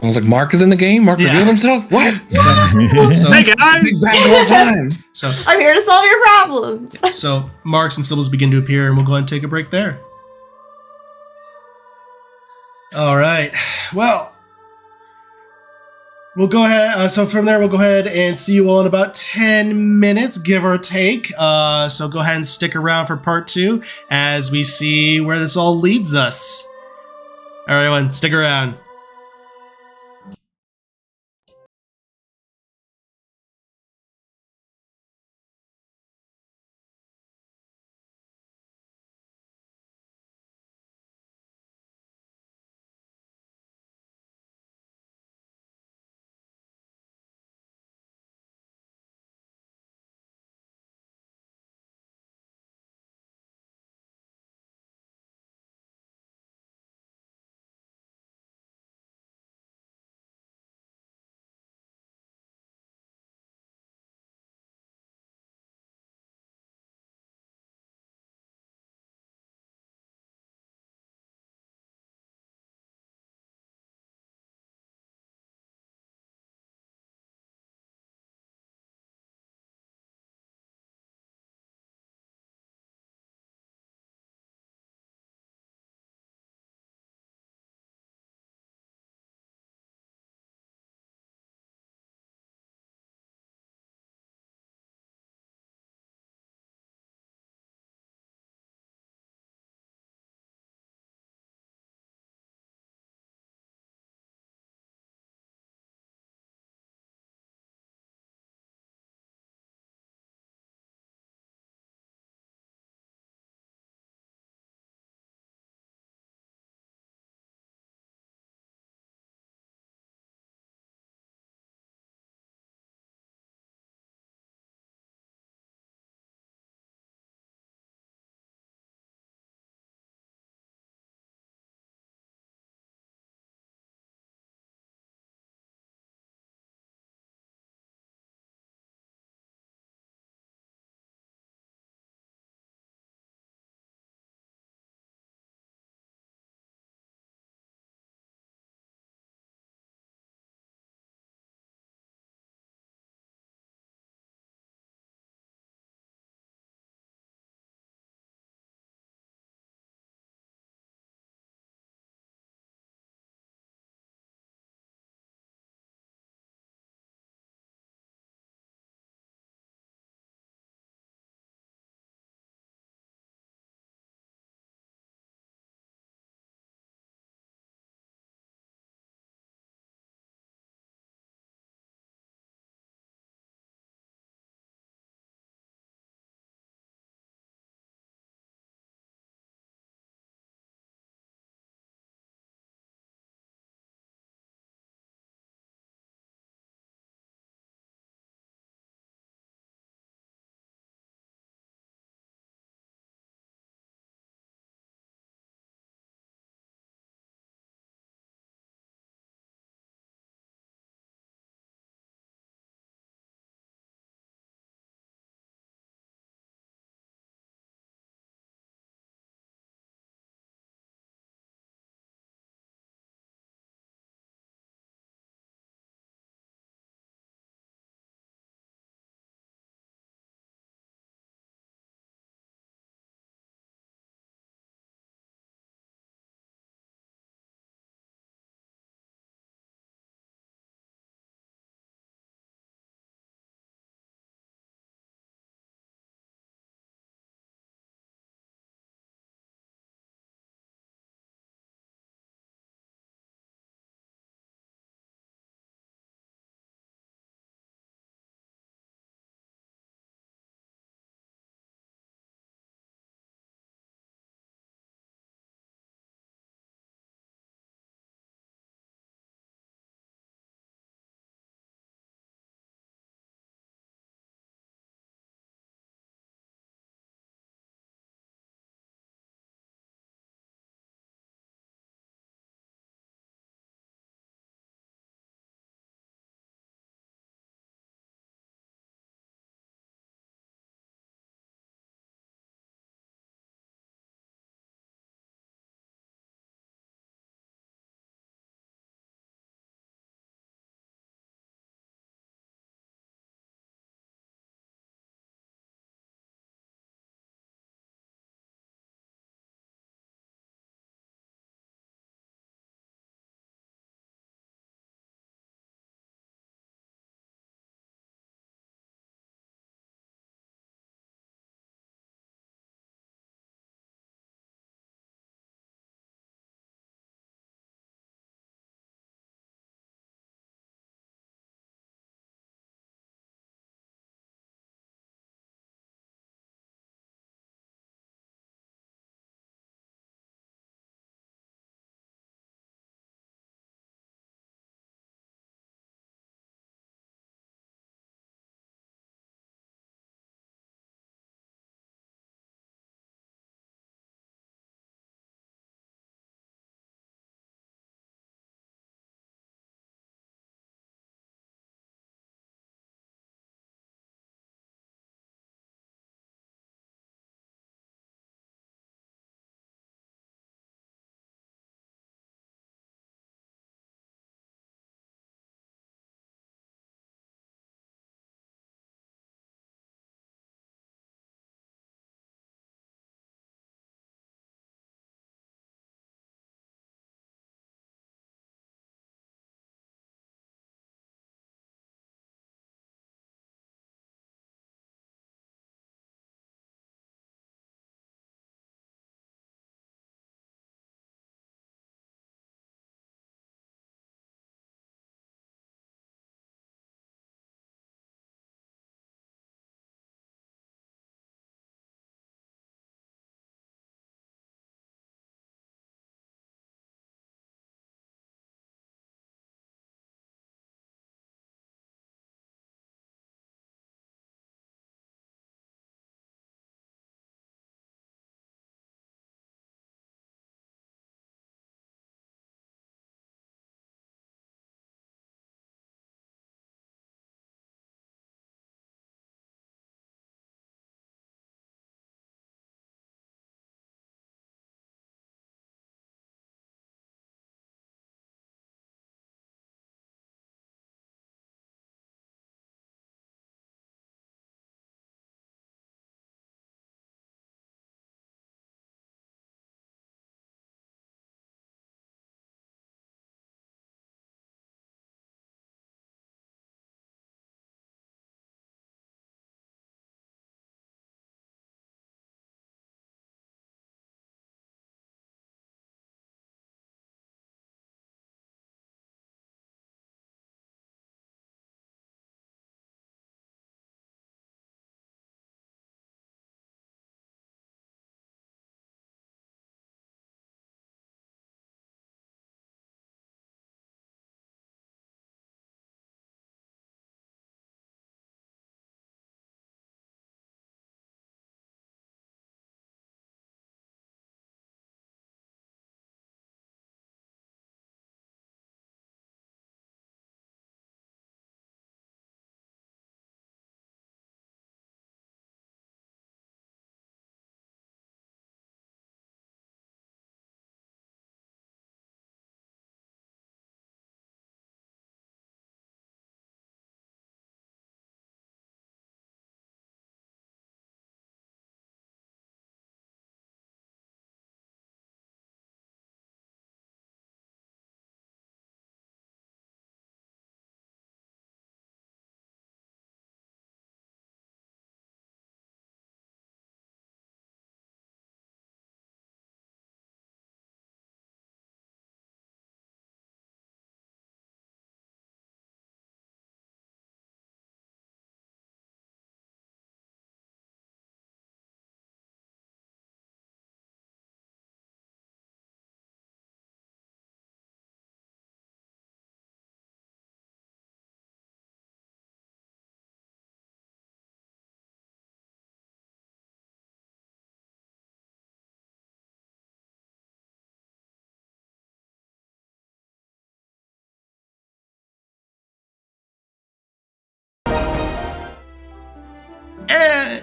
I was like, Mark is in the game? Mark revealed himself? What? So, Hey guys! Big bad the whole time. so, I'm here to solve your problems. so marks and symbols begin to appear, and we'll go ahead and take a break there. All right. Well, we'll go ahead. So from there, we'll go ahead and see you all in about 10 minutes, give or take. So go ahead and stick around for part 2 as we see where this all leads us. All right, everyone, stick around.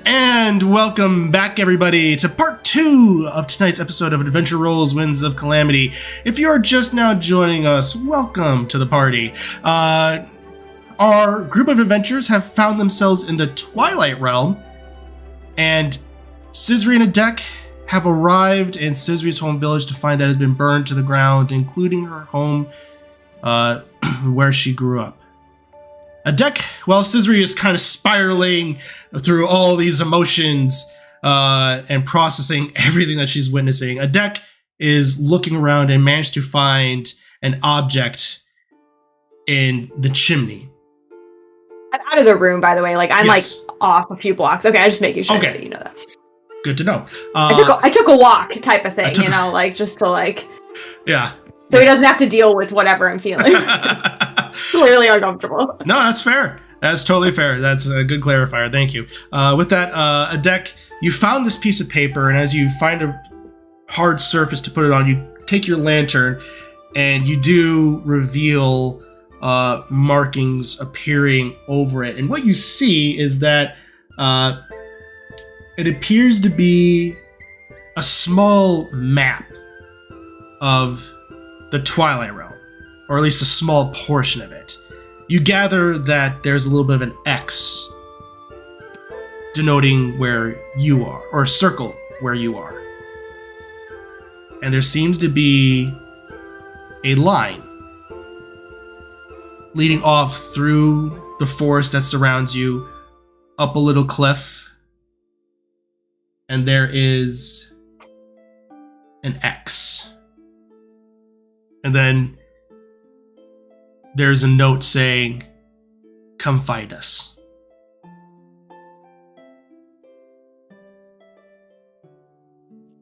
And welcome back, everybody, to part 2 of tonight's episode of Adventure Rolls Winds of Calamity. If you're just now joining us, welcome to the party. Our group of adventurers have found themselves in the Twilight Realm, and Scisri and Adek have arrived in Scisri's home village to find that it has been burned to the ground, including her home where she grew up. Adek, while Scisri is kind of spiraling through all these emotions and processing everything that she's witnessing, Adek is looking around and managed to find an object in the chimney. I'm out of the room, by the way. Like, I'm Yes. like off a few blocks. Okay, I'm just making sure Okay. that you know that. Good to know. I took a walk type of thing, you know, like just to like, Yeah. so he doesn't have to deal with whatever I'm feeling. Clearly uncomfortable. No, that's fair. That's totally fair. That's a good clarifier. Thank you. With that, Adek, you found this piece of paper, and as you find a hard surface to put it on, you take your lantern, and you do reveal markings appearing over it. And what you see is that it appears to be a small map of the Twilight Realm, or at least a small portion of it. You gather that there's a little bit of an X denoting where you are, or a circle where you are. And there seems to be a line leading off through the forest that surrounds you, up a little cliff, and there is an X. And then there's a note saying, "Come find us."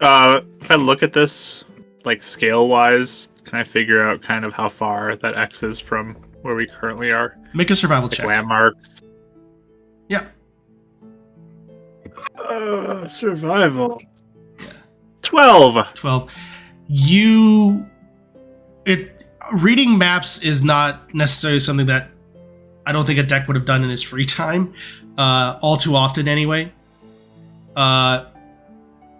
If I look at this, like scale-wise, can I figure out kind of how far that X is from where we currently are? Make a survival Like check. landmarks. Yeah. Survival. 12. 12. Reading maps is not necessarily something that I don't think Adek would have done in his free time, all too often anyway.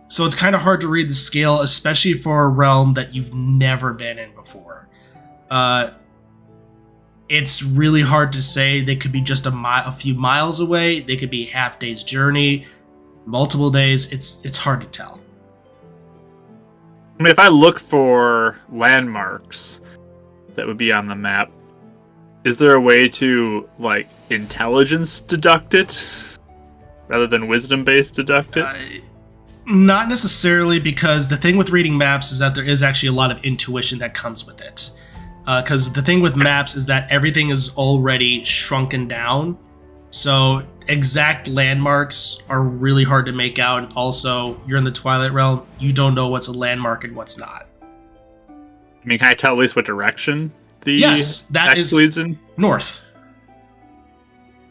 So it's kind of hard to read the scale, especially for a realm that you've never been in before. It's really hard to say. They could be just a few miles away. They could be half day's journey, multiple days. It's hard to tell. I mean, if I look for landmarks that would be on the map, is there a way to, like, intelligence deduct it rather than wisdom-based deduct it? Not necessarily, because the thing with reading maps is that there is actually a lot of intuition that comes with it. Because the thing with maps is that everything is already shrunken down. So exact landmarks are really hard to make out. And also, you're in the Twilight Realm. You don't know what's a landmark and what's not. I mean, can I tell at least what direction the Yes, that X is leads in? north.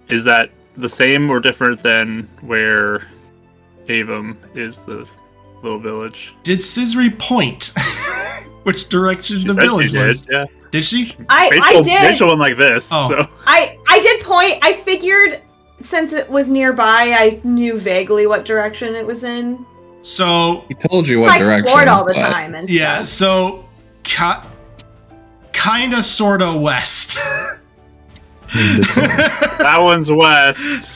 Is that the same or different than where Avum is, the little village? Did Scisri point which direction She the said she village did, was? yeah. Did she? I did. Rachel went like this. Oh. So I did point. I figured since it was nearby, I knew vaguely what direction it was in. So He told you what I direction. explored all the but- time and yeah, stuff. so kind of, sort of west. that one's west,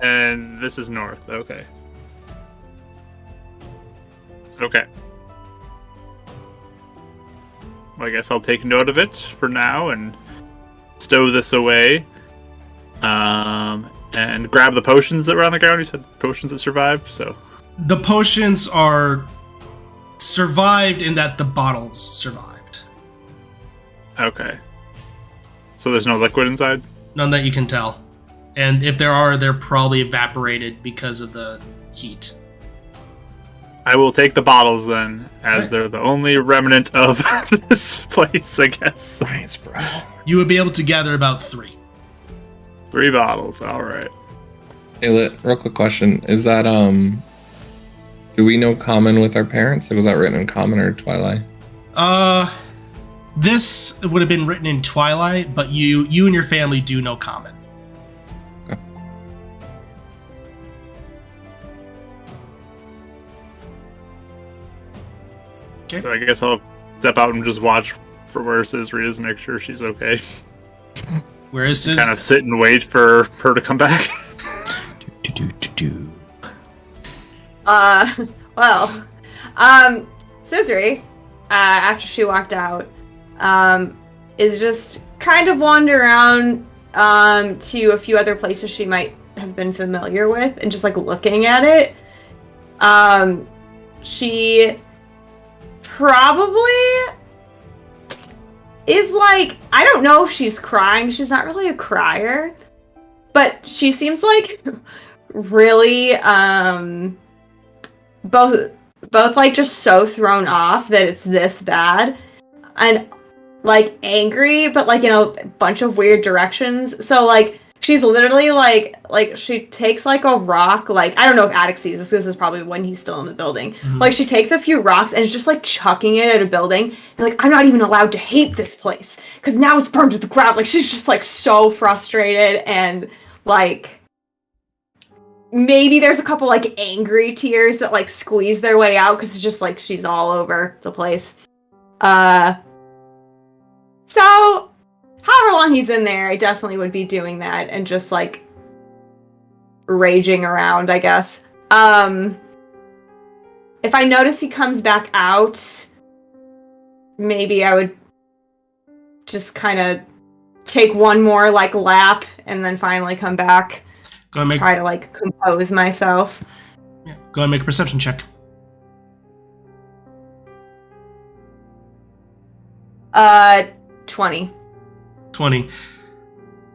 and this is north. Okay. Okay. Well, I guess I'll take note of it for now and stow this away. And grab the potions that were on the ground. You said potions that survived, so. The potions are survived in that the bottles survived. Okay. So there's no liquid inside? None that you can tell. And if there are, they're probably evaporated because of the heat. I will take the bottles then, as they're the only remnant of this place, I guess. Science, bro. You would be able to gather about 3. 3 bottles, alright. Hey, real quick question. Is that, do we know common with our parents? Like, was that written in common or Twilight? This would have been written in Twilight, but you and your family do know common. Okay. Okay. So I guess I'll step out and just watch for where Sisri is, make sure she's okay. Where is Sis? Kind of sit and wait for her to come back. Well, Sisri, after she walked out, is just kind of wander around to a few other places she might have been familiar with and just like looking at it. She probably is like, I don't know if she's crying. She's not really a crier, but she seems like really both like just so thrown off that it's this bad, and like angry, but like in a bunch of weird directions. So like she's literally like she takes like a rock, like I don't know if Attic sees this. This is probably when he's still in the building. Mm-hmm. Like she takes a few rocks and is just like chucking it at a building. And like, I'm not even allowed to hate this place because now it's burned to the ground. Like she's just like so frustrated, and like maybe there's a couple like angry tears that like squeeze their way out because it's just like she's all over the place. So however long he's in there, I definitely would be doing that and just like raging around, I guess. If I notice he comes back out, maybe I would just kind of take one more like lap and then finally come back. Try to like compose myself. Yeah. Go ahead and make a perception check. 20.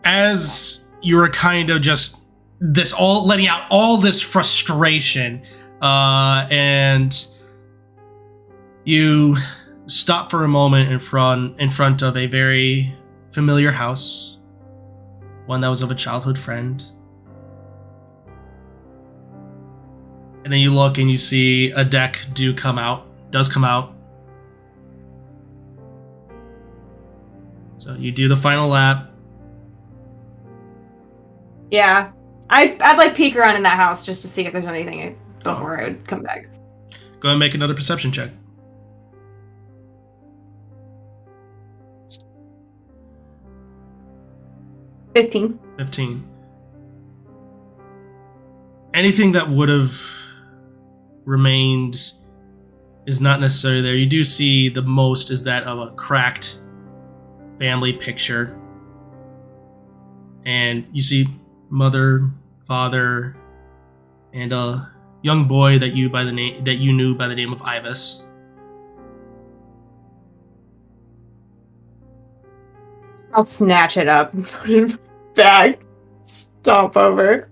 As you were kind of just letting out all this frustration, and you stop for a moment in front of a very familiar house, one that was of a childhood friend. And then you look and you see a deck does come out. So you do the final lap. Yeah. I'd like peek around in that house just to see if there's anything before I would come back. Go ahead and make another perception check. $15. 15. Anything that would have remained is not necessarily there. You do see the most is that of a cracked family picture. And you see mother, father, and a young boy that you knew by the name of Ivis. I'll snatch it up and put it in my bag. Stomp over.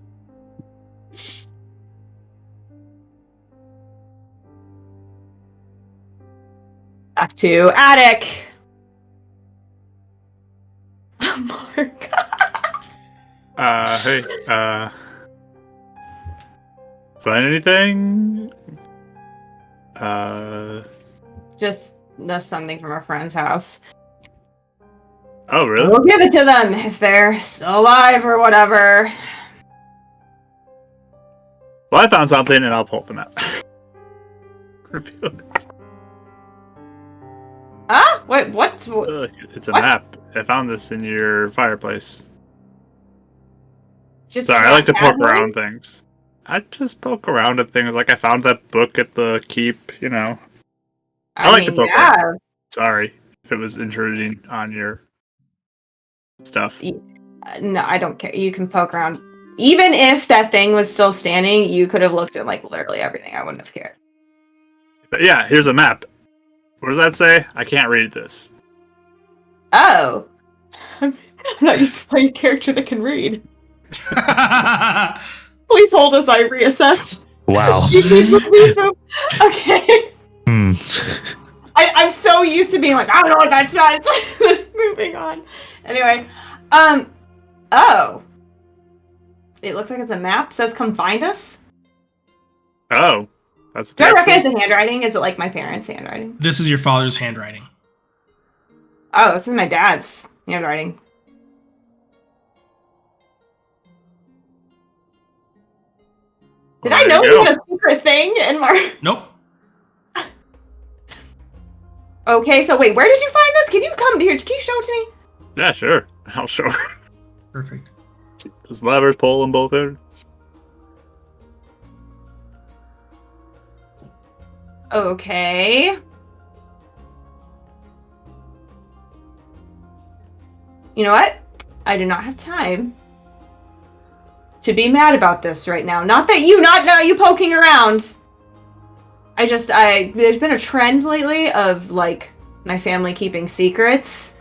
Back to Attic. Mark. Hey, find anything? Just something from a friend's house. Oh, really? We'll give it to them if they're still alive or whatever. Well, I found something and I'll pull them out. Reveal it. Huh? Wait, what? Look, it's a What? map. I found this in your fireplace. Just Sorry, I like to poke casually? around things. I just poke around at things. Like I found that book at the keep, you know. I like to poke around. Sorry if it was intruding on your stuff. No, I don't care. You can poke around. Even if that thing was still standing, you could have looked at like literally everything. I wouldn't have cared. But yeah, here's a map. What does that say? I can't read this. Oh. I'm not used to playing a character that can read. Please hold as I reassess. Wow. Okay. I'm so used to being like, I don't know what that says. Moving on. Anyway. Oh. It looks like it's a map. It says come find us. Oh. That's Do I recognize the handwriting? Is it like my parents' handwriting? This is your father's handwriting. Oh, this is my dad's handwriting. Did I know he had a secret thing in Mark? Nope. Okay, so wait, where did you find this? Can you come here? Can you show it to me? Yeah, sure. I'll show her. Perfect. Those levers pull them both in. Okay. You know what? I do not have time to be mad about this right now. Not you poking around. There's been a trend lately of, like, my family keeping secrets.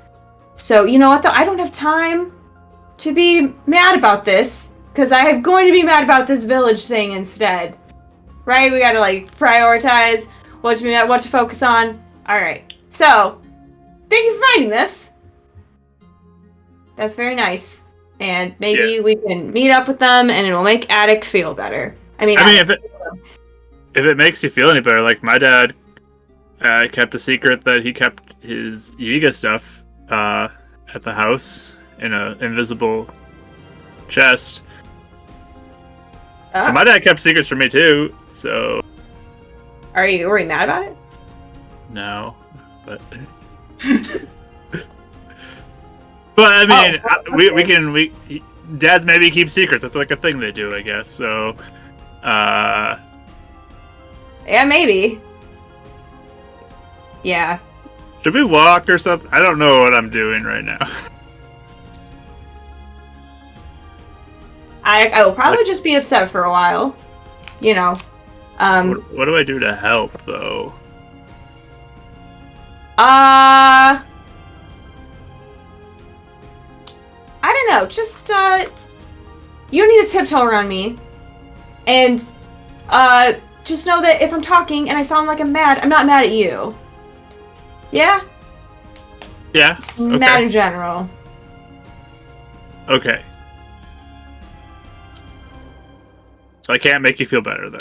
So, you know what, though? I don't have time to be mad about this, because I am going to be mad about this village thing instead. Right? We gotta, like, prioritize what to focus on. Alright. So, thank you for finding this. That's very nice. And maybe we can meet up with them, and it'll make Attic feel better. If it makes you feel any better, like my dad kept a secret that he kept his Yiga stuff at the house in an invisible chest. So my dad kept secrets from me too. So Are you mad about it? No, but but I mean, we dads maybe keep secrets. That's like a thing they do, I guess. So yeah, maybe. Yeah. Should we walk or something? I don't know what I'm doing right now. I will probably just be upset for a while. You know. What do I do to help, though? I don't know. Just, you need to tiptoe around me. And, just know that if I'm talking and I sound like I'm mad, I'm not mad at you. Yeah? Yeah? Just mad in general. Okay. So I can't make you feel better, though.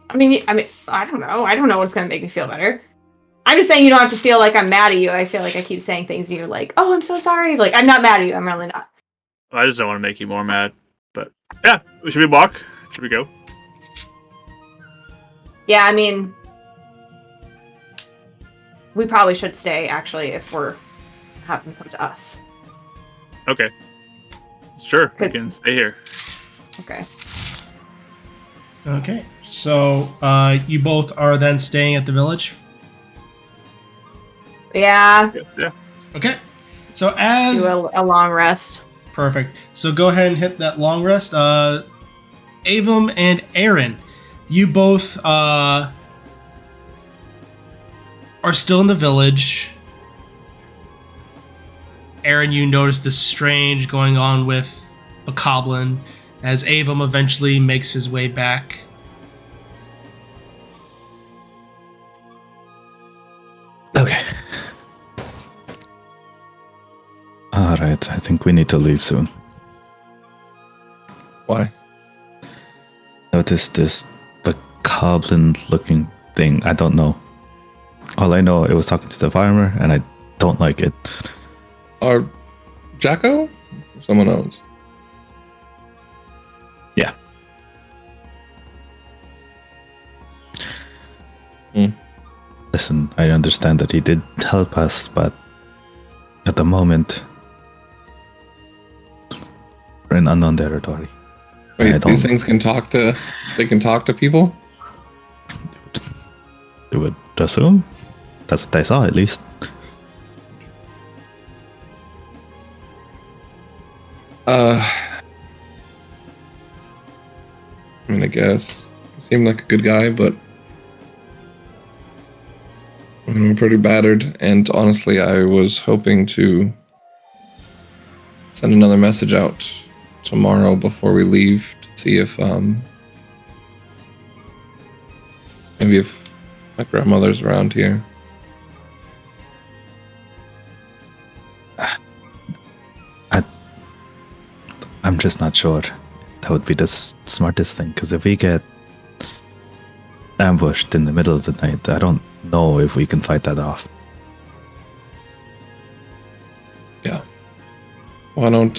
I mean, I don't know. I don't know what's gonna make me feel better. I'm just saying you don't have to feel like I'm mad at you. I feel like I keep saying things and you're like, oh, I'm so sorry. Like, I'm not mad at you. I'm really not. I just don't want to make you more mad. But, yeah. Should we walk? Should we go? Yeah, I mean, we probably should stay, actually, if we're having them come to us. Okay. Sure, we can stay here. Okay. Okay. So, you both are then staying at the village? Yeah. Yes, yeah. Okay. So as... Do a long rest. Perfect. So go ahead and hit that long rest. Avum and Aaron, you both are still in the village. Aaron, you notice this strange going on with a goblin as Avum eventually makes his way back. Okay. Alright, I think we need to leave soon. Why? Notice the goblin looking thing. I don't know. All I know, it was talking to the farmer, and I don't like it. Or Jacko? Someone else. Yeah. Listen, I understand that he did help us, but at the moment, we're in unknown territory. Wait, these things can talk to... They can talk to people? You would assume? That's what I saw, at least. I mean, I guess. He seemed like a good guy, but... I'm pretty battered, and honestly, I was hoping to send another message out tomorrow before we leave to see if, maybe if my grandmother's around here. I'm just not sure. That would be the smartest thing, because if we get ambushed in the middle of the night, I don't know if we can fight that off. Yeah. Why don't,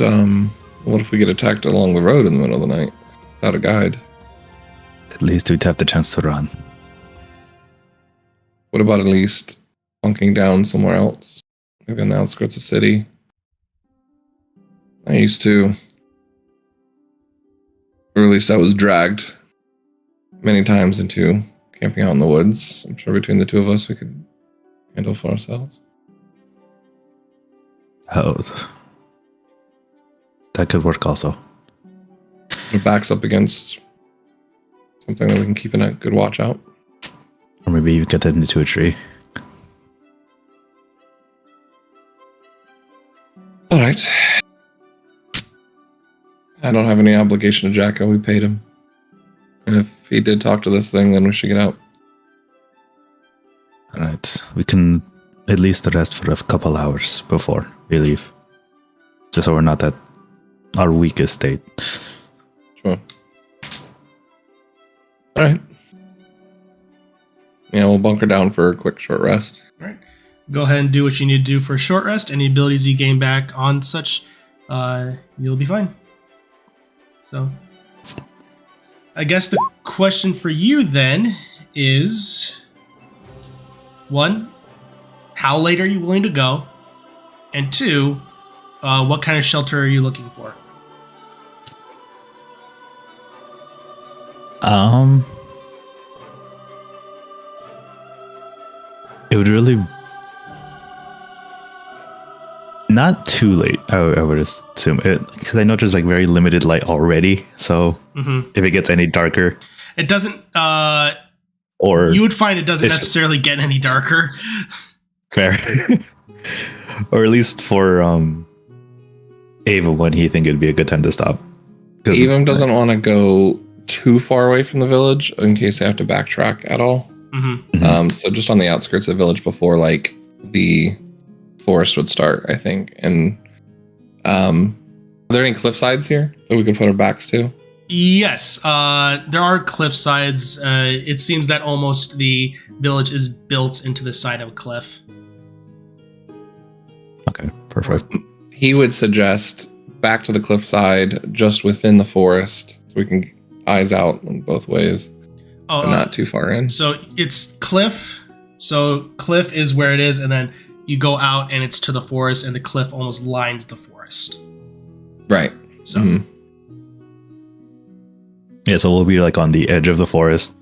what if we get attacked along the road in the middle of the night without a guide? At least we'd have the chance to run. what about at least bunking down somewhere else? Maybe on the outskirts of the city. I used to, or at least I was dragged many times into camping out in the woods. I'm sure between the two of us, we could handle for ourselves. Oh, that could work also. It backs up against something that we can keep in a good watch out. Or maybe you get that into a tree. All right. I don't have any obligation to Jacko. We paid him. And if he did talk to this thing, then we should get out. All right. We can at least rest for a couple hours before we leave. Just so we're not at our weakest state. Sure. All right. Yeah, we'll bunker down for a quick short rest. All right. Go ahead and do what you need to do for a short rest. Any abilities you gain back on such, you'll be fine. So, I guess the question for you then is, 1, how late are you willing to go? And 2, what kind of shelter are you looking for? It would really not too late. I would assume it, because I know there's like very limited light already. So if it gets any darker, it doesn't. Or you would find it doesn't necessarily get any darker. Fair, or at least for Ava, when he think it'd be a good time to stop. Ava doesn't want to go too far away from the village in case they have to backtrack at all. So just on the outskirts of the village before like the forest would start, I think. And are there any cliff sides here that we could put our backs to? Yes, there are cliff sides. It seems that almost the village is built into the side of a cliff. Okay, perfect. He would suggest back to the cliff side, just within the forest, so we can eyes out in both ways, but not too far in. So it's cliff. So cliff is where it is, and then you go out and it's to the forest, and the cliff almost lines the forest. Right. So yeah, so we'll be like on the edge of the forest,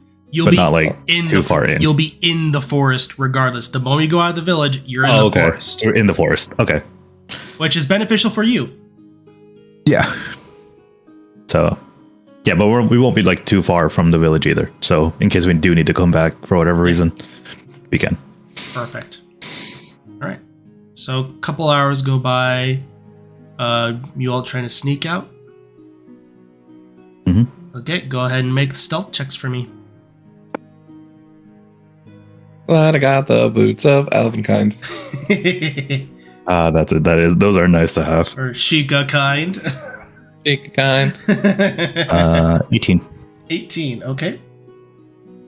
but not like too far in. You'll be in the forest regardless. The moment you go out of the village, you're in the forest. We're in the forest. Okay. Which is beneficial for you. Yeah. So, yeah, but we won't be like too far from the village either. So in case we do need to come back for whatever reason, we can. Perfect. All right. So a couple hours go by. You all trying to sneak out? Okay, go ahead and make stealth checks for me. Glad I got the boots of elvenkind. That's it. Those are nice to have. Or Sheikah kind. Sheikah kind. 18. 18, okay.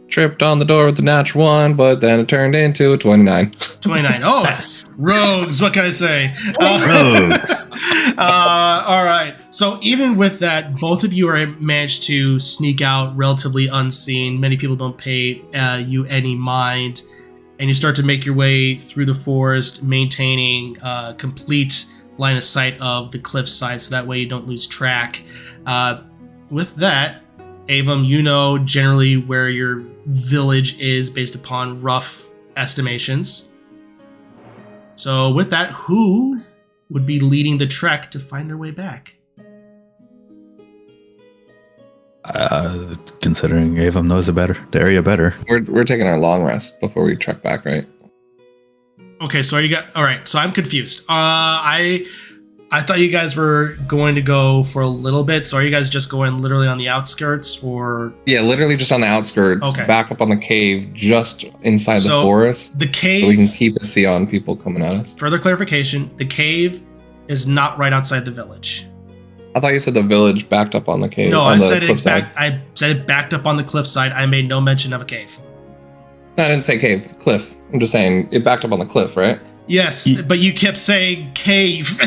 Tripped on the door with the natural 1, but then it turned into a 29. 29. Oh, rogues. What can I say? Rogues. All right. So even with that, both of you are managed to sneak out relatively unseen. Many people don't pay you any mind. And you start to make your way through the forest, maintaining complete line of sight of the cliffside, so that way you don't lose track. With that, Avum, you know generally where your village is based upon rough estimations. So with that, who would be leading the trek to find their way back? Considering Avum knows the area better. We're taking our long rest before we trek back, right? Okay, so all right, so I'm confused. I thought you guys were going to go for a little bit, so are you guys just going literally on the outskirts, or? Yeah, literally just on the outskirts, back up on the cave, just inside the forest. The cave, so we can keep a see on people coming at us. Further clarification, the cave is not right outside the village. I thought you said the village backed up on the cave. No, I said it backed up on the cliffside. I made no mention of a cave. No, I didn't say cave, cliff. I'm just saying it backed up on the cliff, right? Yes, but you kept saying cave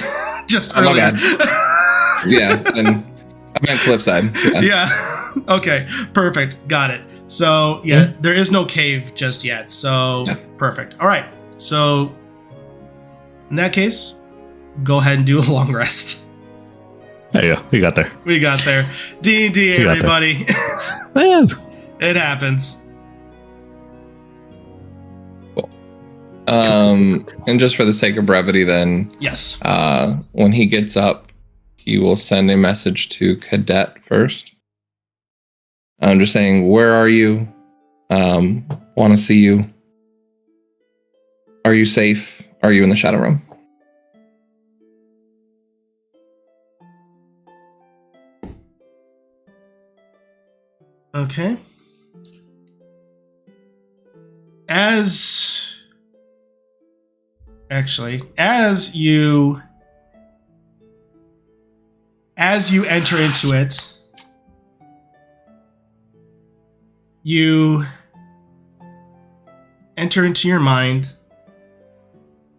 just earlier. My bad. Yeah, and I meant cliffside. Yeah. Okay, perfect. Got it. So, yeah, there is no cave just yet. So, perfect. All right. So, in that case, go ahead and do a long rest. There you go. We got there. We got there. D&D, everybody. It happens. Cool. And just for the sake of brevity, then, yes. When he gets up, he will send a message to Cadet first. I'm just saying, where are you? Want to see you. Are you safe? Are you in the Shadow Realm? Okay. As you enter into it, you enter into your mind.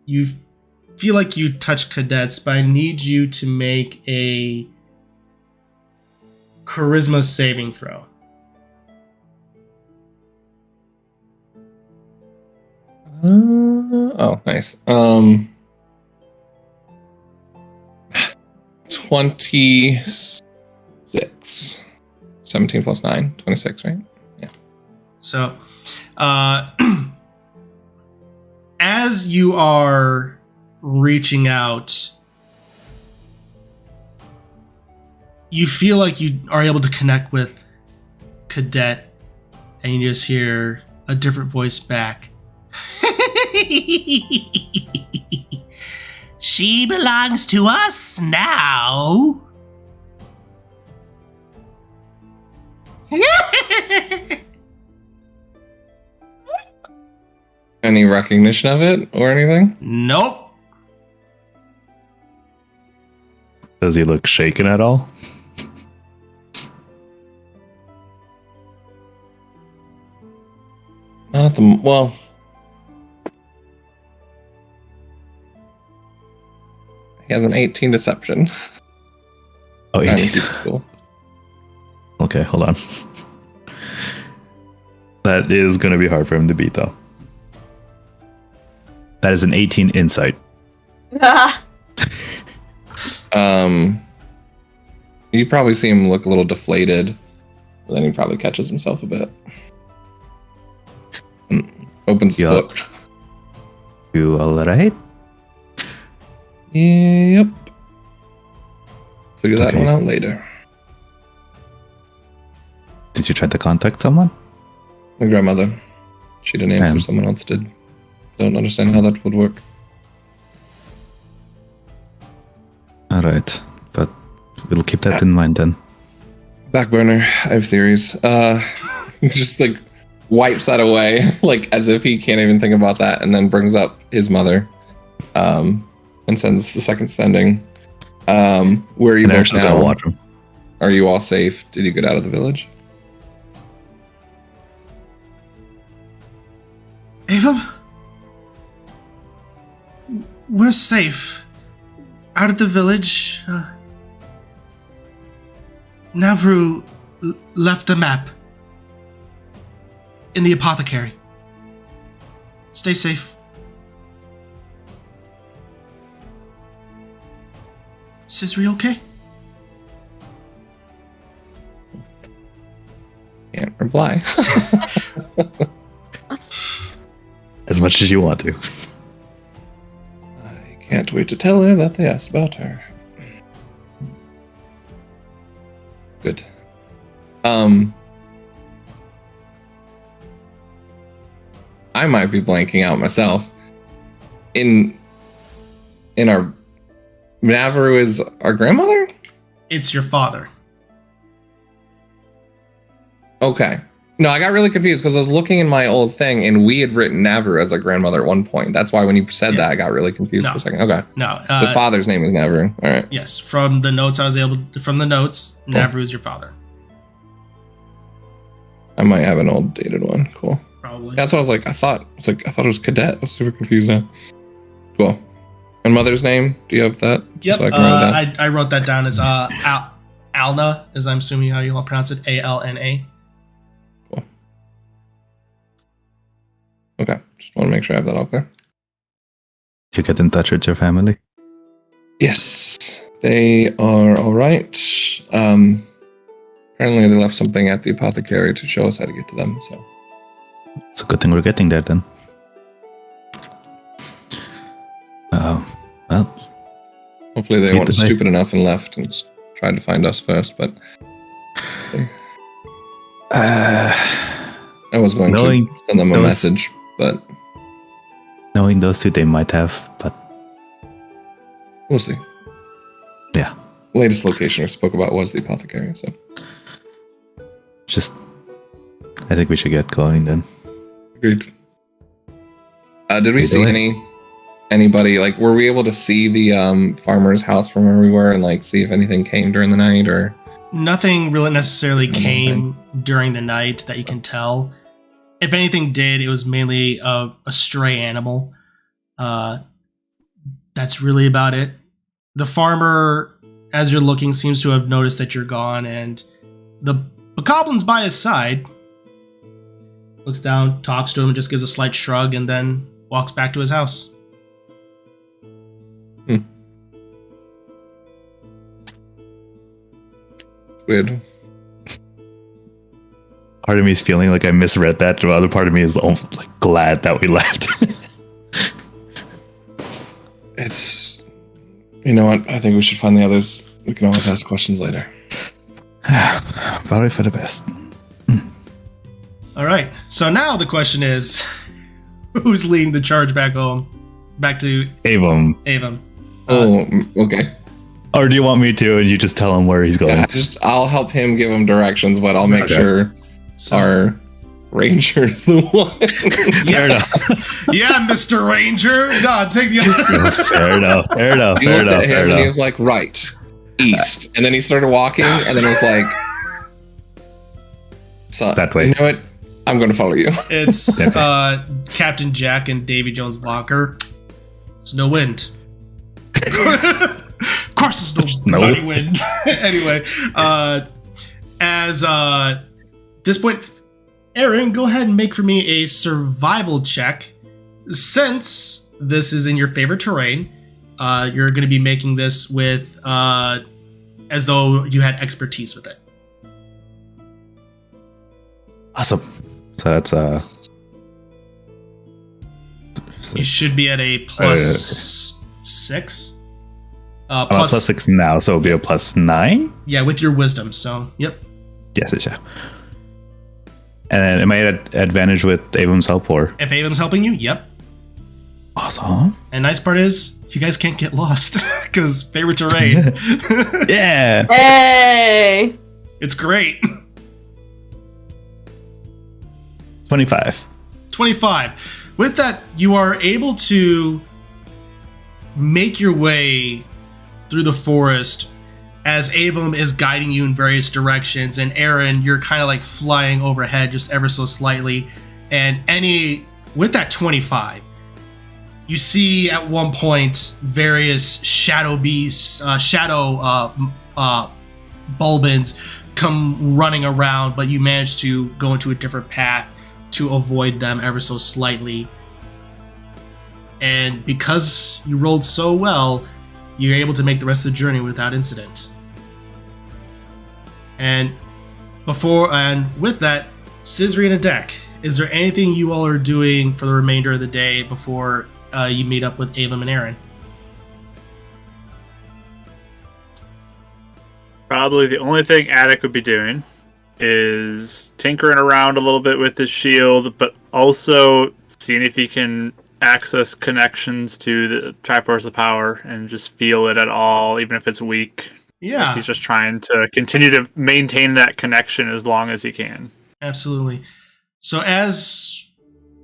You feel like you touch Cadets, but I need you to make a charisma saving throw. Oh, nice. 26. 17 plus 9, 26, right? Yeah. So, as you are reaching out, you feel like you are able to connect with Cadet, and you just hear a different voice back. She belongs to us now. Any recognition of it or anything? Nope. Does he look shaken at all? Not at the well. He has an 18 deception. Oh, 18. Cool. Okay, hold on. That is going to be hard for him to beat, though. That is an 18 insight. You probably see him look a little deflated, but then he probably catches himself a bit. Opens the book. You alright? Yep. Figure that one out later. Did you try to contact someone? My grandmother. She didn't answer, someone else did. Don't understand how that would work. Alright, but we'll keep that in mind then. Back burner. I have theories. Just like wipes that away, like as if he can't even think about that, and then brings up his mother, and sends the second sending. Where are you both now? Watch him. Are you all safe? Did you get out of the village? Ava? We're safe. Out of the village. Navru left a map. In the apothecary. Stay safe. Sis, are you okay? Can't reply. As much as you want to. I can't wait to tell her that they asked about her. Good. I might be blanking out myself. In our Navaru is our grandmother? It's your father. Okay. No, I got really confused because I was looking in my old thing and we had written Navaru as our grandmother at one point. That's why when you said that, I got really confused for a second. Okay. No. So father's name is Navaru. All right. Yes. From the notes Navaru is your father. I might have an old dated one. Cool. Probably. That's what I was like. I thought it was Cadet. I was super confused now. Cool. And mother's name? Do you have that? Yep. So I can write it down. I wrote that down as Alna, as I'm assuming how you all pronounce it. ALNA. Cool. Okay, just want to make sure I have that all clear. To get in touch with your family. Yes, they are all right. Apparently they left something at the apothecary to show us how to get to them, so. It's a good thing we're getting there then. Well. Hopefully they weren't stupid enough and left and tried to find us first, but... I was going to send them a message, but... Knowing those two, they might have, but... We'll see. Yeah. Latest location we spoke about was the apothecary, so... I think we should get going then. Agreed. Did we see anybody, like, were we able to see the farmer's house from where we were and, like, see if anything came during the night, or? Nothing really necessarily came during the night that you can tell. If anything did, it was mainly a stray animal. That's really about it. The farmer, as you're looking, seems to have noticed that you're gone, and the goblin's by his side. Looks down, talks to him, and just gives a slight shrug, and then walks back to his house. Weird. Part of me is feeling like I misread that. The other part of me is like glad that we left. It's, you know what? I think we should find the others. We can always ask questions later. Probably for the best. All right. So now the question is, who's leading the charge back home? Back to Avum. Oh, okay. Or do you want me to, and you just tell him where he's going? Yeah, I'll help him give him directions, but I'll make sure our ranger's the one. Fair enough. Yeah, Mr. Ranger. No, take the other. Fair enough. He looked at him and he was like, right, east. And then he started walking, and then it was like, so, that way. You know what? I'm going to follow you. It's Captain Jack and Davy Jones' locker. There's no wind. Of course there's no bloody wind. Anyway, as this point, Aaron, go ahead and make for me a survival check. Since this is in your favorite terrain, you're going to be making this with as though you had expertise with it. Awesome. So that's you should be at a plus 6. Plus 6 now, so it'll be a plus 9? Yeah, with your wisdom, so, yep. Yes. And then am I at advantage with Avum's help, or? If Avum's helping you, yep. Awesome. And nice part is, you guys can't get lost, because favorite terrain. Yeah! Hey! It's great. 25. With that, you are able to make your way through the forest as Avum is guiding you in various directions, and Aaron, you're kind of like flying overhead just ever so slightly. And with that 25, you see at one point various shadow beasts, Bulbins come running around, but you manage to go into a different path to avoid them ever so slightly. And because you rolled so well, you're able to make the rest of the journey without incident. And with that, Scissory and a deck, is there anything you all are doing for the remainder of the day before you meet up with Avum and Aaron? Probably the only thing Attic would be doing is tinkering around a little bit with his shield, but also seeing if he can access connections to the Triforce of Power and just feel it at all, even if it's weak. Yeah. Like he's just trying to continue to maintain that connection as long as he can. Absolutely. So as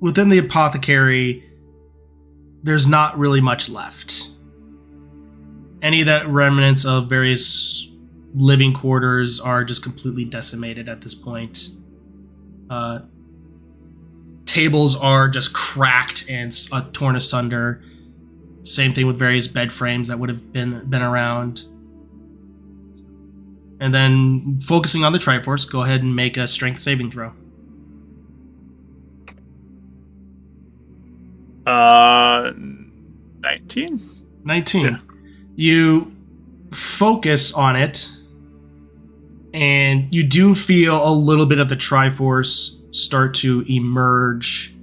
within the apothecary, there's not really much left. Any of that remnants of various living quarters are just completely decimated at this point. Tables are just cracked and torn asunder. Same thing with various bed frames that would have been around. And then focusing on the Triforce, go ahead and make a strength saving throw. 19? 19. Yeah. You focus on it, and you do feel a little bit of the Triforce start to emerge.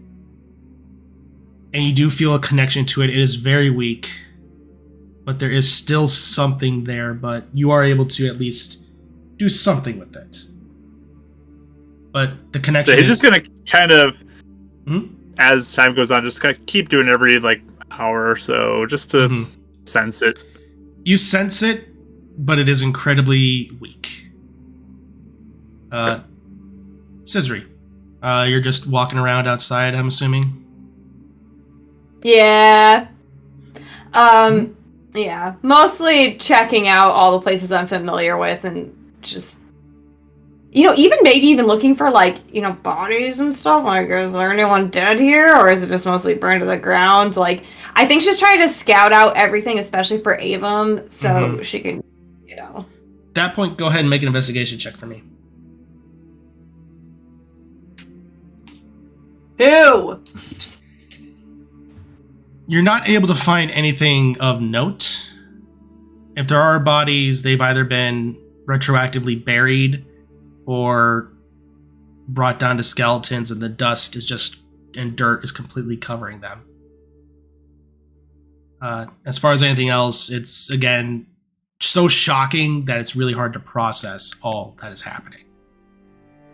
And you do feel a connection to it. It is very weak, but there is still something there, but you are able to at least do something with it. But the connection So he's just going to kind of, Hmm? as time goes on, just kind of keep doing every hour or so just to sense it. You sense it, but it is incredibly weak. Scissory, you're just walking around outside, I'm assuming? Yeah. Yeah. Mostly checking out all the places I'm familiar with and just, even looking for, bodies and stuff. Like, is there anyone dead here? Or is it just mostly burned to the ground? I think she's trying to scout out everything, especially for Avum, so she can, At that point, go ahead and make an investigation check for me. 2. You're not able to find anything of note. If there are bodies, they've either been retroactively buried or brought down to skeletons, and the dust and dirt is completely covering them. As far as anything else, it's, again, so shocking that it's really hard to process all that is happening.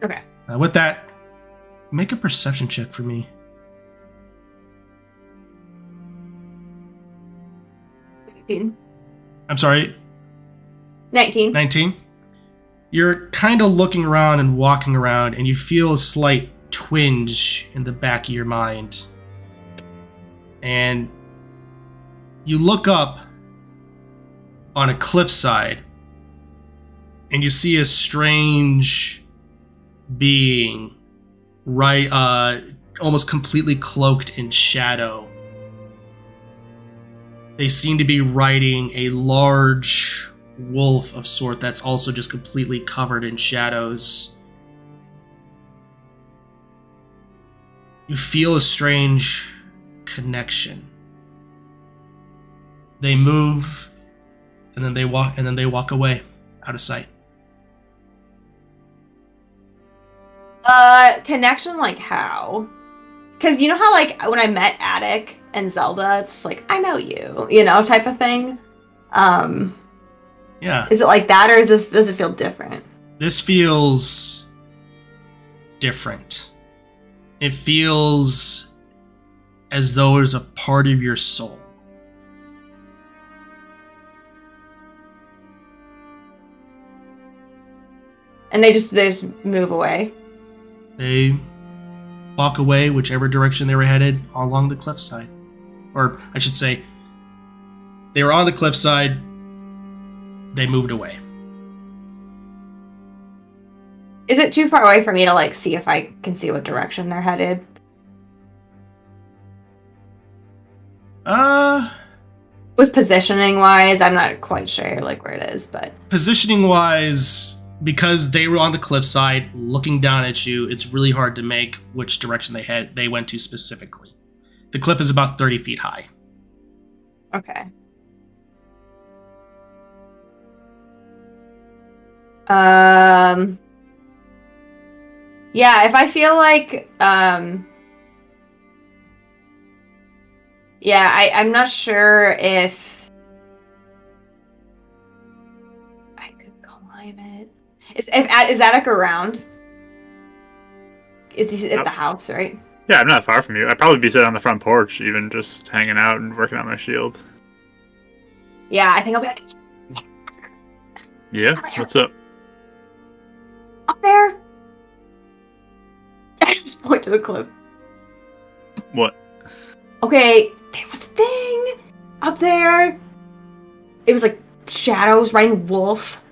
Okay. With that, make a perception check for me. 19. I'm sorry, 19. 19? You're kind of looking around and walking around, and you feel a slight twinge in the back of your mind. And you look up on a cliffside, and you see a strange being almost completely cloaked in shadow. They seem to be riding a large wolf of sort that's also just completely covered in shadows. You feel a strange connection. They move, and then they walk away, out of sight. Connection how? Because you know how, when I met Attic and Zelda, it's just I know you, type of thing? Yeah. Is it like that, or does it feel different? This feels different. It feels as though there's a part of your soul. And they just move away. They walk away whichever direction they were headed along the cliffside. Or I should say, they were on the cliffside, they moved away. Is it too far away for me to see if I can see what direction they're headed? With positioning wise, I'm not quite sure where it is, but Positioning wise, because they were on the cliffside looking down at you, it's really hard to make which direction they went to specifically. The cliff is about 30 feet high. okay. Yeah, if I feel I'm not sure if I could climb it. Is Attic around? Is he at the house, right? Yeah, I'm not far from you. I'd probably be sitting on the front porch, even just hanging out and working on my shield. Yeah, I think I'll be Yeah? What's up? up there. I just point to the cliff. What? Okay, there was a thing up there. It was shadows riding wolf.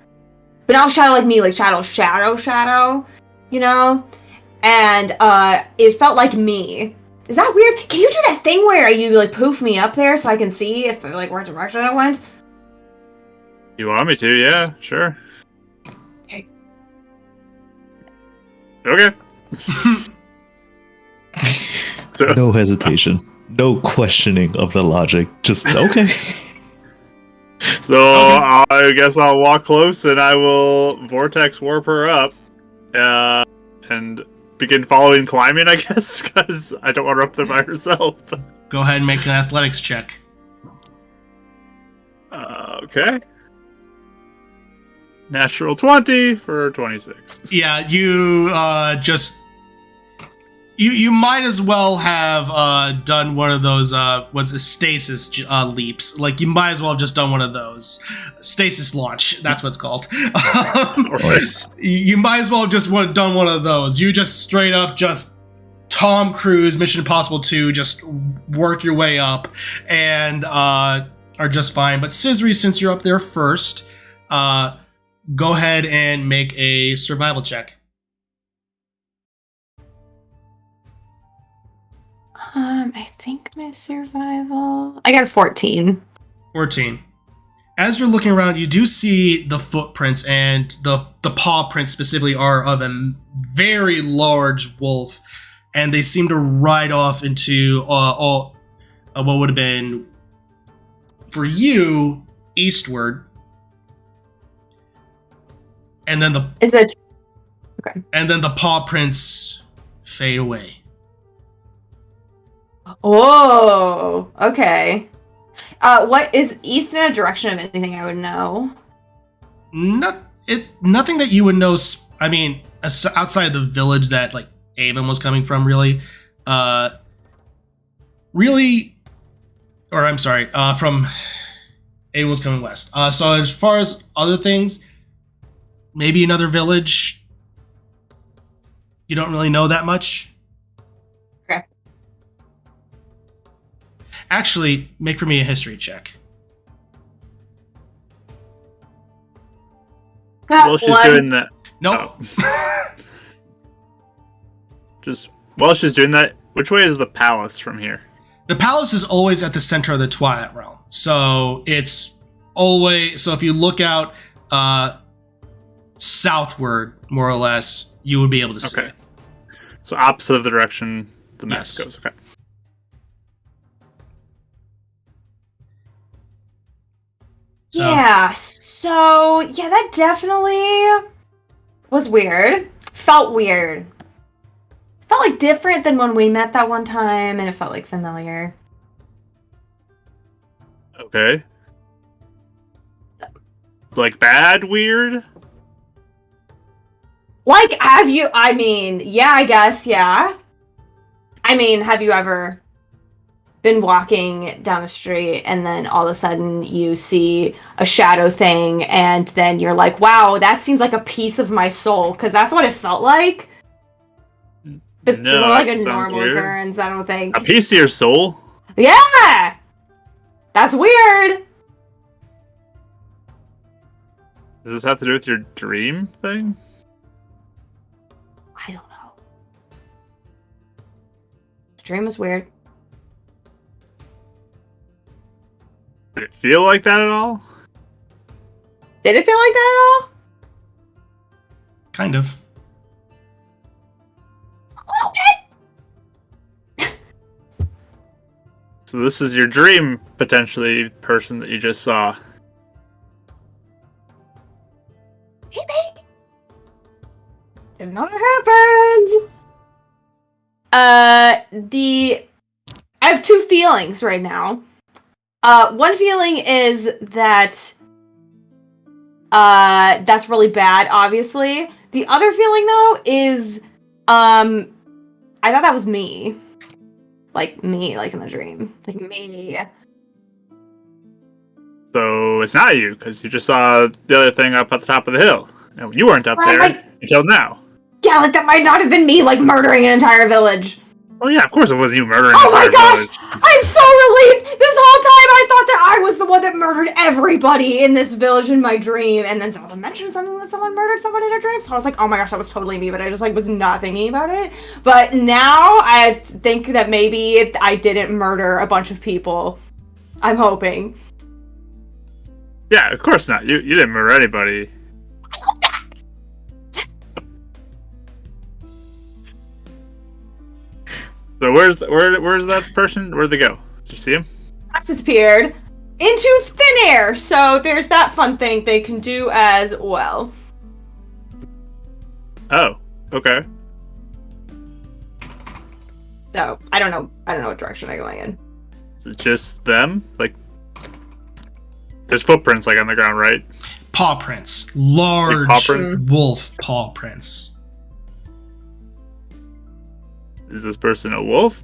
But not shadow like me, shadow, And it felt like me. Is that weird? Can you do that thing where you poof me up there so I can see if what direction I went? You want me to? Yeah, sure. Okay. So, No hesitation. No questioning of the logic. Just okay. So I guess I'll walk close and I will vortex warp her up, and begin following climbing. I guess because I don't want her up there by herself. Go ahead and make an athletics check. Okay. Natural 20 for 26. Yeah, you just you might as well have done one of those what's it, stasis leaps. Like you might as well have just done one of those stasis launch. That's what it's called. You might as well have just done one of those. You just straight up just Tom Cruise Mission Impossible 2, just work your way up and are just fine. But Scissory, since you're up there first, go ahead and make a survival check. I think my survival. I got a 14. 14. As you're looking around, you do see the footprints, and the paw prints specifically are of a very large wolf, and they seem to ride off into what would have been for you eastward, and then the paw prints fade away. Oh, okay. What is east in a direction of anything I would know? Nothing that you would know. I mean, outside of the village that like Avon was coming from, really. From Avon was coming west. So as far as other things, maybe another village. You don't really know that much. Okay. Actually, make for me a history check. While she's doing that. Nope. While she's doing that, which way is the palace from here? The palace is always at the center of the Twilight Realm. So it's always, so if you look out southward, more or less, you would be able to see it. So opposite of the direction the map goes. Okay. So that definitely was weird. Felt weird. Felt like different than when we met that one time, and it felt like familiar. Okay. Like bad weird? Like, I guess, yeah. I mean, have you ever been walking down the street and then all of a sudden you see a shadow thing and then you're like, wow, that seems like a piece of my soul? Because that's what it felt like. But No, it's not like a that sounds normal weird. occurrence, I don't think. A piece of your soul? Yeah! That's weird! Does this have to do with your dream thing? I don't know. The dream was weird. Did it feel like that at all? Did it feel like that at all? Kind of. So this is your dream, potentially, person that you just saw. Maybe. Didn't know that happened. I have two feelings right now. One feeling is that that's really bad, obviously. The other feeling, though, is I thought that was me. Like me, like in the dream. Like me. So it's not you, because you just saw the other thing up at the top of the hill. No, you weren't up there until now. Yeah, like that might not have been me, like murdering an entire village. Oh yeah, of course it wasn't you murdering Oh an my entire gosh! village. I'm so relieved! This whole time I thought that I was the one that murdered everybody in this village in my dream, and then someone mentioned something that someone murdered someone in a dream, so I was like, oh my gosh, that was totally me, but I just like was not thinking about it. But now I think that maybe I didn't murder a bunch of people. I'm hoping. Yeah, of course not. You didn't murder anybody. So where's that person? Where'd they go? Did you see him? Disappeared into thin air. So there's that fun thing they can do as well. Oh, okay. So I don't know what direction they're going in. Is it just them? Like, there's footprints like on the ground, right? Paw prints. Large Like paw print? wolf paw prints. Is this person a wolf?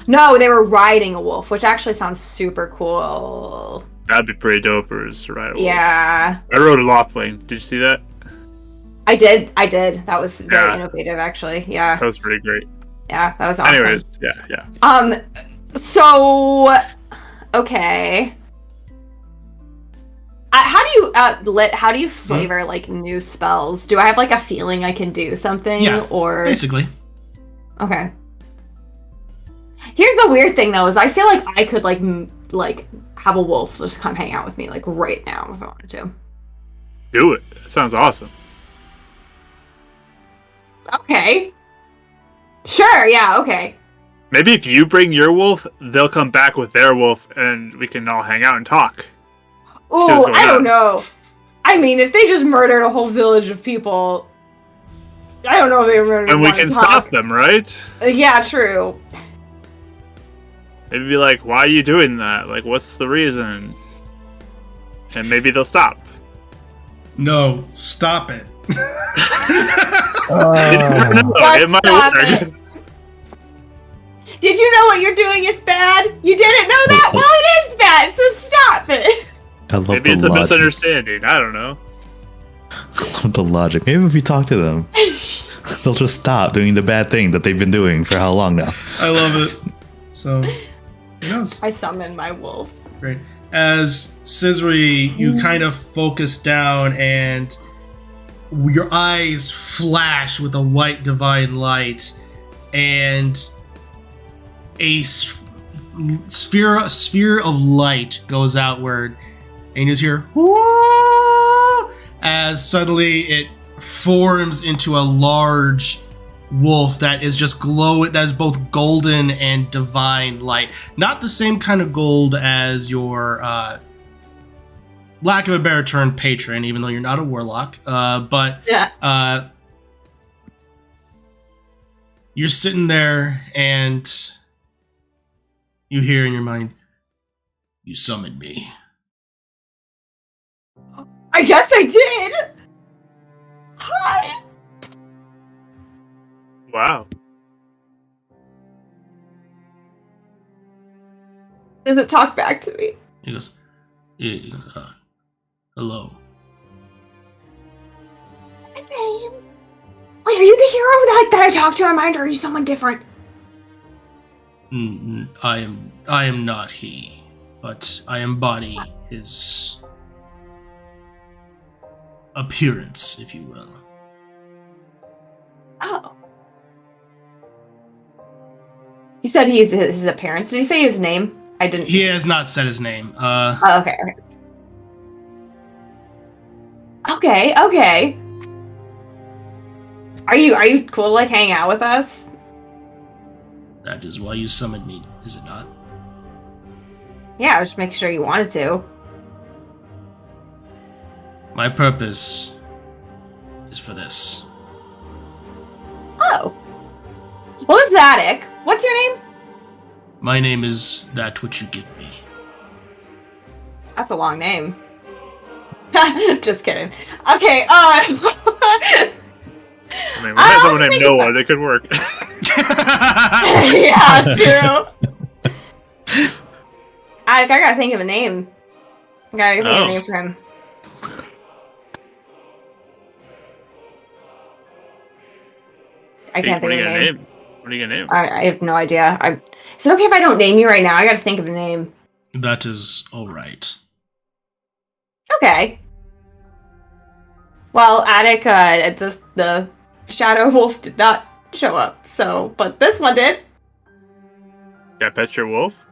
No, they were riding a wolf, which actually sounds super cool. That'd be pretty dope to ride a wolf. Yeah. I rode a loftwing. Did you see that? I did. That was very innovative, actually. Yeah. That was pretty great. Yeah, that was awesome. Anyways, yeah. So, okay. How do you flavor like new spells? Do I have like a feeling I can do something? Yeah, or basically. Okay. Here's the weird thing though, is I feel like I could like have a wolf just come hang out with me like right now if I wanted to. Do it. That sounds awesome. Okay. Sure, yeah, okay. Maybe if you bring your wolf, they'll come back with their wolf, and we can all hang out and talk. Oh, I don't know. I mean, if they just murdered a whole village of people, I don't know if they were. And we can stop them, right? Yeah, true. Maybe be like, why are you doing that? Like, what's the reason? And maybe they'll stop. No, stop it. It might work. Did you know what you're doing is bad? You didn't know that? Well, it is bad, so stop it. I love Maybe it's a misunderstanding. I don't know. The logic. Maybe if we talk to them, they'll just stop doing the bad thing that they've been doing for how long now? I love it. So, who knows? I summon my wolf. Great. As Scissory, you kind of focus down and your eyes flash with a white divine light, and a sphere of light goes outward, and you just hear "Whoa!" as suddenly it forms into a large wolf that is just that is both golden and divine light. Not the same kind of gold as your lack of a better term patron, even though you're not a warlock. But yeah. You're sitting there and you hear in your mind, "You summoned me." I guess I did. Hi. Wow. Does it talk back to me? He goes, "Hello." Wait, are you the hero that I talked to in my mind, or are you someone different? I am not he, but I embody his appearance, if you will. Oh. You said he's his appearance. Did you say his name? I didn't. He has not said his name. Oh, okay. Okay. Are you cool to like hang out with us? That is why you summoned me, is it not? Yeah, I was just making sure you wanted to. My purpose is for this. Oh. Well, this is Attic. What's your name? My name is that which you give me. That's a long name. Just kidding. Okay, I mean, we had someone named Noah. They could work. Yeah, true. I gotta think of a name. I gotta think of a name for him. I can't think of a name. What are you gonna name? I have no idea. Is it okay if I don't name you right now? I gotta think of a name. That is all right. Okay. Well, Attic, the Shadow Wolf did not show up, but this one did. Yeah, pet your wolf.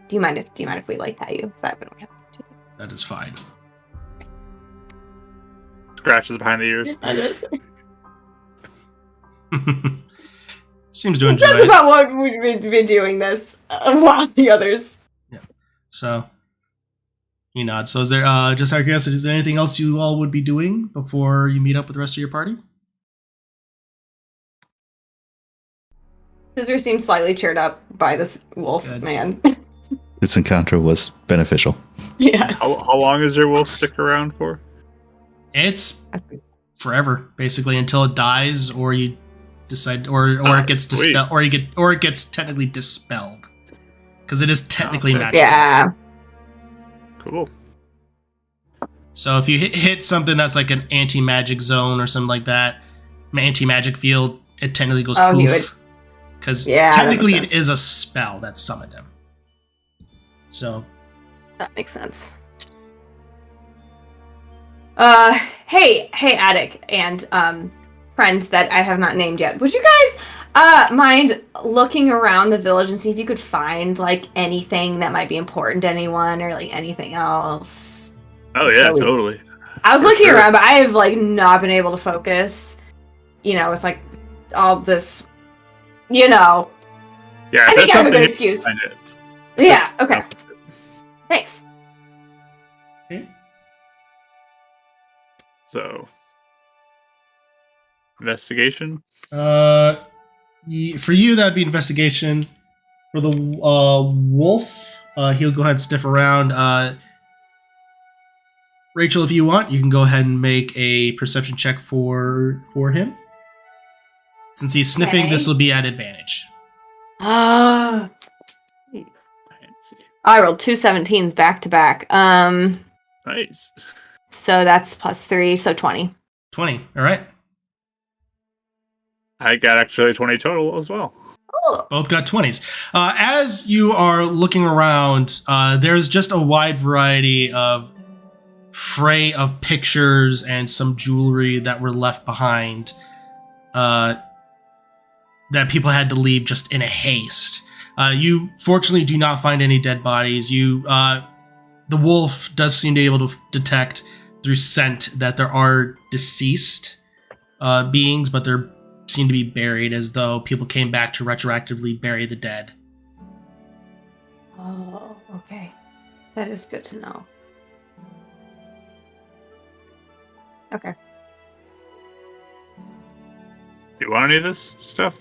Do you mind if we like pet you? That is fine. Scratches behind the ears. seems to enjoy That's it. about what we've been doing this while the others. Yeah. So, you nod. So is there, just out of curiosity, is there anything else you all would be doing before you meet up with the rest of your party? Scissor seems slightly cheered up by this wolf Good. man. This encounter was beneficial. Yes. How long does your wolf stick around for? It's forever, basically, until it dies, or you decide, or it gets sweet. dispelled, or it gets technically dispelled, because it is technically Okay. magical. Yeah. Cool. So if you hit something that's like an anti-magic zone or something like that, anti-magic field, it technically goes Oh, he poof. Because Yeah, that technically makes it is a spell that summoned him. So, That makes sense. Hey, Attic and friend that I have not named yet. Would you guys mind looking around the village and see if you could find like anything that might be important to anyone or like anything else? Oh yeah, So- totally. I was For looking sure. around, but I have like not been able to focus. You know, it's like all this. You know. Yeah, I if think there's I have a good something, excuse. find it. Yeah. Okay. Thanks. okay. So, investigation. For you, that'd be investigation. For the wolf, he'll go ahead and sniff around. Rachel, if you want, you can go ahead and make a perception check for him. Since he's sniffing, Okay. this will be at advantage. Ah. I rolled 2 17s back to back. Nice. So that's +3, so 20. 20. All right. I got actually 20 total as well. Cool. Both got 20s. As you are looking around, there's just a wide variety of fray of pictures and some jewelry that were left behind that people had to leave just in a haste. You fortunately do not find any dead bodies. The wolf does seem to be able to detect through scent that there are deceased beings, but they're seem to be buried as though people came back to retroactively bury the dead. Oh, okay. That is good to know. Okay. Do you want any of this stuff?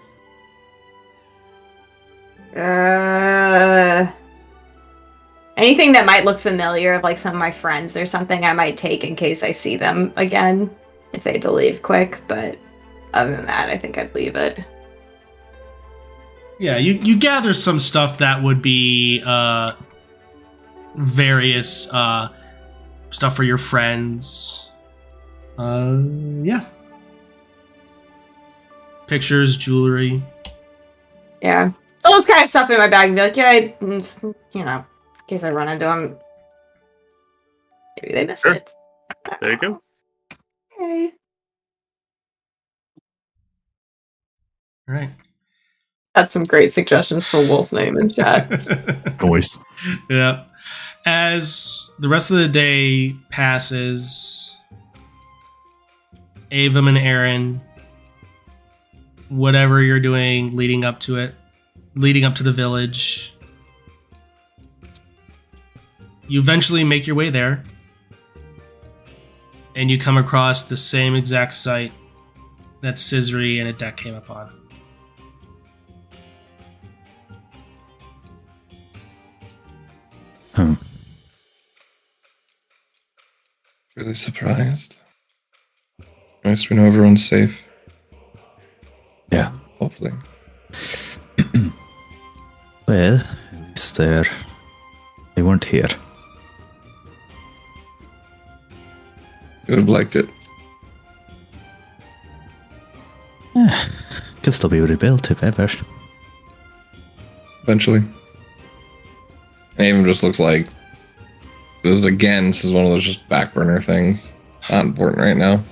Anything that might look familiar, like some of my friends or something, I might take in case I see them again, if they had to leave quick, but other than that, I think I'd leave it. Yeah, you gather some stuff that would be various stuff for your friends. Yeah. Pictures, jewelry. Yeah. All this kind of stuff in my bag and be like, yeah, you know, in case I run into them. Maybe they miss Sure. it. There you go. Okay. All right. That's some great suggestions for wolf name in chat. Voice. Yeah. As the rest of the day passes, Avum and Aaron, whatever you're doing leading up to the village, you eventually make your way there, and you come across the same exact site that Scissory and Adek came upon. Really surprised. Nice we know everyone's safe. Yeah. Hopefully. Well, at least they weren't here. You would have liked it. Could still be rebuilt if ever. Eventually. It even just looks like this is one of those just back burner things. Not important right now.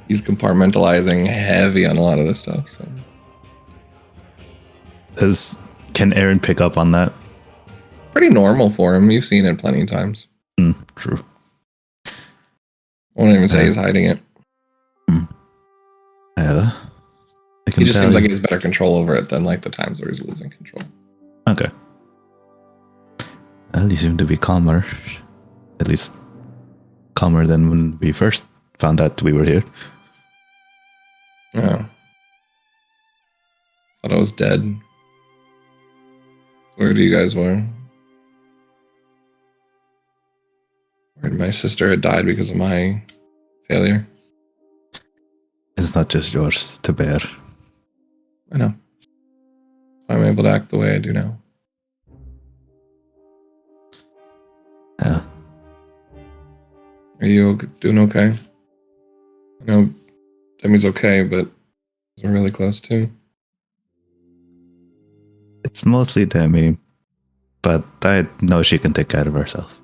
He's compartmentalizing heavy on a lot of this stuff. So Can Aaron pick up on that? pretty normal for him. You've seen it plenty of times. True. I won't even say he's hiding it. Well, I He just seems like he has better control over it than like the times where he's losing control. Okay. Well, you seem to be calmer. At least calmer than when we first found out we were here. Oh. Thought I was dead. Where you guys were? Where my sister had died because of my failure. It's not just yours to bear. I know. I'm able to act the way I do now. Yeah. Are you doing okay? I know Demi's okay, but we're really close too. It's mostly Demi, but I know she can take care of herself.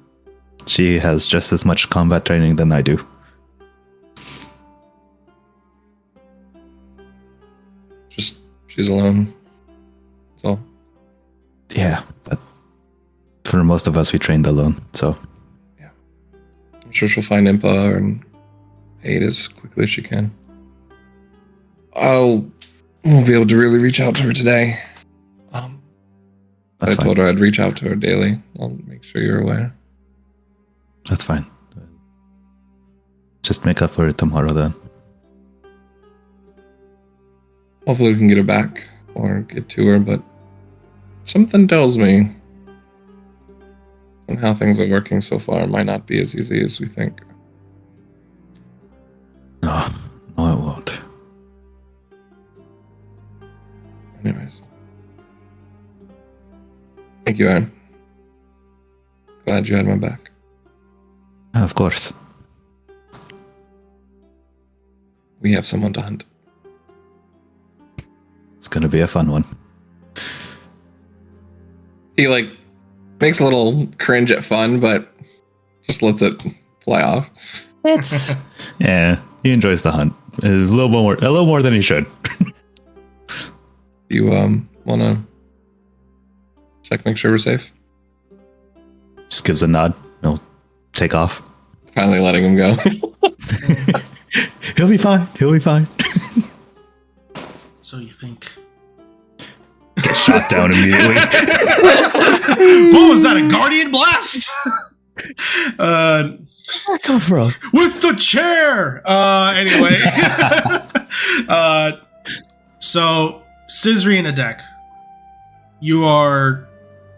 She has just as much combat training than I do. Just, she's alone. That's all. Yeah, but for most of us, we trained alone, so. Yeah. I'm sure she'll find Impa and aid as quickly as she can. Won't be able to really reach out to her today. I told her I'd reach out to her daily. I'll make sure you're aware. That's fine. Just make up for it tomorrow then. Hopefully we can get her back or get to her, but something tells me and how things are working so far might not be as easy as we think. No, it won't. Anyways. Thank you, Aaron. Glad you had my back. Of course. We have someone to hunt. It's gonna be a fun one. He makes a little cringe at fun, but just lets it fly off. It's yeah, he enjoys the hunt a little more than he should. You wanna check, make sure we're safe? Just gives a nod. He'll take off. Finally letting him go. He'll be fine. He'll be fine. So you think? Get shot down immediately. What was that? A guardian blast? Where'd that come from? With the chair. Anyway. So Scissory and Adek, you are,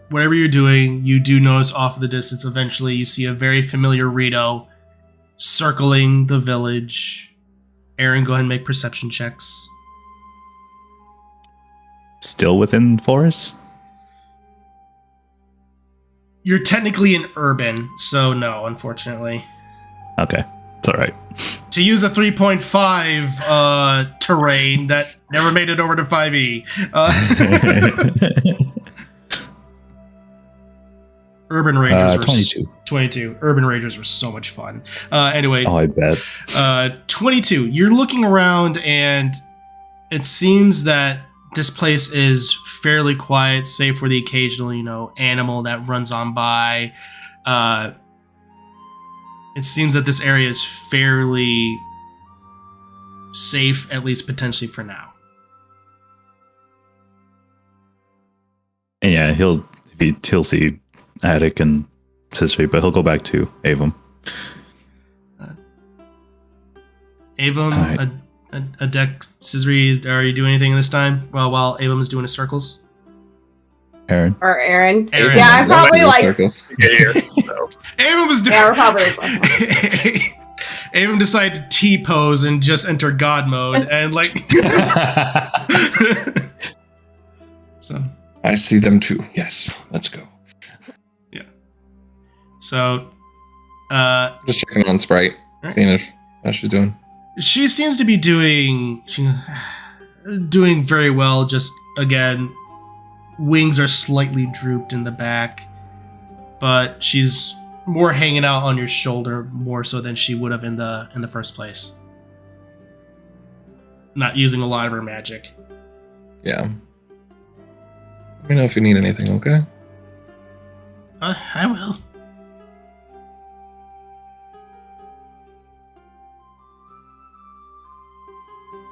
whatever you're doing, you do notice off in the distance. Eventually, you see a very familiar Rito circling the village. Aaron, go ahead and make perception checks. Still within forest? You're technically an urban, so no, unfortunately. Okay, it's all right. To use a 3.5 terrain that never made it over to 5e. Urban Rangers were 22. Urban Rangers were so much fun. Anyway. Oh, I bet. 22. You're looking around and it seems that this place is fairly quiet, save for the occasional, animal that runs on by. It seems that this area is fairly safe, at least potentially for now. And yeah, he'll see Attic and Scissory, but he'll go back to Avum. Avum, right. Adek, Scissory, are you doing anything this time? Well, while Avum is doing his circles? Aaron? Or Aaron. Aaron. Yeah, I'm probably circles. Avum was doing... Yeah, we're probably... Avum decided to T-pose and just enter God mode, and so... I see them too. Yes, let's go. Yeah. So, just checking on Sprite, seeing how she's doing. She seems to be doing very well. Just again, wings are slightly drooped in the back, but she's more hanging out on your shoulder more so than she would have in the first place. Not using a lot of her magic. Yeah. Let me know if you need anything, okay? I will.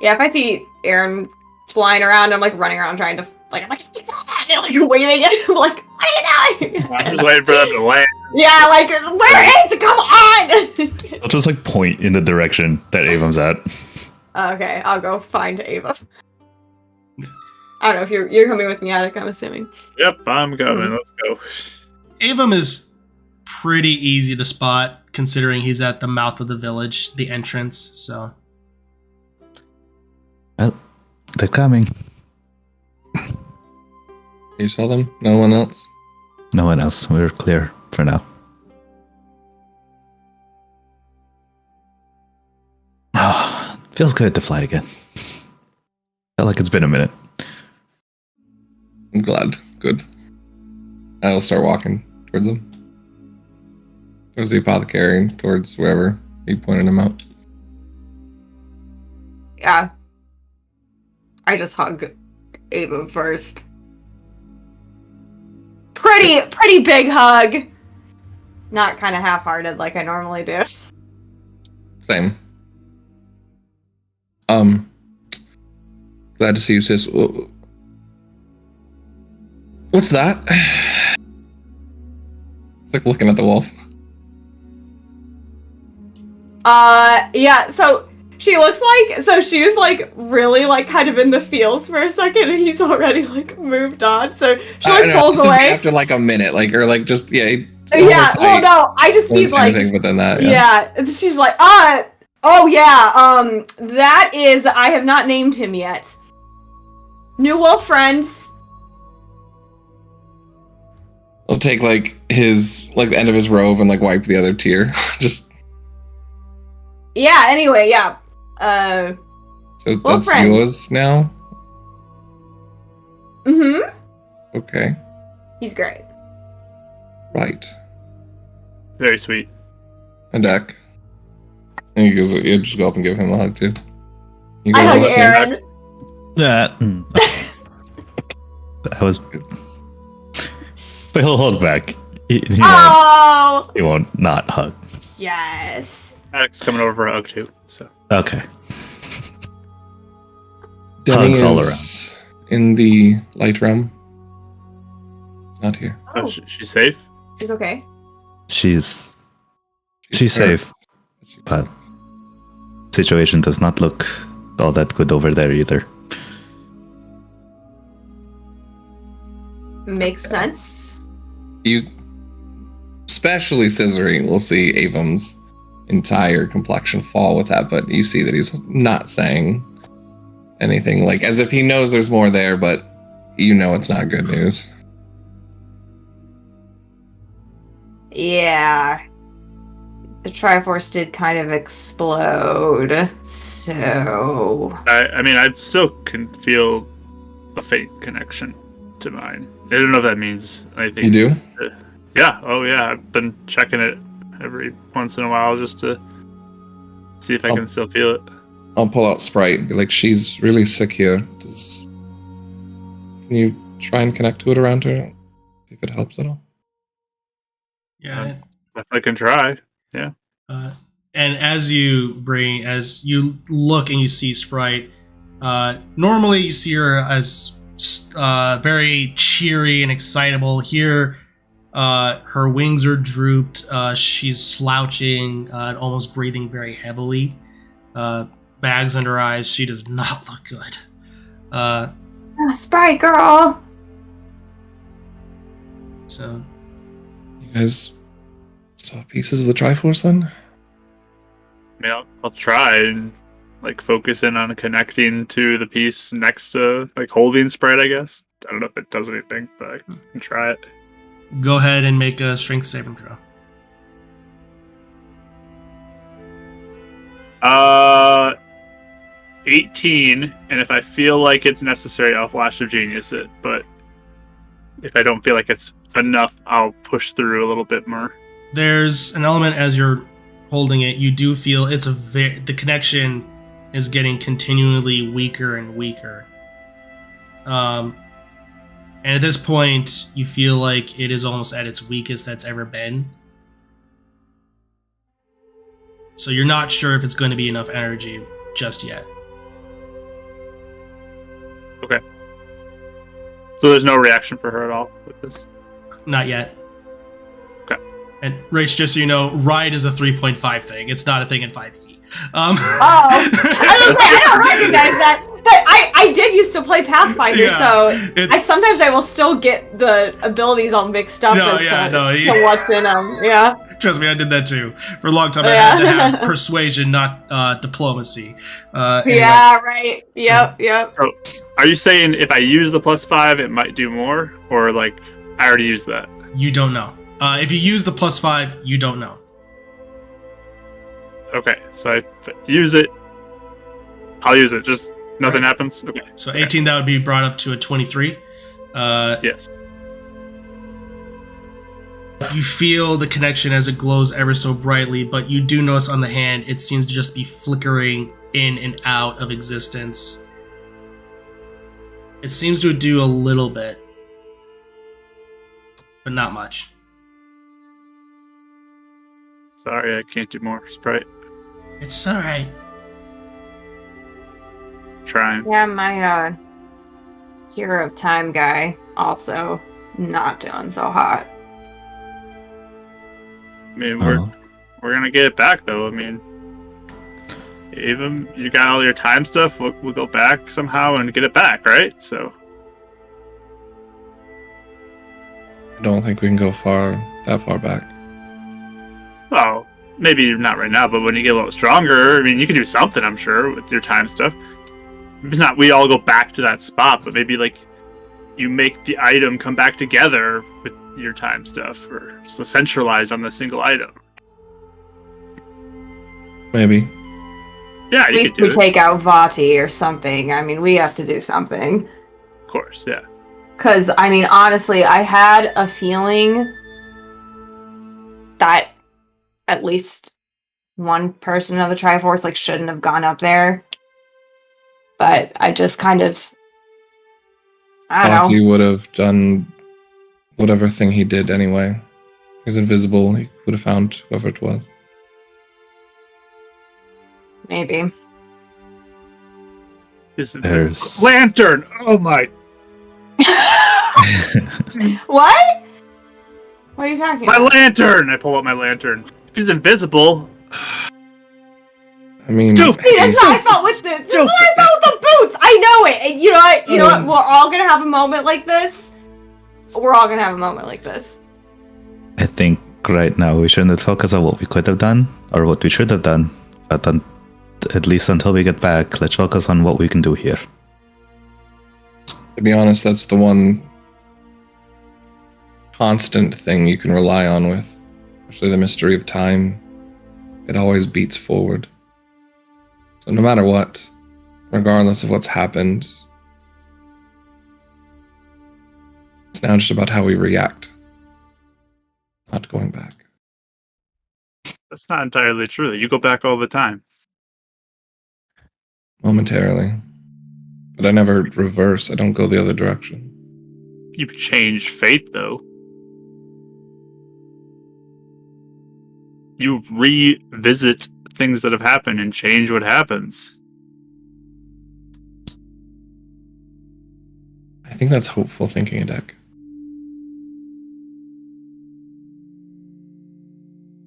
Yeah, if I see Aaron flying around. I'm like running around trying to like waving at him like, what are you doing? I'm just waiting for them to land. Yeah, like where is it? Come on! I'll just like point in the direction that Avum's at. Okay, I'll go find Ava. I don't know if you're coming with me, Attic, I'm assuming. Yep, I'm coming. Let's go. Avum is pretty easy to spot, considering he's at the mouth of the village, the entrance, so. Well, they're coming. You saw them? No one else? No one else. We're clear for now. Oh, feels good to fly again. Felt like it's been a minute. I'm glad. Good. I'll start walking towards them. Towards the apothecary, towards wherever he pointed him out. Yeah. I just hug Ava first. Pretty big hug. Not kind of half-hearted like I normally do. Same. Glad to see you, sis. What's that? It's like looking at the wolf. Yeah, so she looks like, so she was like really like kind of in the feels for a second and he's already like moved on, so she like pulls away. After like a minute, like, or like just, yeah. Yeah, well no, I just mean like, within that, yeah, she's like, oh yeah, that is, I have not named him yet. New wolf friends. I'll take like his, like the end of his robe and like wipe the other tear. Just. Yeah, anyway, yeah. So that's yours now? Mm-hmm. Okay. He's great. Right. Very sweet. And Deck. And he goes, you just go up and give him a hug too. You I guys hug all see Aaron. That was. But he'll hug back. He won't not hug. Yes. Attic's coming over for a hug too. So. Okay. Denny Hugs all is in the light realm. Not here. Oh, she's safe? She's okay. She's hurt. safe, but situation does not look all that good over there either. Makes sense. You, especially Scissory, will see Avum's entire complexion fall with that, but you see that he's not saying anything, like as if he knows there's more there, but you know it's not good news. Yeah. The Triforce did kind of explode, so... I mean, I still can feel a faint connection to mine. I don't know if that means anything. You do? Yeah. Oh, yeah. I've been checking it every once in a while just to see if I can still feel it. I'll pull out Sprite and be like, she's really sick here. Can you try and connect to it around her? See if it helps at all. Yeah. If I can try. Yeah. And as you look and you see Sprite, normally you see her as very cheery and excitable. Here, her wings are drooped. She's slouching, almost breathing very heavily. Bags under her eyes. She does not look good. Sprite girl! So, You guys saw pieces of the Triforce then? I mean, I'll try and like focus in on connecting to the piece next to like holding Sprite, I guess. I don't know if it does anything, but I can try it. go ahead and make a strength saving throw. 18, and if I feel like it's necessary, I'll Flash of Genius it, but if I don't feel like it's enough, I'll push through a little bit more. There's an element as you're holding it, you do feel the connection is getting continually weaker and weaker. And at this point, you feel like it is almost at its weakest that's ever been. So you're not sure if it's going to be enough energy just yet. So there's no reaction for her at all with this? Not yet. Okay. And Rach, just so you know, ride is a 3.5 thing. It's not a thing in 5e. Oh, I don't recognize that. But I did used to play Pathfinder, so sometimes I will still get the abilities all mixed up to what's in them. Yeah. Trust me, I did that too. For a long time, I had to have persuasion, not diplomacy. Anyway, yeah, right. Yep. So, are you saying if I use the +5, it might do more? Or, like, I already used that? You don't know. If you use the +5, you don't know. Okay, so I use it. I'll use it. Just nothing happens? Okay. So 18, that would be brought up to a 23. Yes. You feel the connection as it glows ever so brightly, but you do notice on the hand it seems to just be flickering in and out of existence. It seems to do a little bit, but not much. Sorry, I can't do more. Sprite. It's alright. Trying. Yeah, my Hero of Time guy also not doing so hot. I mean, we're gonna get it back though. I mean, even you got all your time stuff, we'll go back somehow and get it back, right? So I don't think we can go that far back. well, maybe not right now, but when you get a little stronger, I mean, you can do something, I'm sure, with your time stuff. It's not we all go back to that spot, but maybe like you make the item come back together with your time stuff, or just centralized on the single item. Maybe. Yeah, At least we take out Vaati or something. I mean, we have to do something. Of course, yeah. Because, I mean, honestly, I had a feeling that at least one person of the Triforce, like, shouldn't have gone up there. But I just kind of... I don't know. Vaati would have done whatever thing he did anyway. He was invisible. He would have found whoever it was. Maybe. There's lantern. Oh my! What? What are you talking My about? lantern! I pull out my lantern. If he's invisible. I mean, Stupid. See, that's what I thought with the. This is what I thought with the boots. I know it. And you know what? You know what? We're all gonna have a moment like this. We're all gonna have a moment like this. I think right now we shouldn't focus on what we could have done or what we should have done, but at least until we get back, let's focus on what we can do here. to be honest, that's the one constant thing you can rely on with, especially the mystery of time. It always beats forward. So no matter what, regardless of what's happened, it's now just about how we react, not going back. That's not entirely true. You go back all the time. Momentarily. But I never reverse. I don't go the other direction. You've changed fate, though. You revisit things that have happened and change what happens. I think that's hopeful thinking, Adek.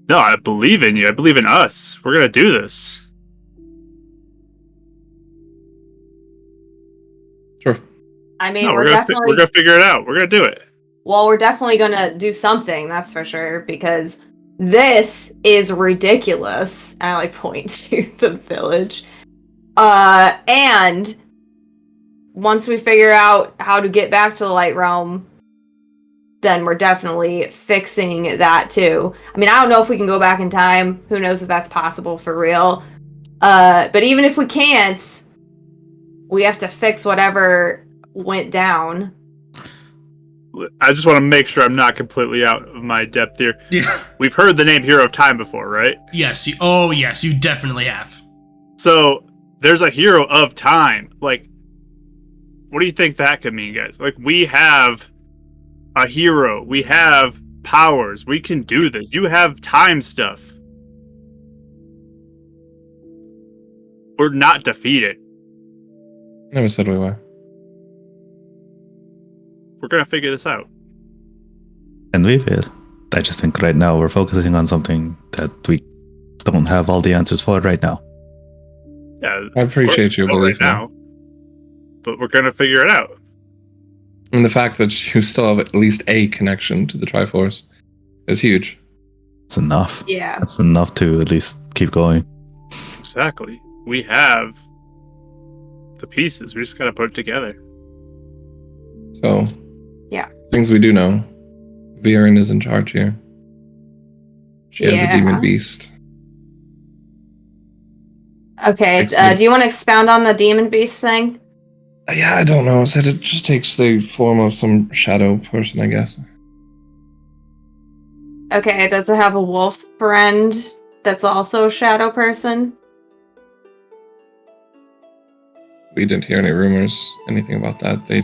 No, I believe in you. I believe in us. We're gonna do this. Sure. I mean, No, we're definitely... we're gonna figure it out. We're gonna do it. Well, we're definitely gonna do something, that's for sure, because this is ridiculous. And I like point to the village. And once we figure out how to get back to the Light Realm, then we're definitely fixing that too. I mean, I don't know if we can go back in time. Who knows if that's possible for real. But even if we can't, we have to fix whatever went down. I just want to make sure I'm not completely out of my depth here. Yeah. We've heard the name Hero of Time before, right? Yes. Yes, you definitely have. So there's a Hero of Time. Like, what do you think that could mean, guys? Like, we have a hero. We have powers. We can do this. You have time stuff. We're not defeated. Never said we were. we're gonna figure this out. And we will. I just think right now we're focusing on something that we don't have all the answers for right now. Yeah, I appreciate your belief now, but we're gonna figure it out. And the fact that you still have at least a connection to the Triforce is huge. It's enough. Yeah. That's enough to at least keep going. Exactly. We have the pieces. We just gotta put it together. So, yeah. Things we do know. Viren is in charge here. She has a demon beast. Okay, do you want to expound on the demon beast thing? Yeah, I don't know. It said it just takes the form of some shadow person, I guess. Okay, does it have a wolf friend that's also a shadow person? We didn't hear any rumors, anything about that. They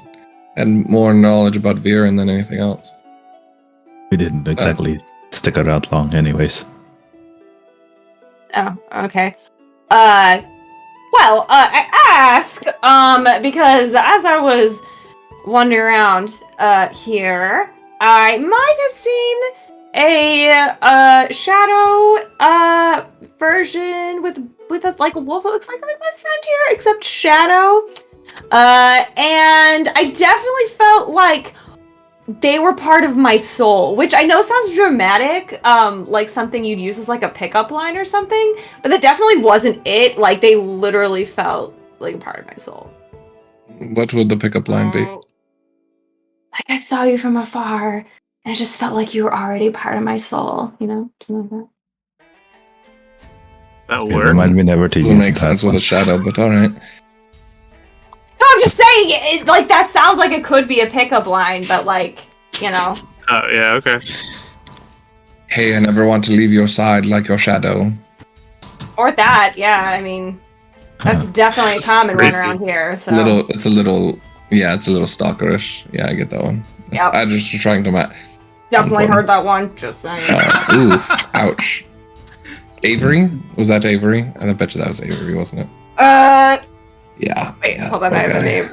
had more knowledge about Viren than anything else. We didn't exactly stick around long anyways. Oh, okay. Well, I ask, because as I was wandering around, here, I might have seen a, shadow, version with a, like, a wolf that looks like my friend here, except shadow. And I definitely felt like they were part of my soul, which I know sounds dramatic, like something you'd use as like a pickup line or something, but that definitely wasn't it. Like, they literally felt like a part of my soul. What would the pickup line be? Like, I saw you from afar, and it just felt like you were already part of my soul, you know? That'll Yeah, work. remind me never to Doesn't use make that sense one. with a shadow, but alright. No, I'm just saying, it's like, that sounds like it could be a pickup line, but like, you know. Oh, yeah, okay. Hey, I never want to leave your side like your shadow. Or that, yeah, I mean, that's definitely a common one around here, so. It's a little stalkerish. Yeah, I get that one. Yep. I just was trying to Definitely heard that one, just saying. Oof, ouch. Avery? Was that Avery? I bet you that was Avery, wasn't it? Yeah. Wait, yeah, hold on, I have a name.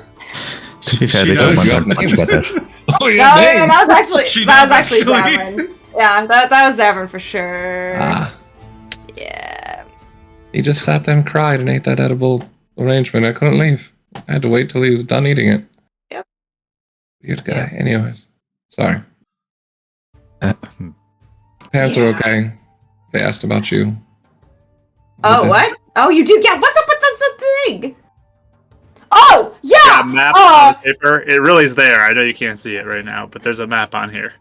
To be fair, She they don't does. want that much better. Oh, No, yeah, that was actually She that was does, actually actually. Zavin. Yeah, that was Zavin for sure. Yeah. He just sat there and cried and ate that edible arrangement. I couldn't leave. I had to wait till he was done eating it. Yep. Weird guy. Anyways. Sorry. Uh, Parents are okay. They asked about you. Oh, what? Oh, you do? Yeah, what's up with the thing? Oh, yeah! Yeah, map on the paper. It really is there. I know you can't see it right now, but there's a map on here.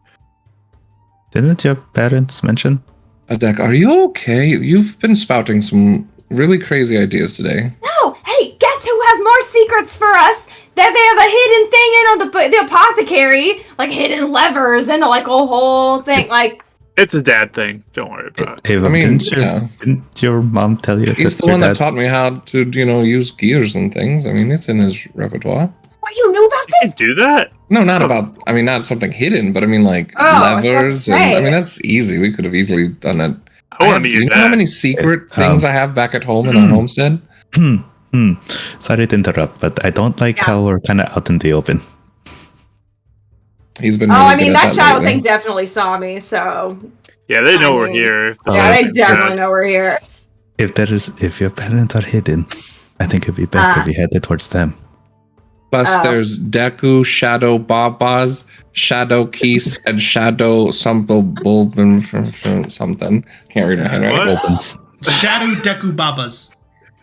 Didn't your parents mention? Adek, are you okay? You've been spouting some really crazy ideas today. No, hey, guess who has more secrets for us? That they have a hidden thing in on the apothecary, like hidden levers and like a whole thing, like. It's a dad thing. Don't worry about it. Ava, I mean, didn't your mom tell you? He's the one that taught me how to, use gears and things. I mean, it's in his repertoire. What, you knew about You this? can do that? No, not something hidden, but I mean, like, Oh, I was about to levers. And, say. I mean, that's easy. We could have easily done it. I want to meet You your know how dad. many secret things I have back at home in our homestead? Sorry to interrupt, but I don't like Yeah. how we're kind of out in the open. He's been. Oh, Really I mean, good at that shadow lately. thing definitely saw me, so. Yeah, they know I we're mean, here. Yeah, they Oh, definitely know we're here. If your parents are hidden, I think it'd be best if we headed towards them. Plus, Oh. there's Deku, Shadow Babas, Shadow Keys, and Shadow Bulbin from something. Can't read my handwriting. What? Opens. Shadow Deku Babas.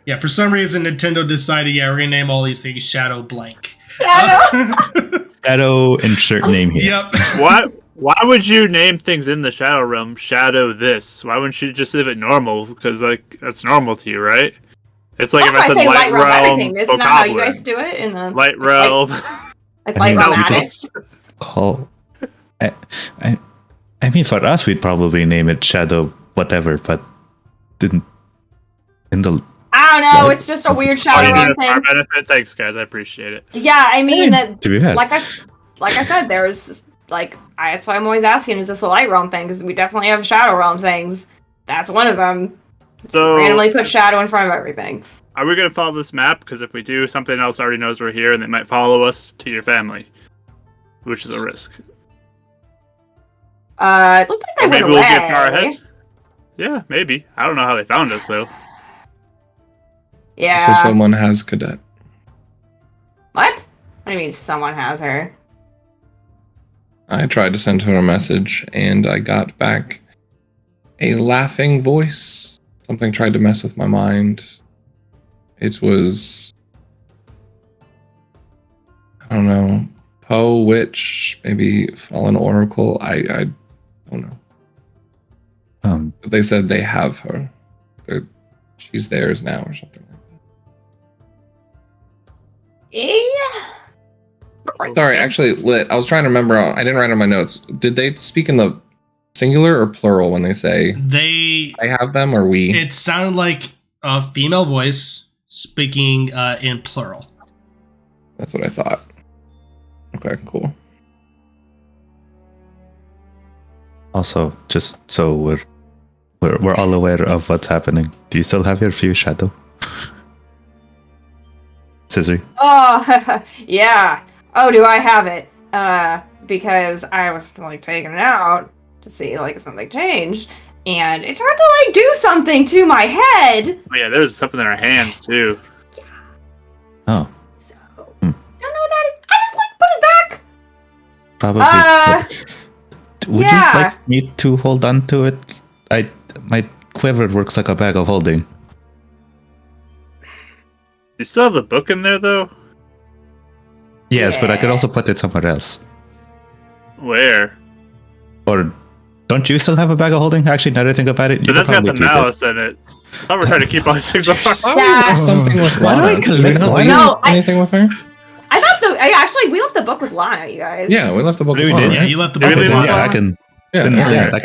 Yeah, for some reason Nintendo decided, we're gonna name all these things Shadow Blank. Shadow. Shadow insert name here. Yep. Why would you name things in the Shadow Realm Shadow this? Why wouldn't you just leave it normal? Because, like, that's normal to you, right? It's like That's if why I said say Light Realm, everything. Isn't that how you Bokoblin. guys do it in the Light Realm. like I Light mean, Realm we Magic? just call. I mean, for us, we'd probably name it Shadow whatever, but didn't in the. I don't know. Right. It's just a weird Oh, Shadow you did Realm it for our thing. benefit? Thanks, guys. I appreciate it. Yeah, I mean, that, To be fair, like I said, there's like that's why I'm always asking: is this a Light Realm thing? Because we definitely have Shadow Realm things. That's one of them. So, Randomly put Shadow in front of everything. are we going to follow this map? Because if we do, something else already knows we're here, and they might follow us to your family. which is a risk. It looked like they Maybe went we'll away. get far ahead. Yeah, maybe. I don't know how they found us though. Yeah. So someone has Cadet. What? What do you mean someone has her? I tried to send her a message, and I got back a laughing voice. Something tried to mess with my mind. It was... I don't know. Poe, Witch, maybe Fallen Oracle. I don't know. But they said they have her. She's theirs now or something like that. Yeah. Sorry, actually, Lit, I was trying to remember. I didn't write on my notes. Did they speak in the singular or plural when they say They I have them or we? It sounded like a female voice speaking in plural. That's what I thought. Okay, cool. Also, just so we're all aware of what's happening. Do you still have your Fuse Shadow? Scissory? Oh, yeah. Oh, do I have it? Because I was like taking it out to see like if something changed, and it tried to like do something to my head. Oh, yeah, there's something in our hands too. Oh, So don't know what that is. I just like put it back. probably. Would yeah. you like me to hold on to it? My quiver works like a bag of holding. You still have the book in there though? Yes, but I could Yeah. also put it somewhere else. Where? Or don't you still have a bag of holding? Actually, now that I think about it, you But that's could got probably the keep it. malice in it. I thought we were trying to keep all these things apart. Why would we Yeah. have something with Why do I Lana? Did we collect- not why leave No, I- anything with her? I thought we left the book with Lana, you guys. Yeah, we left the book We with did. Lana, Yeah, right? you left the Did we book leave with one? Yeah, Lana. I can. Yeah, then, okay. yeah, I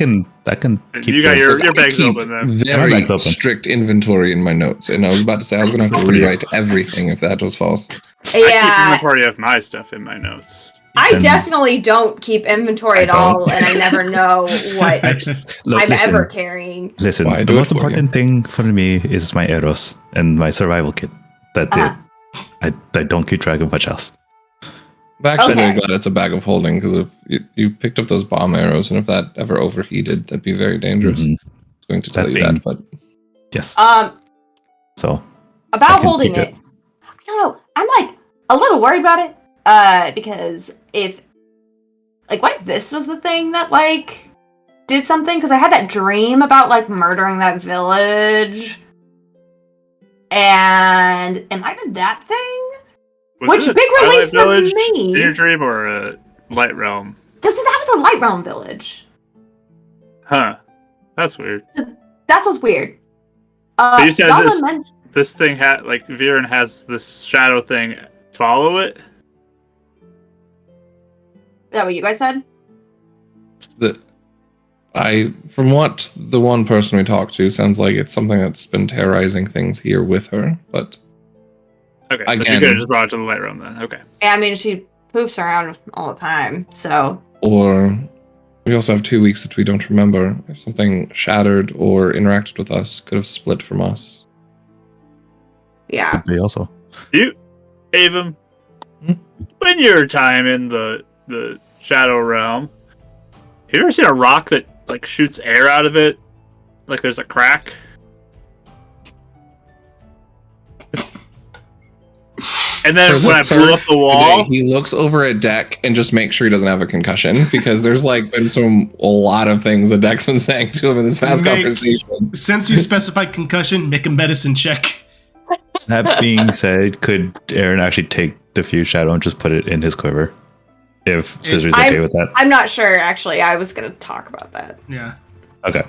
can keep. You got your Look, I bags keep open then. very My bag's open. strict inventory in my notes, and I was about to say I was going to have to rewrite everything if that was false. I keep Yeah. inventory of my stuff in my notes. I Then- definitely don't keep inventory I at all, don't. and I never know what Look, I'm listen, ever carrying. listen. Why The do it most for you? important thing for me is my arrows and my survival kit. That's Uh-huh. it. I don't keep track of much else. I'm actually Okay. very glad it's a bag of holding, because if you picked up those bomb arrows, and if that ever overheated, that'd be very dangerous. Mhm. I was going to tell That you being- that, but Yes. So I About can holding keep it. I don't know. I'm like a little worried about it. Because what if this was the thing that like did something? Because I had that dream about like murdering that village, and it might have been that thing. Was Which it a big Twilight relief for Village me. in your dream or a Light Realm? That was a Light Realm village. Huh. That's weird. That's what's weird. But you said Zelda this- mentioned- This thing had like Viren has this shadow thing. Follow it. Is that what you guys said? from what the one person we talked to, sounds like it's something that's been terrorizing things here with her. But Okay, so she Again. could have just brought it to the Light Realm then. Okay. Yeah, I mean, she poofs around all the time, so or we also have 2 weeks that we don't remember. If something shattered or interacted with us, could have split from us. yeah. could be also. You, Avum, Hmm? when your time in the Shadow Realm, have you ever seen a rock that like shoots air out of it? Like there's a crack. And then For when I the blew third up the wall, He looks over at Deck and just makes sure he doesn't have a concussion, because there's like been a lot of things that Deck's been saying to him in this past Make- conversation. Since you specified concussion, make a medicine check. That being said, could Aaron actually take the Fuse Shadow and just put it in his quiver? If Scissor's okay with that. I'm not sure, actually. I was going to talk about that. Yeah. Okay.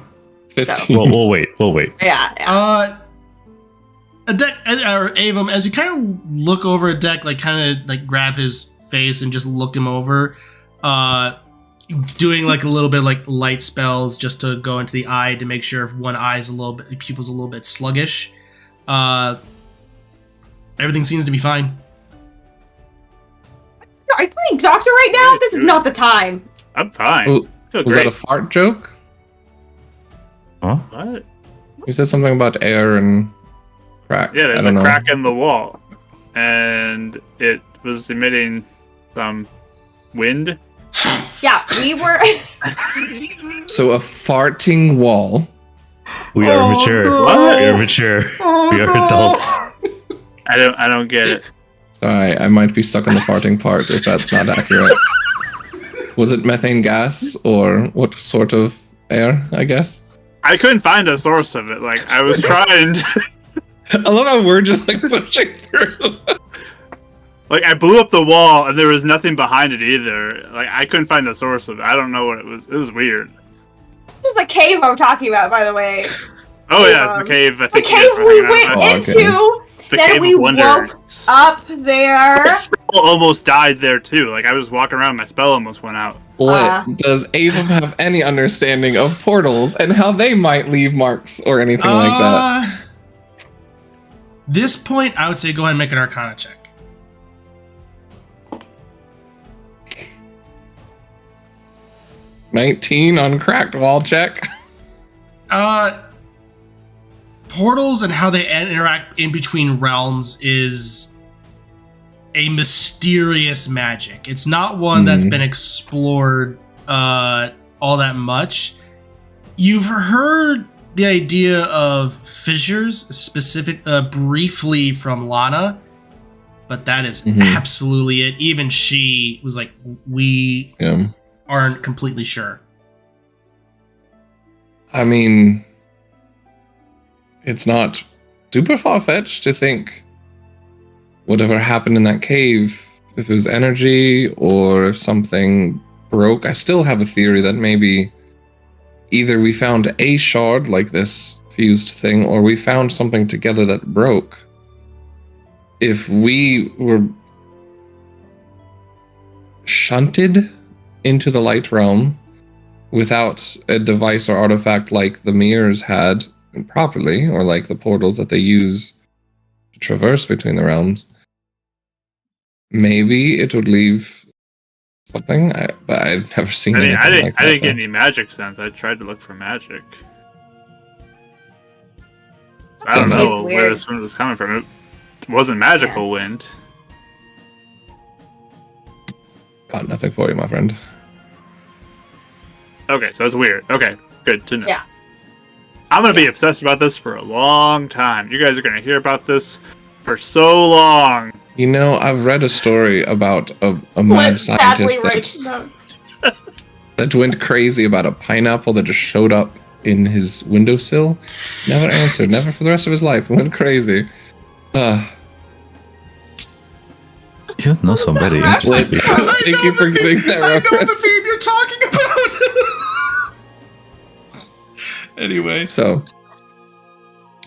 15. Well, we'll wait. We'll wait. Yeah. A deck or Avum, as you kind of look over a deck, like kind of like grab his face and just look him over, doing like a little bit like light spells just to go into the eye to make sure if one eye's the pupil's a little bit sluggish. Everything seems to be fine. Are you playing doctor right now? This is not the time. I'm fine. Oh, I feel Was great. that a fart joke? Huh? What? You said something about air and cracks. Yeah, I there's don't a know. crack in the wall, and it was emitting some Wind? Yeah, we were. So a farting wall. We are mature. no. What? We are mature. Oh, We are no. adults. I don't get it. Sorry, I might be stuck on the farting part if that's not accurate. Was it methane gas or what sort of air, I guess? I couldn't find a source of it. Like, I was trying. I love how we're just like pushing through. Like, I blew up the wall and there was nothing behind it either. Like, I couldn't find a source of it. I don't know what it was. It was weird. This is the cave I'm talking about, by the way. Oh, yeah, it's the cave. I The think cave you guys were we hanging out went at. Oh, into. The Then Cave we of woke Wonders. up there. My spell almost died there too. Like, I was walking around, my spell almost went out. Does Ava have any understanding of portals and how they might leave marks or anything like that? This point, I would say go ahead and make an Arcana check. 19 on cracked wall check. Portals and how they interact in between realms is a mysterious magic. It's not one that's been explored all that much. You've heard the idea of fissures, briefly from Lana, but that is absolutely it. Even she was like, we aren't completely sure. I mean, it's not super far-fetched to think whatever happened in that cave, if it was energy or if something broke. I still have a theory that maybe either we found a shard, like this fused thing, or we found something together that broke. If we were shunted into the light realm without a device or artifact like the mirrors had properly, or like the portals that they use to traverse between the realms, maybe it would leave something. But I've never seen anything I like that. I didn't get any magic sense. I tried to look for magic. So I don't know where this wind was coming from. It wasn't magical wind. Got nothing for you, my friend. Okay, so it's weird. Okay, good to know. Yeah. I'm going to be obsessed about this for a long time. You guys are going to hear about this for so long. You know, I've read a story about a mad scientist that went crazy about a pineapple that just showed up in his windowsill. Never answered, never for the rest of his life. Went crazy. You know somebody interesting. Thank you for giving that I know the reference. meme you're talking about. Anyway, so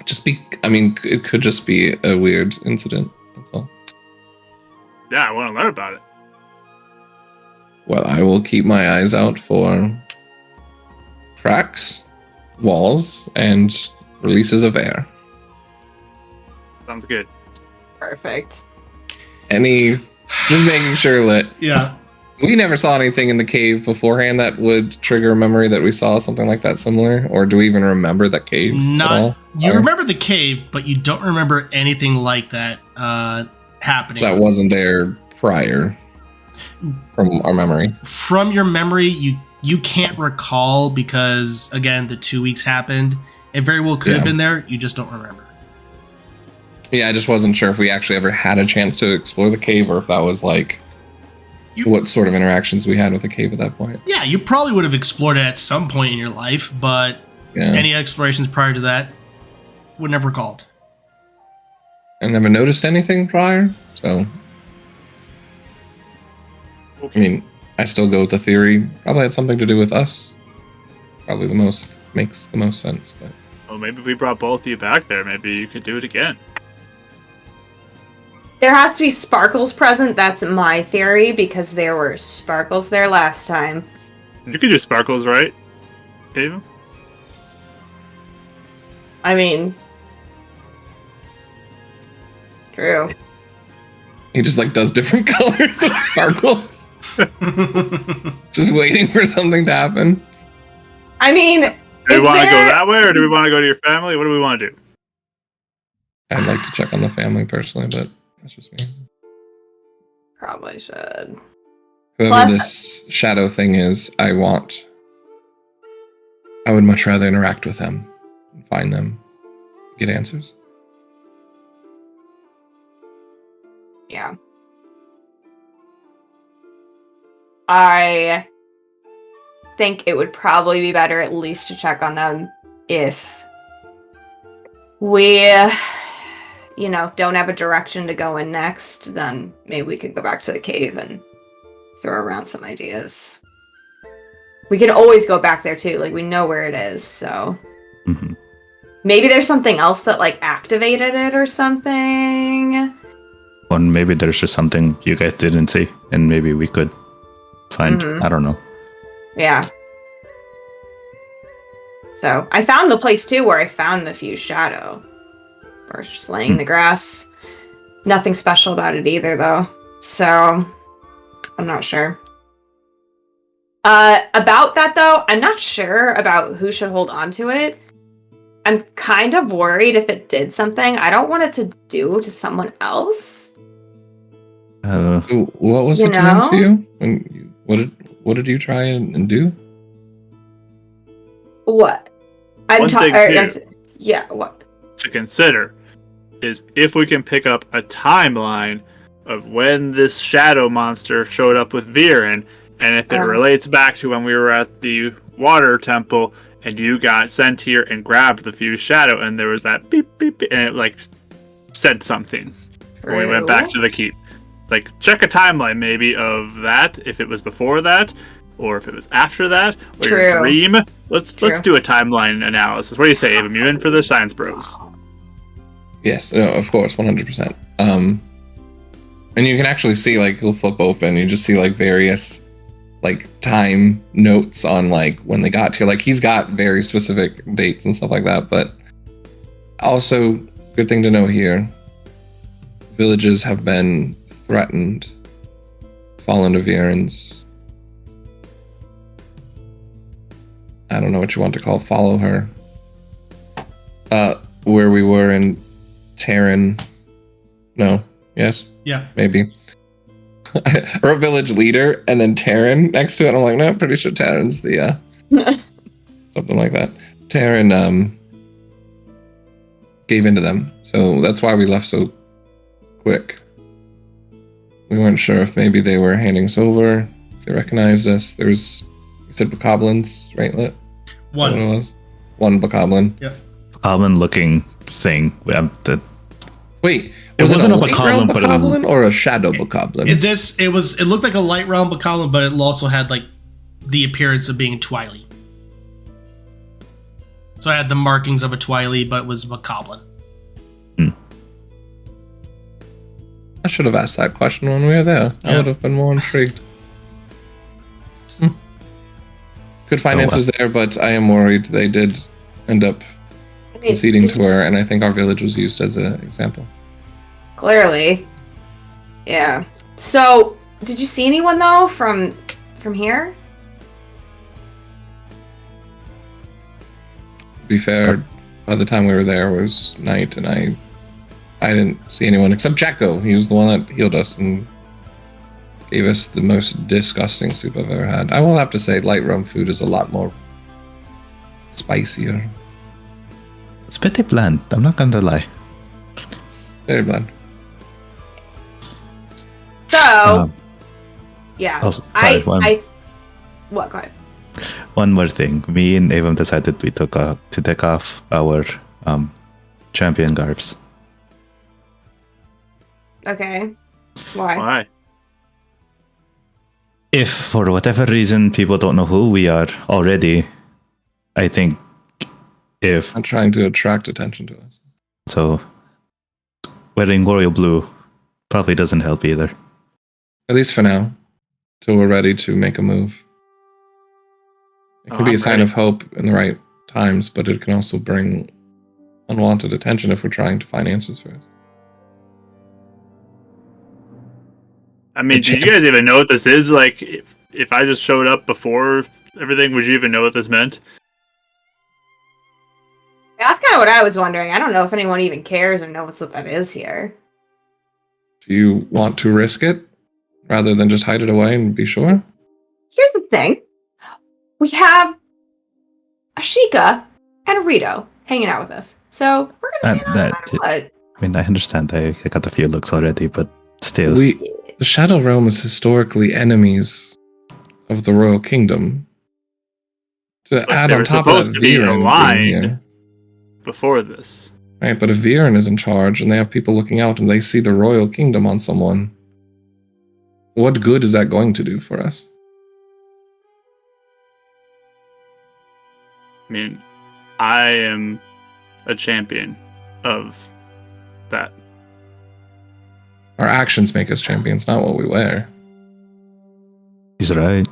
it could just be a weird incident. That's all. Yeah, I want to learn about it. Well, I will keep my eyes out for cracks, walls, and releases of air. Sounds good. Perfect. Just making sure that Yeah. we never saw anything in the cave beforehand that would trigger a memory that we saw something like that similar, or do we even remember that cave at all? You remember the cave, but you don't remember anything like that happening. So that wasn't there prior from our memory. From your memory, you can't recall because, again, the 2 weeks happened. It very well could have been there. You just don't remember. Yeah, I just wasn't sure if we actually ever had a chance to explore the cave, or if that was like what sort of interactions we had with the cave at that point. Yeah, you probably would have explored it at some point in your life, but any explorations prior to that were never called. I never noticed anything prior, so I mean, I still go with the theory. Probably had something to do with us. Probably makes the most sense. But Well, maybe we brought both of you back there. Maybe you could do it again. There has to be sparkles present. That's my theory, because there were sparkles there last time. You could do sparkles, right? Ava? I mean, true. he just like does different colors of sparkles, just waiting for something to happen. I mean, Do we want to go that way, or do we want to go to your family? What do we want to do? I'd like to check on the family personally, but that's just me. probably should. Whoever this shadow thing is, I would much rather interact with them and find them, get answers. Yeah. I think it would probably be better at least to check on them if we, don't have a direction to go in next, then maybe we could go back to the cave and throw around some ideas. We can always go back there too, like we know where it is, so. Mm-hmm. Maybe there's something else that like activated it or something. Or maybe there's just something you guys didn't see, and maybe we could find. I don't know. Yeah. So I found the place too where I found the fused shadow. Or it's just laying in the grass. Nothing special about it either, though. So I'm not sure. About that though, I'm not sure about who should hold on to it. I'm kind of worried if it did something I don't want it to do to someone else. What was it doing to you? What did you try and do? What? What? To consider is if we can pick up a timeline of when this shadow monster showed up with Viren, and if it relates back to when we were at the water temple and you got sent here and grabbed the fused shadow and there was that beep beep, beep and it like said something when we went back to the keep. Like check a timeline maybe of that, if it was before that or if it was after that, or your dream. Let's do a timeline analysis. What do you say, Avum? You in for the Science Bros? Yes, no, of course, 100%. And you can actually see, like, he'll flip open, you just see, like, various, like, time notes on, like, when they got here. Like, he's got very specific dates and stuff like that, but also, good thing to know here, villages have been threatened, fallen to Viren's, I don't know what you want to call follow her. Where we were in Terran. No. Yes? Yeah. Maybe. Or a village leader and then Terran next to it. I'm like, no, I'm pretty sure Terran's the something like that. Terran gave into them. So that's why we left so quick. We weren't sure if maybe they were handing us over, if they recognized us. There was, you said bokoblins, right, Lit? One. What it was? One bokoblin. Yep. Bokoblin looking thing. Wait, it wasn't a bokoblin, bokoblin, or a shadow bokoblin? It looked like a light realm bokoblin, but it also had like the appearance of being Twilight. So I had the markings of a Twilight, but it was bokoblin. I should have asked that question when we were there. I would have been more intrigued. Could find answers there, but I am worried they did end up conceding to her, and I think our village was used as an example. Clearly. Yeah. So, did you see anyone, though, from here? To be fair, by the time we were there, it was night, and I didn't see anyone except Jacko. He was the one that healed us and gave us the most disgusting soup I've ever had. I will have to say, light realm food is a lot more spicier. It's pretty bland, I'm not gonna lie. Very bland. So, yeah. Sorry, what? Go ahead. One more thing. Me and Avum decided to take off our champion garfs. Okay. Why? Why? If for whatever reason people don't know who we are already, I think if I'm trying to attract attention to us. So wearing royal blue probably doesn't help either. At least for now, till we're ready to make a move. It can be a sign of hope in the right times, but it can also bring unwanted attention if we're trying to find answers first. I mean, do you guys even know what this is? Like, if I just showed up before everything, would you even know what this meant? That's kind of what I was wondering. I don't know if anyone even cares or knows what that is here. Do you want to risk it? rather than just hide it away and be sure? Here's the thing. We have Ashika and Rito hanging out with us. So we're going to stand on no matter what. I mean, I understand. I got a few looks already, but still. The Shadow Realm is historically enemies of the Royal Kingdom. To add on top of that, Viren being here. Before this. Right, but if Viren is in charge and they have people looking out and they see the Royal Kingdom on someone, what good is that going to do for us? I mean, I am a champion of that. Our actions make us champions, not what we wear. He's right.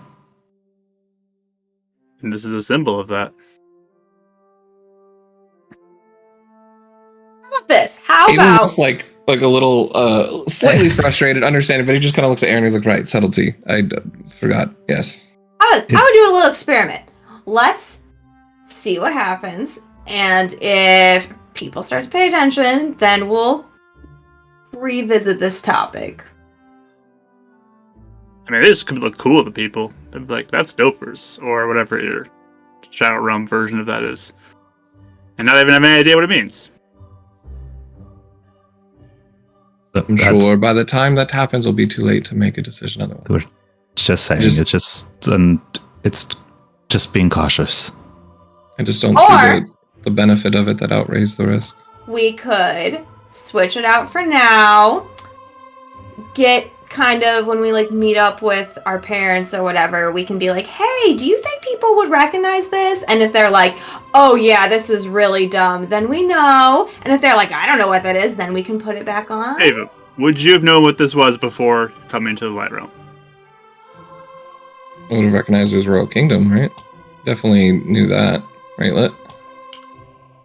And this is a symbol of that. How about this? How Even about looks like a little slightly frustrated, understanding, but he just kind of looks at Aaron and he's like, right, subtlety. I forgot. Yes. I would do a little experiment. Let's see what happens, and if people start to pay attention, then we'll revisit this topic. I mean, this could look cool to people. They'd be like, that's dopers, or whatever your Shadow Realm version of that is. And not even have any idea what it means. I'm sure by the time that happens, it'll be too late to make a decision otherwise. We're just saying, it's just being cautious. I just don't see the benefit of it that outweighs the risk. We could switch it out for now. Get kind of, when we like meet up with our parents or whatever, we can be like, hey, do you think people would recognize this? And if they're like, oh yeah, this is really dumb, then we know. And if they're like, I don't know what that is, then we can put it back on. Ava, would you have known what this was before coming to the Light Realm? I would have recognized it as Royal Kingdom, right? Definitely knew that, right, Lit?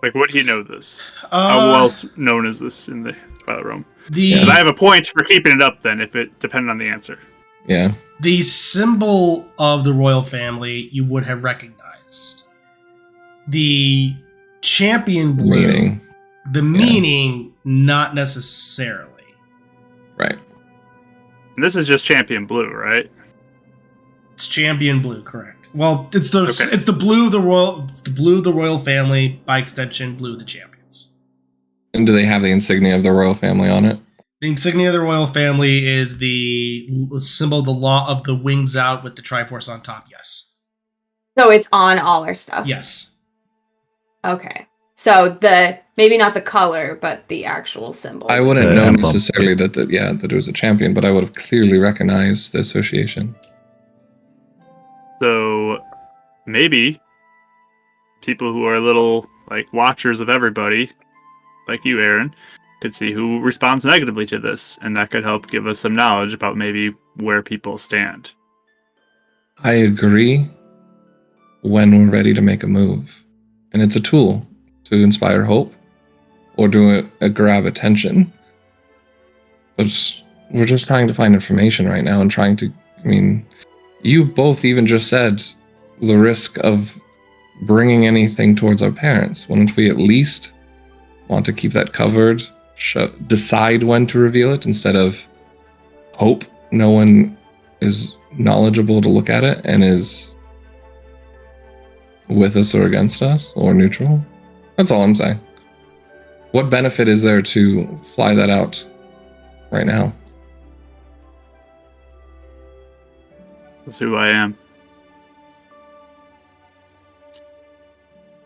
Like, would he know this? How well known is this in the Twilight Realm? But I have a point for keeping it up then, if it depended on the answer. Yeah. The symbol of the royal family you would have recognized. The champion blue, meaning, not necessarily. Right. And this is just champion blue, right? It's champion blue, correct. Well, it's the blue of the royal family, by extension, blue of the champions. And do they have the insignia of the royal family on it? The insignia of the royal family is the symbol of the law of the wings out with the Triforce on top, yes. So it's on all our stuff? Yes. Okay. So maybe not the color, but the actual symbol. I wouldn't know necessarily that it was a champion, but I would have clearly recognized the association. So maybe people who are little like watchers of everybody, like you, Aaron, could see who responds negatively to this, and that could help give us some knowledge about maybe where people stand. I agree when we're ready to make a move. And it's a tool to inspire hope or to grab attention. But we're just trying to find information right now and trying to, you both even just said the risk of bringing anything towards our parents. Wouldn't we at least want to keep that covered, decide when to reveal it instead of hope no one is knowledgeable to look at it and is with us or against us or neutral? That's all I'm saying. What benefit is there to fly that out right now? That's who I am.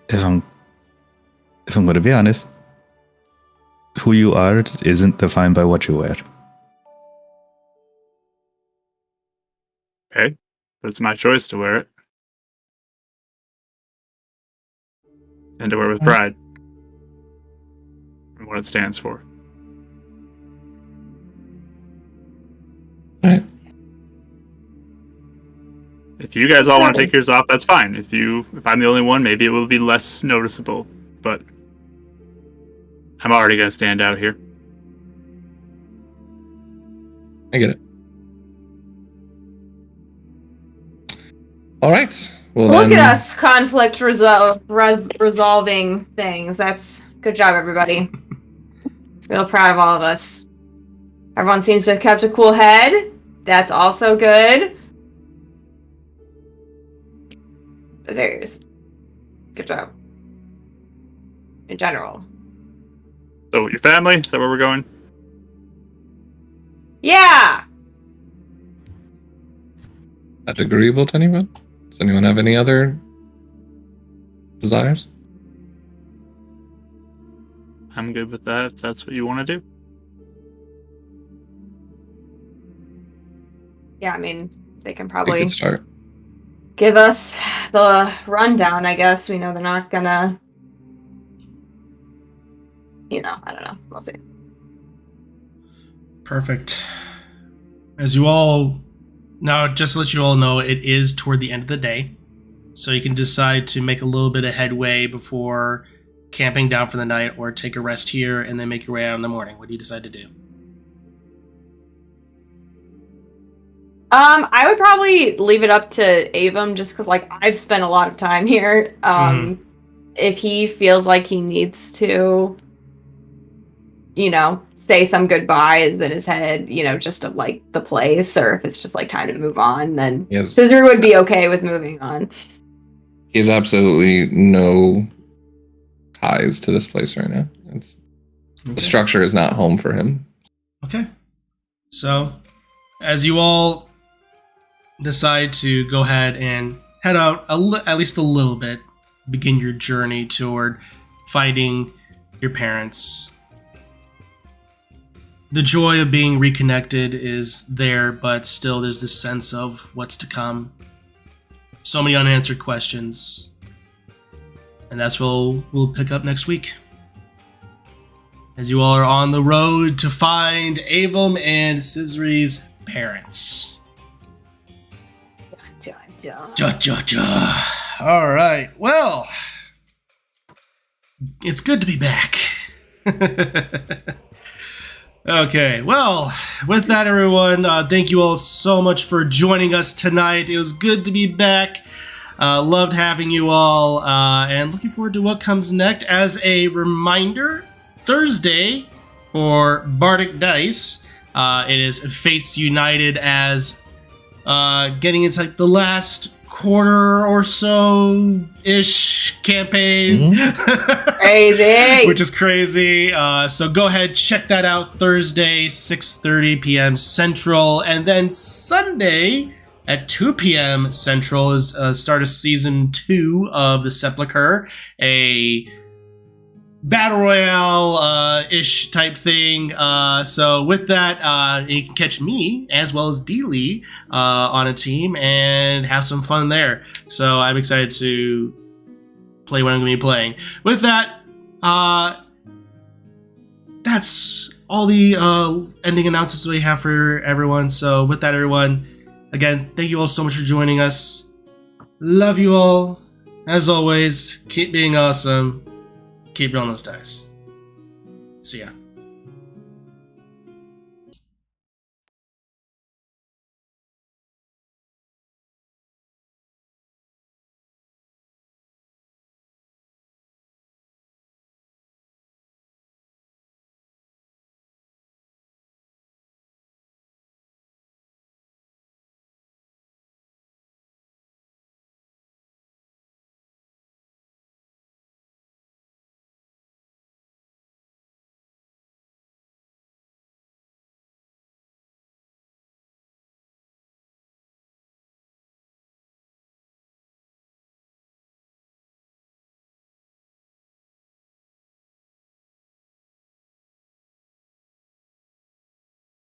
If I'm going to be honest, who you are isn't defined by what you wear. Okay, but it's my choice to wear it. And to wear with pride. And what it stands for. Alright. If you guys all want to take yours off, that's fine. If I'm the only one, maybe it will be less noticeable. But I'm already going to stand out here. I get it. All right. Well, look at us, conflict resolving things. That's good job, everybody. Real proud of all of us. Everyone seems to have kept a cool head. That's also good. There's good job. In general. So your family? Is that where we're going? Yeah. That's agreeable to anyone? Does anyone have any other desires? I'm good with that if that's what you want to do. Yeah, I mean, they can We probably could start. give us the rundown, I guess. We know they're not gonna, I don't know. We'll see. Perfect. As you all now, just to let you all know, it is toward the end of the day, so you can decide to make a little bit of headway before camping down for the night, or take a rest here and then make your way out in the morning. What do you decide to do? I would probably leave it up to Avum, just because, like, I've spent a lot of time here. If he feels like he needs to, say some goodbyes in his head, just of, like, the place, or if it's just, like, time to move on, then Yes. Scissor would be okay with moving on. He has absolutely no ties to this place right now. The structure is not home for him. Okay. So, as you all decide to go ahead and head out at least a little bit, begin your journey toward finding your parents. The joy of being reconnected is there, but still there's this sense of what's to come. So many unanswered questions. And that's what we'll pick up next week. As you all are on the road to find Avum and Scissory's parents. All right. Well, it's good to be back. Okay. Well, with that, everyone, thank you all so much for joining us tonight. It was good to be back. Loved having you all, and looking forward to what comes next. As a reminder, Thursday for Bardic Dice, it is Fates United, as getting into like the last quarter or so ish campaign. Crazy. Which is crazy. So go ahead, check that out. Thursday, 6:30 p.m. Central, and then Sunday at 2 p.m. Central is start of season 2 of the Sepulchre, a battle royale ish type thing. So with that, you can catch me as well as D Lee on a team and have some fun there. So I'm excited to play what I'm going to be playing. With that, that's all the ending announcements we have for everyone. So with that, everyone, again, thank you all so much for joining us. Love you all. As always, keep being awesome. Keep rolling those dice. See ya.